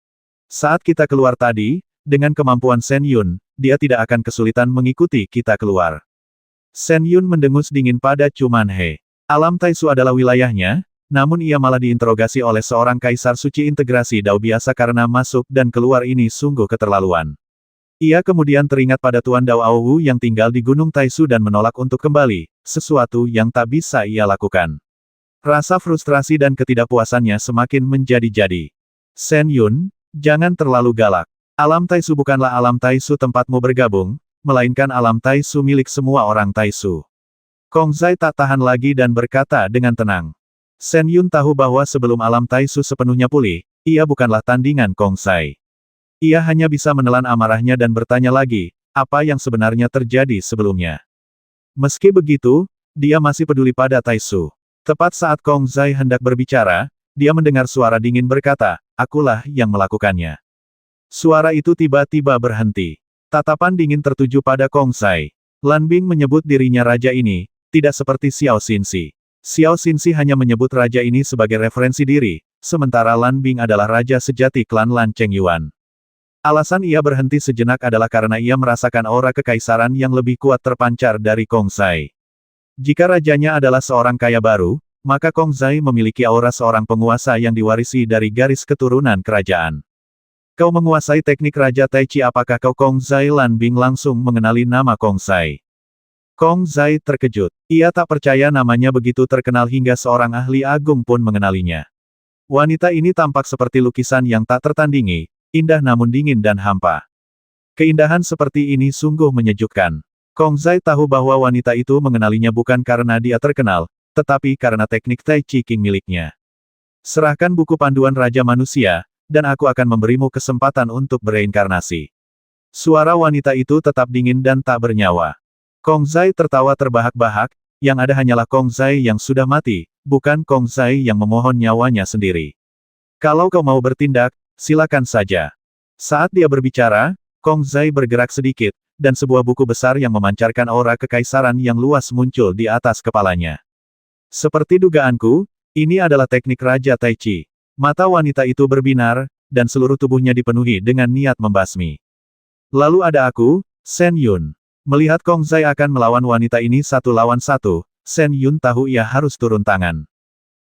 Saat kita keluar tadi, dengan kemampuan Shen Yun, dia tidak akan kesulitan mengikuti kita keluar." Shen Yun mendengus dingin pada Chu Manhe. Alam Tai Su adalah wilayahnya, namun ia malah diinterogasi oleh seorang kaisar suci integrasi Dao biasa karena masuk dan keluar ini sungguh keterlaluan. Ia kemudian teringat pada Tuan Dao Aowu yang tinggal di Gunung Taisu dan menolak untuk kembali, sesuatu yang tak bisa ia lakukan. Rasa frustrasi dan ketidakpuasannya semakin menjadi-jadi. "Shen Yun, jangan terlalu galak. Alam Taisu bukanlah alam Taisu tempatmu bergabung, melainkan alam Taisu milik semua orang Taisu." Kong Zai tak tahan lagi dan berkata dengan tenang. Shen Yun tahu bahwa sebelum alam Taisu sepenuhnya pulih, ia bukanlah tandingan Kong Zai. Ia hanya bisa menelan amarahnya dan bertanya lagi, apa yang sebenarnya terjadi sebelumnya. Meski begitu, dia masih peduli pada Taisu. Tepat saat Kong Zai hendak berbicara, dia mendengar suara dingin berkata, "Akulah yang melakukannya." Suara itu tiba-tiba berhenti. Tatapan dingin tertuju pada Kong Zai. Lan Bing menyebut dirinya raja ini, tidak seperti Xiao Xinxi. Xiao Xinxi hanya menyebut raja ini sebagai referensi diri, sementara Lan Bing adalah raja sejati klan Lan Cheng Yuan. Alasan ia berhenti sejenak adalah karena ia merasakan aura kekaisaran yang lebih kuat terpancar dari Kong Zai. Jika rajanya adalah seorang kaya baru, maka Kong Zai memiliki aura seorang penguasa yang diwarisi dari garis keturunan kerajaan. "Kau menguasai teknik Raja Tai Chi, apakah kau Kong Zai?" Lan Bing langsung mengenali nama Kong Zai. Kong Zai terkejut. Ia tak percaya namanya begitu terkenal hingga seorang ahli agung pun mengenalinya. Wanita ini tampak seperti lukisan yang tak tertandingi, indah namun dingin dan hampa. Keindahan seperti ini sungguh menyejukkan. Kong Zai tahu bahwa wanita itu mengenalinya bukan karena dia terkenal, tetapi karena teknik Tai Chi King miliknya. "Serahkan buku panduan Raja Manusia, dan aku akan memberimu kesempatan untuk bereinkarnasi." Suara wanita itu tetap dingin dan tak bernyawa. Kong Zai tertawa terbahak-bahak, yang ada hanyalah Kong Zai yang sudah mati, bukan Kong Zai yang memohon nyawanya sendiri. "Kalau kau mau bertindak, silakan saja." Saat dia berbicara, Kong Zai bergerak sedikit, dan sebuah buku besar yang memancarkan aura kekaisaran yang luas muncul di atas kepalanya. "Seperti dugaanku, ini adalah teknik Raja Tai Chi." Mata wanita itu berbinar, dan seluruh tubuhnya dipenuhi dengan niat membasmi. "Lalu ada aku, Shen Yun." Melihat Kong Zai akan melawan wanita ini satu lawan satu, Shen Yun tahu ia harus turun tangan.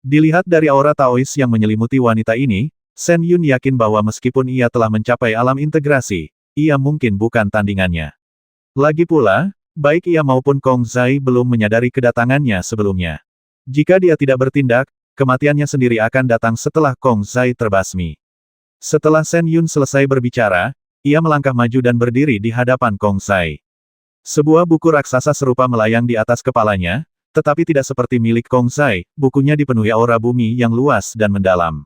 Dilihat dari aura Taois yang menyelimuti wanita ini, Shen Yun yakin bahwa meskipun ia telah mencapai alam integrasi, ia mungkin bukan tandingannya. Lagi pula, baik ia maupun Kong Zai belum menyadari kedatangannya sebelumnya. Jika dia tidak bertindak, kematiannya sendiri akan datang setelah Kong Zai terbasmi. Setelah Shen Yun selesai berbicara, ia melangkah maju dan berdiri di hadapan Kong Zai. Sebuah buku raksasa serupa melayang di atas kepalanya, tetapi tidak seperti milik Kong Zai, bukunya dipenuhi aura bumi yang luas dan mendalam.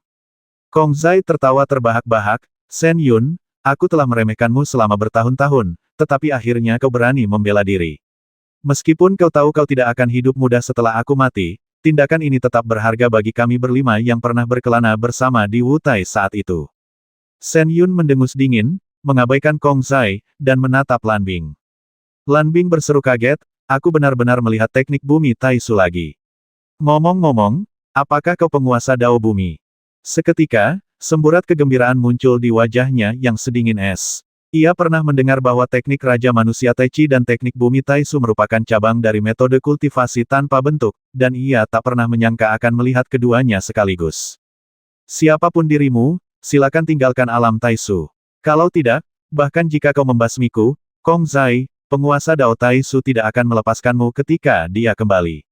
Kong Zai tertawa terbahak-bahak, "Shen Yun, aku telah meremehkanmu selama bertahun-tahun, tetapi akhirnya kau berani membela diri. Meskipun kau tahu kau tidak akan hidup mudah setelah aku mati, tindakan ini tetap berharga bagi kami berlima yang pernah berkelana bersama di Wutai saat itu." Shen Yun mendengus dingin, mengabaikan Kong Zai, dan menatap Lan Bing. Lan Bing berseru kaget, "Aku benar-benar melihat teknik bumi Taisu lagi. Ngomong-ngomong, apakah kau penguasa Dao Bumi?" Seketika, semburat kegembiraan muncul di wajahnya yang sedingin es. Ia pernah mendengar bahwa teknik Raja Manusia Tai Chi dan teknik bumi Taisu merupakan cabang dari metode kultivasi tanpa bentuk, dan ia tak pernah menyangka akan melihat keduanya sekaligus. "Siapapun dirimu, silakan tinggalkan alam Taisu. Kalau tidak, bahkan jika kau membasmiku, Kong Zai, penguasa Dao Taisu tidak akan melepaskanmu ketika dia kembali."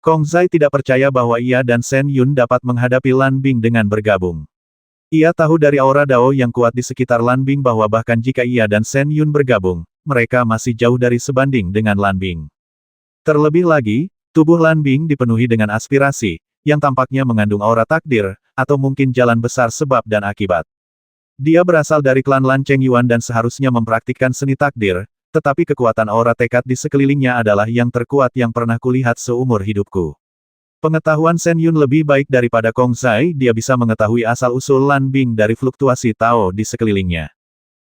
Kong Zai tidak percaya bahwa ia dan Shen Yun dapat menghadapi Lan Bing dengan bergabung. Ia tahu dari aura Dao yang kuat di sekitar Lan Bing bahwa bahkan jika ia dan Shen Yun bergabung, mereka masih jauh dari sebanding dengan Lan Bing. Terlebih lagi, tubuh Lan Bing dipenuhi dengan aspirasi, yang tampaknya mengandung aura takdir, atau mungkin jalan besar sebab dan akibat. Dia berasal dari klan Lan Cheng Yuan dan seharusnya mempraktikkan seni takdir, tetapi kekuatan aura tekad di sekelilingnya adalah yang terkuat yang pernah kulihat seumur hidupku. Pengetahuan Shen Yun lebih baik daripada Kong Zai, dia bisa mengetahui asal-usul Lan Bing dari fluktuasi Tao di sekelilingnya.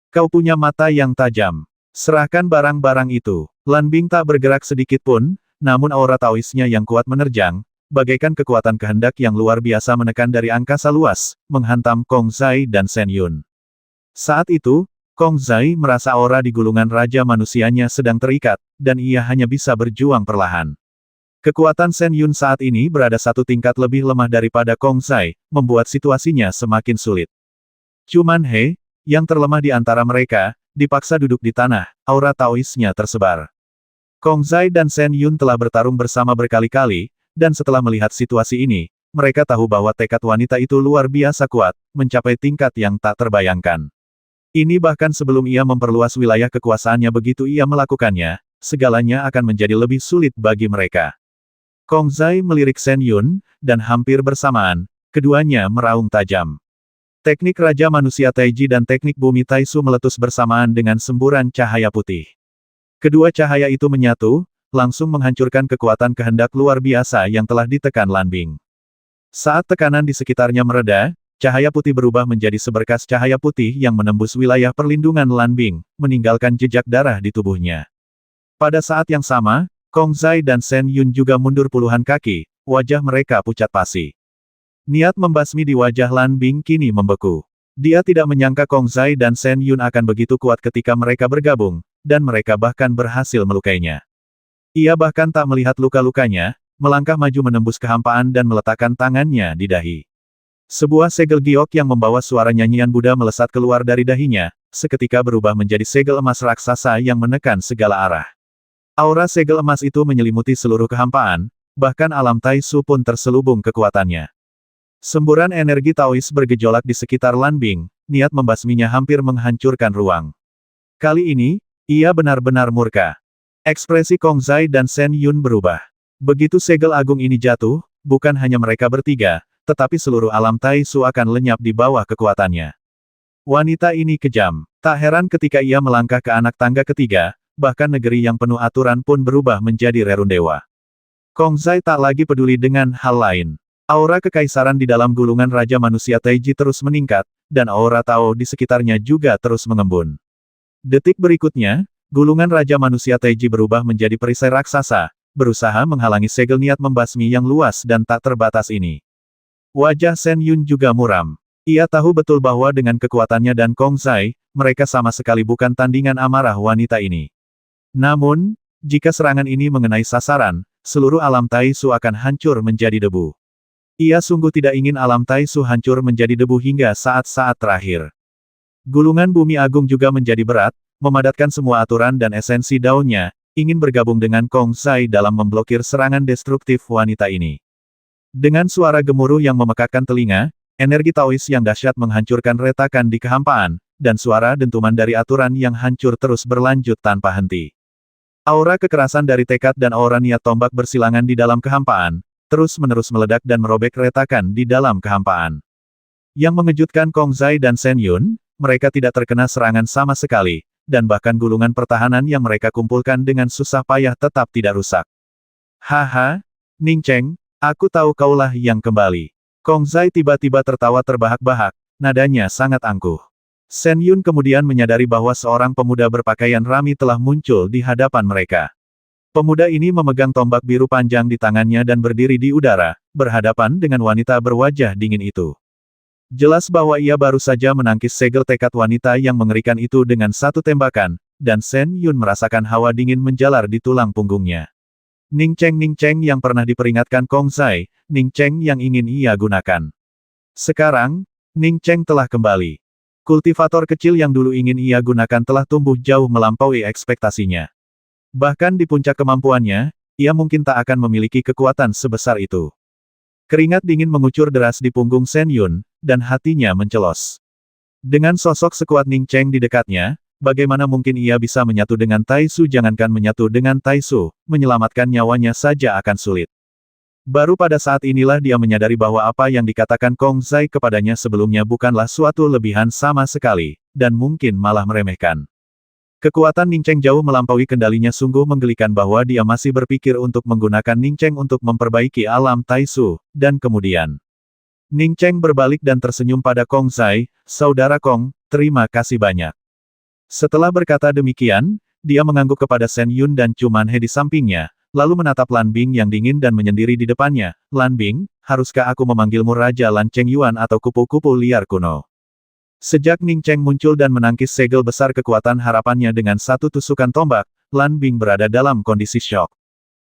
Kau punya mata yang tajam. Serahkan barang-barang itu. Lan Bing tak bergerak sedikit pun, namun aura Taoisnya yang kuat menerjang, bagaikan kekuatan kehendak yang luar biasa menekan dari angkasa luas, menghantam Kong Zai dan Shen Yun. Saat itu, Kong Zai merasa aura di gulungan Raja Manusianya sedang terikat, dan ia hanya bisa berjuang perlahan. Kekuatan Shen Yun saat ini berada satu tingkat lebih lemah daripada Kong Zai, membuat situasinya semakin sulit. Cuman He, yang terlemah di antara mereka, dipaksa duduk di tanah, aura Taoisnya tersebar. Kong Zai dan Shen Yun telah bertarung bersama berkali-kali, dan setelah melihat situasi ini, mereka tahu bahwa tekad wanita itu luar biasa kuat, mencapai tingkat yang tak terbayangkan. Ini bahkan sebelum ia memperluas wilayah kekuasaannya. Begitu ia melakukannya, segalanya akan menjadi lebih sulit bagi mereka. Kong Zai melirik Shen Yun, dan hampir bersamaan, keduanya meraung tajam. Teknik Raja Manusia Taiji dan teknik Bumi Taisu meletus bersamaan dengan semburan cahaya putih. Kedua cahaya itu menyatu, langsung menghancurkan kekuatan kehendak luar biasa yang telah ditekan Lan Bing. Saat tekanan di sekitarnya mereda, cahaya putih berubah menjadi seberkas cahaya putih yang menembus wilayah perlindungan Lan Bing, meninggalkan jejak darah di tubuhnya. Pada saat yang sama, Kong Zai dan Shen Yun juga mundur puluhan kaki, wajah mereka pucat pasi. Niat membasmi di wajah Lan Bing kini membeku. Dia tidak menyangka Kong Zai dan Shen Yun akan begitu kuat ketika mereka bergabung, dan mereka bahkan berhasil melukainya. Ia bahkan tak melihat luka-lukanya, melangkah maju menembus kehampaan dan meletakkan tangannya di dahi. Sebuah segel giok yang membawa suara nyanyian Buddha melesat keluar dari dahinya, seketika berubah menjadi segel emas raksasa yang menekan segala arah. Aura segel emas itu menyelimuti seluruh kehampaan, bahkan alam Taisu pun terselubung kekuatannya. Semburan energi Taois bergejolak di sekitar Lan Bing, niat membasminya hampir menghancurkan ruang. Kali ini, ia benar-benar murka. Ekspresi Kong Zai dan Shen Yun berubah. Begitu segel agung ini jatuh, bukan hanya mereka bertiga, tetapi seluruh alam Taisu akan lenyap di bawah kekuatannya. Wanita ini kejam. Tak heran ketika ia melangkah ke anak tangga ketiga, bahkan negeri yang penuh aturan pun berubah menjadi rerun dewa. Kong Zai tak lagi peduli dengan hal lain. Aura kekaisaran di dalam gulungan Raja Manusia Taiji terus meningkat, dan aura Tao di sekitarnya juga terus mengembun. Detik berikutnya, gulungan Raja Manusia Taiji berubah menjadi perisai raksasa, berusaha menghalangi segel niat membasmi yang luas dan tak terbatas ini. Wajah Shen Yun juga muram. Ia tahu betul bahwa dengan kekuatannya dan Kong Zai, mereka sama sekali bukan tandingan amarah wanita ini. Namun, jika serangan ini mengenai sasaran, seluruh alam Taisu akan hancur menjadi debu. Ia sungguh tidak ingin alam Taisu hancur menjadi debu hingga saat-saat terakhir. Gulungan bumi agung juga menjadi berat, memadatkan semua aturan dan esensi daunnya, ingin bergabung dengan Kong Zai dalam memblokir serangan destruktif wanita ini. Dengan suara gemuruh yang memekakkan telinga, energi Taois yang dahsyat menghancurkan retakan di kehampaan, dan suara dentuman dari aturan yang hancur terus berlanjut tanpa henti. Aura kekerasan dari tekad dan aura niat tombak bersilangan di dalam kehampaan, terus-menerus meledak dan merobek retakan di dalam kehampaan. Yang mengejutkan Kong Zai dan Shen Yun, mereka tidak terkena serangan sama sekali, dan bahkan gulungan pertahanan yang mereka kumpulkan dengan susah payah tetap tidak rusak. Haha, Ning Cheng, aku tahu kaulah yang kembali. Kong Zai tiba-tiba tertawa terbahak-bahak, nadanya sangat angkuh. Shen Yun kemudian menyadari bahwa seorang pemuda berpakaian rami telah muncul di hadapan mereka. Pemuda ini memegang tombak biru panjang di tangannya dan berdiri di udara, berhadapan dengan wanita berwajah dingin itu. Jelas bahwa ia baru saja menangkis segel tekad wanita yang mengerikan itu dengan satu tembakan, dan Shen Yun merasakan hawa dingin menjalar di tulang punggungnya. Ning Cheng yang pernah diperingatkan Kong Zai, Ning Cheng yang ingin ia gunakan. Sekarang, Ning Cheng telah kembali. Kultivator kecil yang dulu ingin ia gunakan telah tumbuh jauh melampaui ekspektasinya. Bahkan di puncak kemampuannya, ia mungkin tak akan memiliki kekuatan sebesar itu. Keringat dingin mengucur deras di punggung Shen Yun, dan hatinya mencelos. Dengan sosok sekuat Ning Cheng di dekatnya, bagaimana mungkin ia bisa menyatu dengan Taisu? Jangankan menyatu dengan Taisu, menyelamatkan nyawanya saja akan sulit. Baru pada saat inilah dia menyadari bahwa apa yang dikatakan Kong Zai kepadanya sebelumnya bukanlah suatu lebihan sama sekali, dan mungkin malah meremehkan. Kekuatan Ning Cheng jauh melampaui kendalinya, sungguh menggelikan bahwa dia masih berpikir untuk menggunakan Ning Cheng untuk memperbaiki alam Taisu, dan kemudian Ning Cheng berbalik dan tersenyum pada Kong Zai, "Saudara Kong, terima kasih banyak." Setelah berkata demikian, dia mengangguk kepada Shen Yun dan Chu Manhe di sampingnya, lalu menatap Lan Bing yang dingin dan menyendiri di depannya. "Lan Bing, haruskah aku memanggilmu Raja Lan Cheng Yuan atau kupu-kupu liar kuno?" Sejak Ning Cheng muncul dan menangkis segel besar kekuatan harapannya dengan satu tusukan tombak, Lan Bing berada dalam kondisi syok.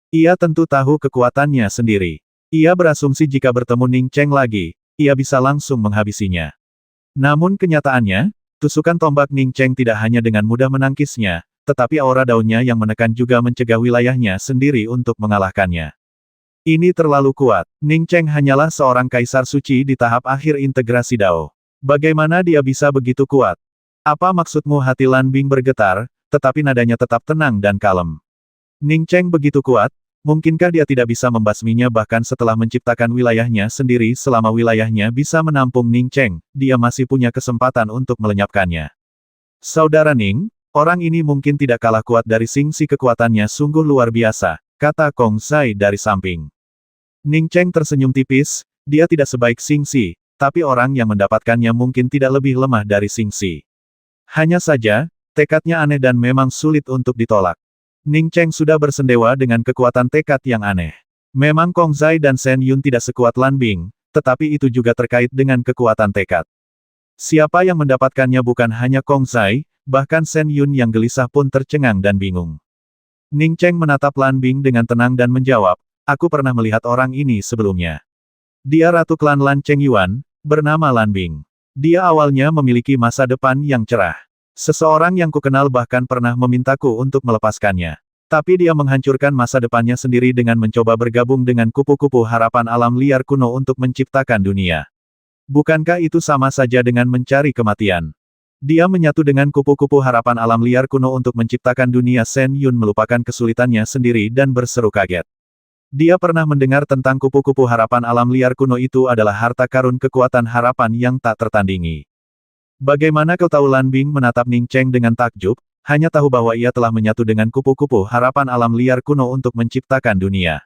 Ia tentu tahu kekuatannya sendiri. Ia berasumsi jika bertemu Ning Cheng lagi, ia bisa langsung menghabisinya. Namun kenyataannya, tusukan tombak Ning Cheng tidak hanya dengan mudah menangkisnya, tetapi aura daunnya yang menekan juga mencegah wilayahnya sendiri untuk mengalahkannya. Ini terlalu kuat. Ning Cheng hanyalah seorang kaisar suci di tahap akhir integrasi Dao. Bagaimana dia bisa begitu kuat? Apa maksudmu? Hati Lan Bing bergetar, tetapi nadanya tetap tenang dan kalem. Ning Cheng begitu kuat, mungkinkah dia tidak bisa membasminya bahkan setelah menciptakan wilayahnya sendiri? Selama wilayahnya bisa menampung Ning Cheng, dia masih punya kesempatan untuk melenyapkannya. Saudara Ning, orang ini mungkin tidak kalah kuat dari Xing Si, kekuatannya sungguh luar biasa, kata Kong Zai dari samping. Ning Cheng tersenyum tipis, dia tidak sebaik Xing Si, tapi orang yang mendapatkannya mungkin tidak lebih lemah dari Xing Si. Hanya saja, tekadnya aneh dan memang sulit untuk ditolak. Ning Cheng sudah bersendewa dengan kekuatan tekad yang aneh. Memang Kong Zai dan Shen Yun tidak sekuat Lan Bing, tetapi itu juga terkait dengan kekuatan tekad. Siapa yang mendapatkannya bukan hanya Kong Zai, bahkan Shen Yun yang gelisah pun tercengang dan bingung. Ning Cheng menatap Lan Bing dengan tenang dan menjawab, "Aku pernah melihat orang ini sebelumnya. Dia Ratu Klan Lan Cheng Yuan, bernama Lan Bing. Dia awalnya memiliki masa depan yang cerah. Seseorang yang kukenal bahkan pernah memintaku untuk melepaskannya. Tapi dia menghancurkan masa depannya sendiri dengan mencoba bergabung dengan kupu-kupu harapan alam liar kuno untuk menciptakan dunia. Bukankah itu sama saja dengan mencari kematian? Dia menyatu dengan kupu-kupu harapan alam liar kuno untuk menciptakan dunia." Shen Yun melupakan kesulitannya sendiri dan berseru kaget. Dia pernah mendengar tentang kupu-kupu harapan alam liar kuno. Itu adalah harta karun kekuatan harapan yang tak tertandingi. Bagaimana kau tahu? Lan Bing menatap Ning Cheng dengan takjub, hanya tahu bahwa ia telah menyatu dengan kupu-kupu harapan alam liar kuno untuk menciptakan dunia.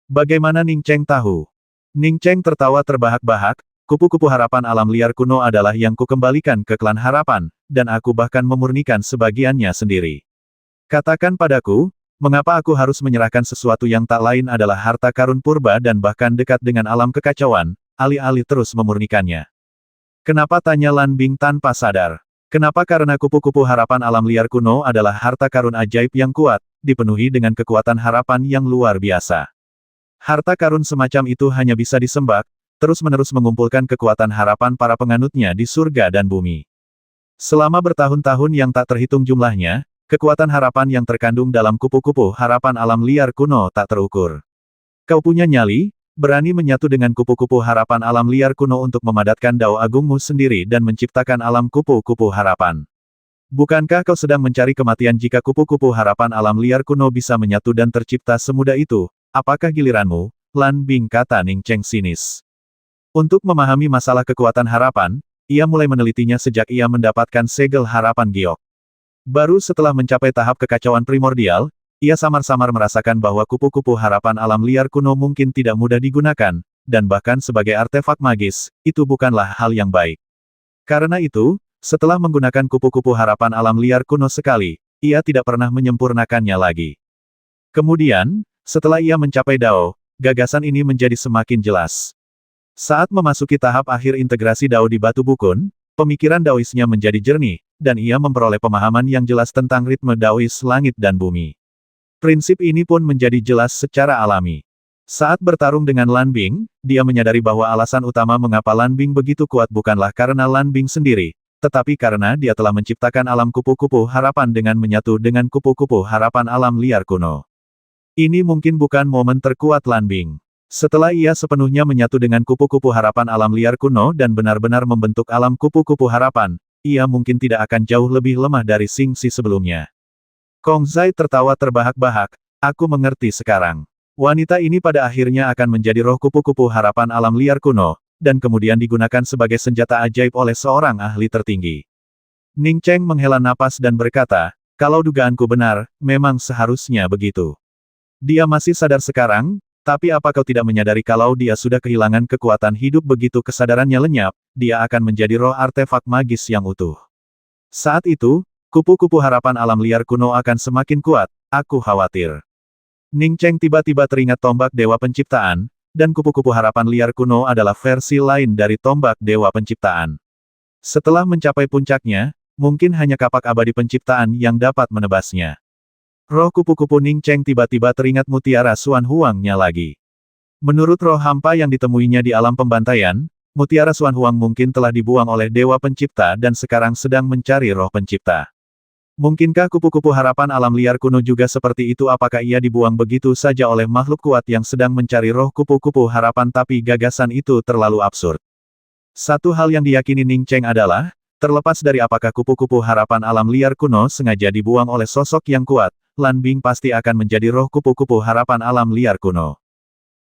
Bagaimana Ning Cheng tahu? Ning Cheng tertawa terbahak-bahak, "Kupu-kupu harapan alam liar kuno adalah yang kukembalikan ke klan harapan, dan aku bahkan memurnikan sebagiannya sendiri. Katakan padaku, mengapa aku harus menyerahkan sesuatu yang tak lain adalah harta karun purba dan bahkan dekat dengan alam kekacauan, alih-alih terus memurnikannya?" "Kenapa?" tanya Lan Bing tanpa sadar. "Kenapa? Karena kupu-kupu harapan alam liar kuno adalah harta karun ajaib yang kuat, dipenuhi dengan kekuatan harapan yang luar biasa. Harta karun semacam itu hanya bisa disembah, terus-menerus mengumpulkan kekuatan harapan para penganutnya di surga dan bumi. Selama bertahun-tahun yang tak terhitung jumlahnya, kekuatan harapan yang terkandung dalam kupu-kupu harapan alam liar kuno tak terukur. Kau punya nyali, berani menyatu dengan kupu-kupu harapan alam liar kuno untuk memadatkan dao agungmu sendiri dan menciptakan alam kupu-kupu harapan. Bukankah kau sedang mencari kematian? Jika kupu-kupu harapan alam liar kuno bisa menyatu dan tercipta semudah itu, apakah giliranmu?" Lan Bing, kata Ning Cheng sinis. Untuk memahami masalah kekuatan harapan, ia mulai menelitinya sejak ia mendapatkan segel harapan giok. Baru setelah mencapai tahap kekacauan primordial, ia samar-samar merasakan bahwa kupu-kupu harapan alam liar kuno mungkin tidak mudah digunakan, dan bahkan sebagai artefak magis, itu bukanlah hal yang baik. Karena itu, setelah menggunakan kupu-kupu harapan alam liar kuno sekali, ia tidak pernah menyempurnakannya lagi. Kemudian, setelah ia mencapai Dao, gagasan ini menjadi semakin jelas. Saat memasuki tahap akhir integrasi Dao di Batu Bukun, pemikiran Daoisnya menjadi jernih, dan ia memperoleh pemahaman yang jelas tentang ritme Daois langit dan bumi. Prinsip ini pun menjadi jelas secara alami. Saat bertarung dengan Lan Bing, dia menyadari bahwa alasan utama mengapa Lan Bing begitu kuat bukanlah karena Lan Bing sendiri, tetapi karena dia telah menciptakan alam kupu-kupu harapan dengan menyatu dengan kupu-kupu harapan alam liar kuno. Ini mungkin bukan momen terkuat Lan Bing. Setelah ia sepenuhnya menyatu dengan kupu-kupu harapan alam liar kuno dan benar-benar membentuk alam kupu-kupu harapan, ia mungkin tidak akan jauh lebih lemah dari Xing Si sebelumnya. Kong Zai tertawa terbahak-bahak, "Aku mengerti sekarang. Wanita ini pada akhirnya akan menjadi roh kupu-kupu harapan alam liar kuno, dan kemudian digunakan sebagai senjata ajaib oleh seorang ahli tertinggi." Ning Cheng menghela napas dan berkata, Kalau dugaanku benar, memang seharusnya begitu. Dia masih sadar sekarang, tapi apa kau tidak menyadari kalau dia sudah kehilangan kekuatan hidup begitu kesadarannya lenyap, dia akan menjadi roh artefak magis yang utuh. Saat itu, kupu-kupu harapan alam liar kuno akan semakin kuat, aku khawatir. Ning Cheng tiba-tiba teringat tombak Dewa Penciptaan, dan kupu-kupu harapan liar kuno adalah versi lain dari tombak Dewa Penciptaan. Setelah mencapai puncaknya, mungkin hanya kapak abadi penciptaan yang dapat menebasnya. Roh kupu-kupu Ning Cheng tiba-tiba teringat mutiara Xuan Huang-nya lagi. Menurut roh hampa yang ditemuinya di alam pembantaian, mutiara Xuan Huang mungkin telah dibuang oleh Dewa Pencipta dan sekarang sedang mencari roh pencipta. Mungkinkah kupu-kupu harapan alam liar kuno juga seperti itu? Apakah ia dibuang begitu saja oleh makhluk kuat yang sedang mencari roh kupu-kupu harapan? Tapi gagasan itu terlalu absurd. Satu hal yang diyakini Ning Cheng adalah, terlepas dari apakah kupu-kupu harapan alam liar kuno sengaja dibuang oleh sosok yang kuat, Lan Bing pasti akan menjadi roh kupu-kupu harapan alam liar kuno.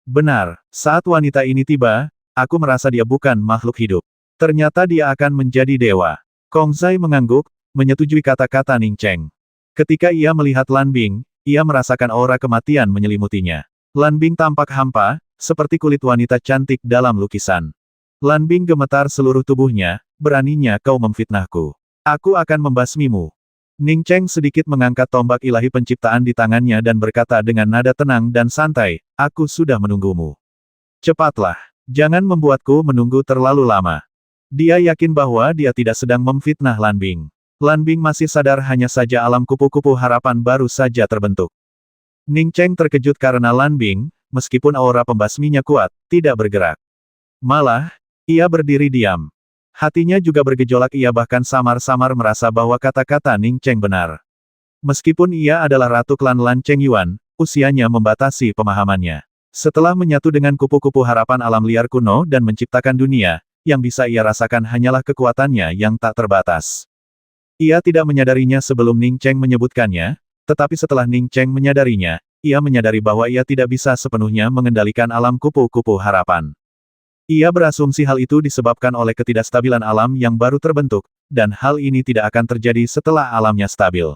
Benar, saat wanita ini tiba, aku merasa dia bukan makhluk hidup. Ternyata dia akan menjadi dewa. Kong Zai mengangguk, menyetujui kata-kata Ning Cheng. Ketika ia melihat Lan Bing, ia merasakan aura kematian menyelimutinya. Lan Bing tampak hampa, seperti kulit wanita cantik dalam lukisan. Lan Bing gemetar seluruh tubuhnya, beraninya kau memfitnahku. Aku akan membasmimu. Ning Cheng sedikit mengangkat tombak ilahi penciptaan di tangannya dan berkata dengan nada tenang dan santai, aku sudah menunggumu. Cepatlah, jangan membuatku menunggu terlalu lama. Dia yakin bahwa dia tidak sedang memfitnah Lan Bing. Lan Bing masih sadar hanya saja alam kupu-kupu harapan baru saja terbentuk. Ning Cheng terkejut karena Lan Bing, meskipun aura pembasminya kuat, tidak bergerak. Malah, ia berdiri diam. Hatinya juga bergejolak, ia bahkan samar-samar merasa bahwa kata-kata Ning Cheng benar. Meskipun ia adalah Ratu Klan Lan Cheng Yuan, usianya membatasi pemahamannya. Setelah menyatu dengan kupu-kupu harapan alam liar kuno dan menciptakan dunia, yang bisa ia rasakan hanyalah kekuatannya yang tak terbatas. Ia tidak menyadarinya sebelum Ning Cheng menyebutkannya, tetapi setelah Ning Cheng menyadarinya, ia menyadari bahwa ia tidak bisa sepenuhnya mengendalikan alam kupu-kupu harapan. Ia berasumsi hal itu disebabkan oleh ketidakstabilan alam yang baru terbentuk, dan hal ini tidak akan terjadi setelah alamnya stabil.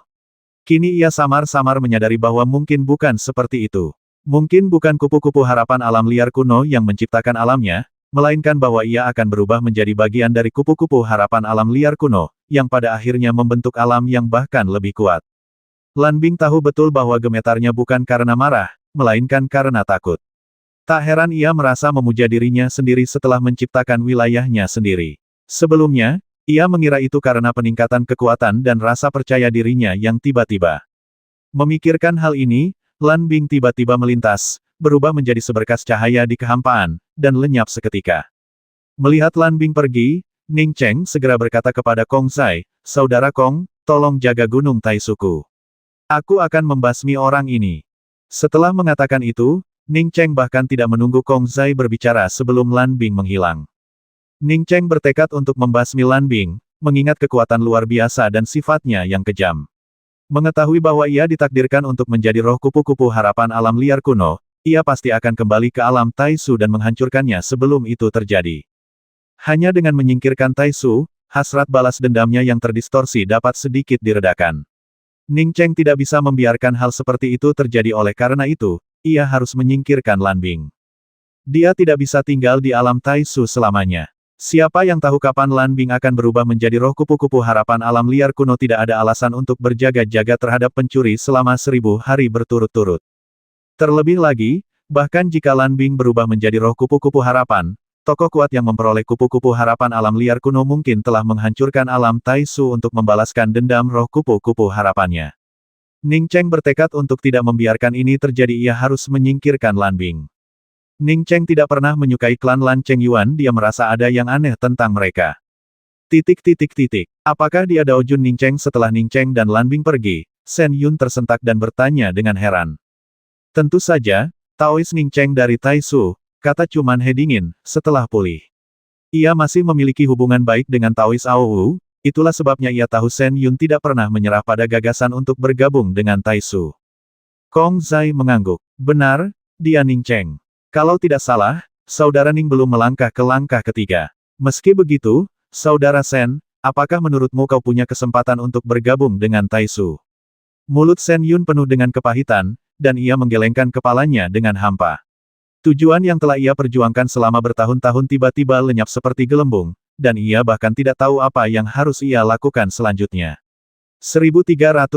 Kini ia samar-samar menyadari bahwa mungkin bukan seperti itu. Mungkin bukan kupu-kupu harapan alam liar kuno yang menciptakan alamnya, melainkan bahwa ia akan berubah menjadi bagian dari kupu-kupu harapan alam liar kuno, yang pada akhirnya membentuk alam yang bahkan lebih kuat. Lan Bing tahu betul bahwa gemetarnya bukan karena marah, melainkan karena takut. Tak heran ia merasa memuja dirinya sendiri setelah menciptakan wilayahnya sendiri. Sebelumnya, ia mengira itu karena peningkatan kekuatan dan rasa percaya dirinya yang tiba-tiba. Memikirkan hal ini, Lan Bing tiba-tiba melintas, berubah menjadi seberkas cahaya di kehampaan, dan lenyap seketika. Melihat Lan Bing pergi, Ning Cheng segera berkata kepada Kong Zai, Saudara Kong, tolong jaga Gunung Taisuku. Aku akan membasmi orang ini. Setelah mengatakan itu, Ning Cheng bahkan tidak menunggu Kong Zai berbicara sebelum Lan Bing menghilang. Ning Cheng bertekad untuk membasmi Lan Bing, mengingat kekuatan luar biasa dan sifatnya yang kejam. Mengetahui bahwa ia ditakdirkan untuk menjadi roh kupu-kupu harapan alam liar kuno, ia pasti akan kembali ke alam Taisu dan menghancurkannya sebelum itu terjadi. Hanya dengan menyingkirkan Taisu, hasrat balas dendamnya yang terdistorsi dapat sedikit diredakan. Ning Cheng tidak bisa membiarkan hal seperti itu terjadi, oleh karena itu, ia harus menyingkirkan Lan Bing. Dia tidak bisa tinggal di alam Taisu selamanya. Siapa yang tahu kapan Lan Bing akan berubah menjadi roh kupu-kupu harapan alam liar kuno? Tidak ada alasan untuk berjaga-jaga terhadap pencuri selama 1000 hari berturut-turut. Terlebih lagi, bahkan jika Lan Bing berubah menjadi roh kupu-kupu harapan, tokoh kuat yang memperoleh kupu-kupu harapan alam liar kuno mungkin telah menghancurkan alam Taisu untuk membalaskan dendam roh kupu-kupu harapannya. Ning Cheng bertekad untuk tidak membiarkan ini terjadi, ia harus menyingkirkan Lan Bing. Ning Cheng tidak pernah menyukai klan Lan Cheng Yuan, dia merasa ada yang aneh tentang mereka. Apakah dia Dao Jun Ning Cheng? Setelah Ning Cheng dan Lan Bing pergi, Shen Yun tersentak dan bertanya dengan heran. Tentu saja, Taois Ning Cheng dari Taisu, kata Cuman He dingin, setelah pulih. Ia masih memiliki hubungan baik dengan Taois Ao Wu. Itulah sebabnya ia tahu Shen Yun tidak pernah menyerah pada gagasan untuk bergabung dengan Taisu. Kong Zai mengangguk. Benar, dia Ning Cheng. Kalau tidak salah, saudara Ning belum melangkah ke langkah ketiga. Meski begitu, saudara Shen, apakah menurutmu kau punya kesempatan untuk bergabung dengan Taisu? Mulut Shen Yun penuh dengan kepahitan, dan ia menggelengkan kepalanya dengan hampa. Tujuan yang telah ia perjuangkan selama bertahun-tahun tiba-tiba lenyap seperti gelembung, dan ia bahkan tidak tahu apa yang harus ia lakukan selanjutnya. 1390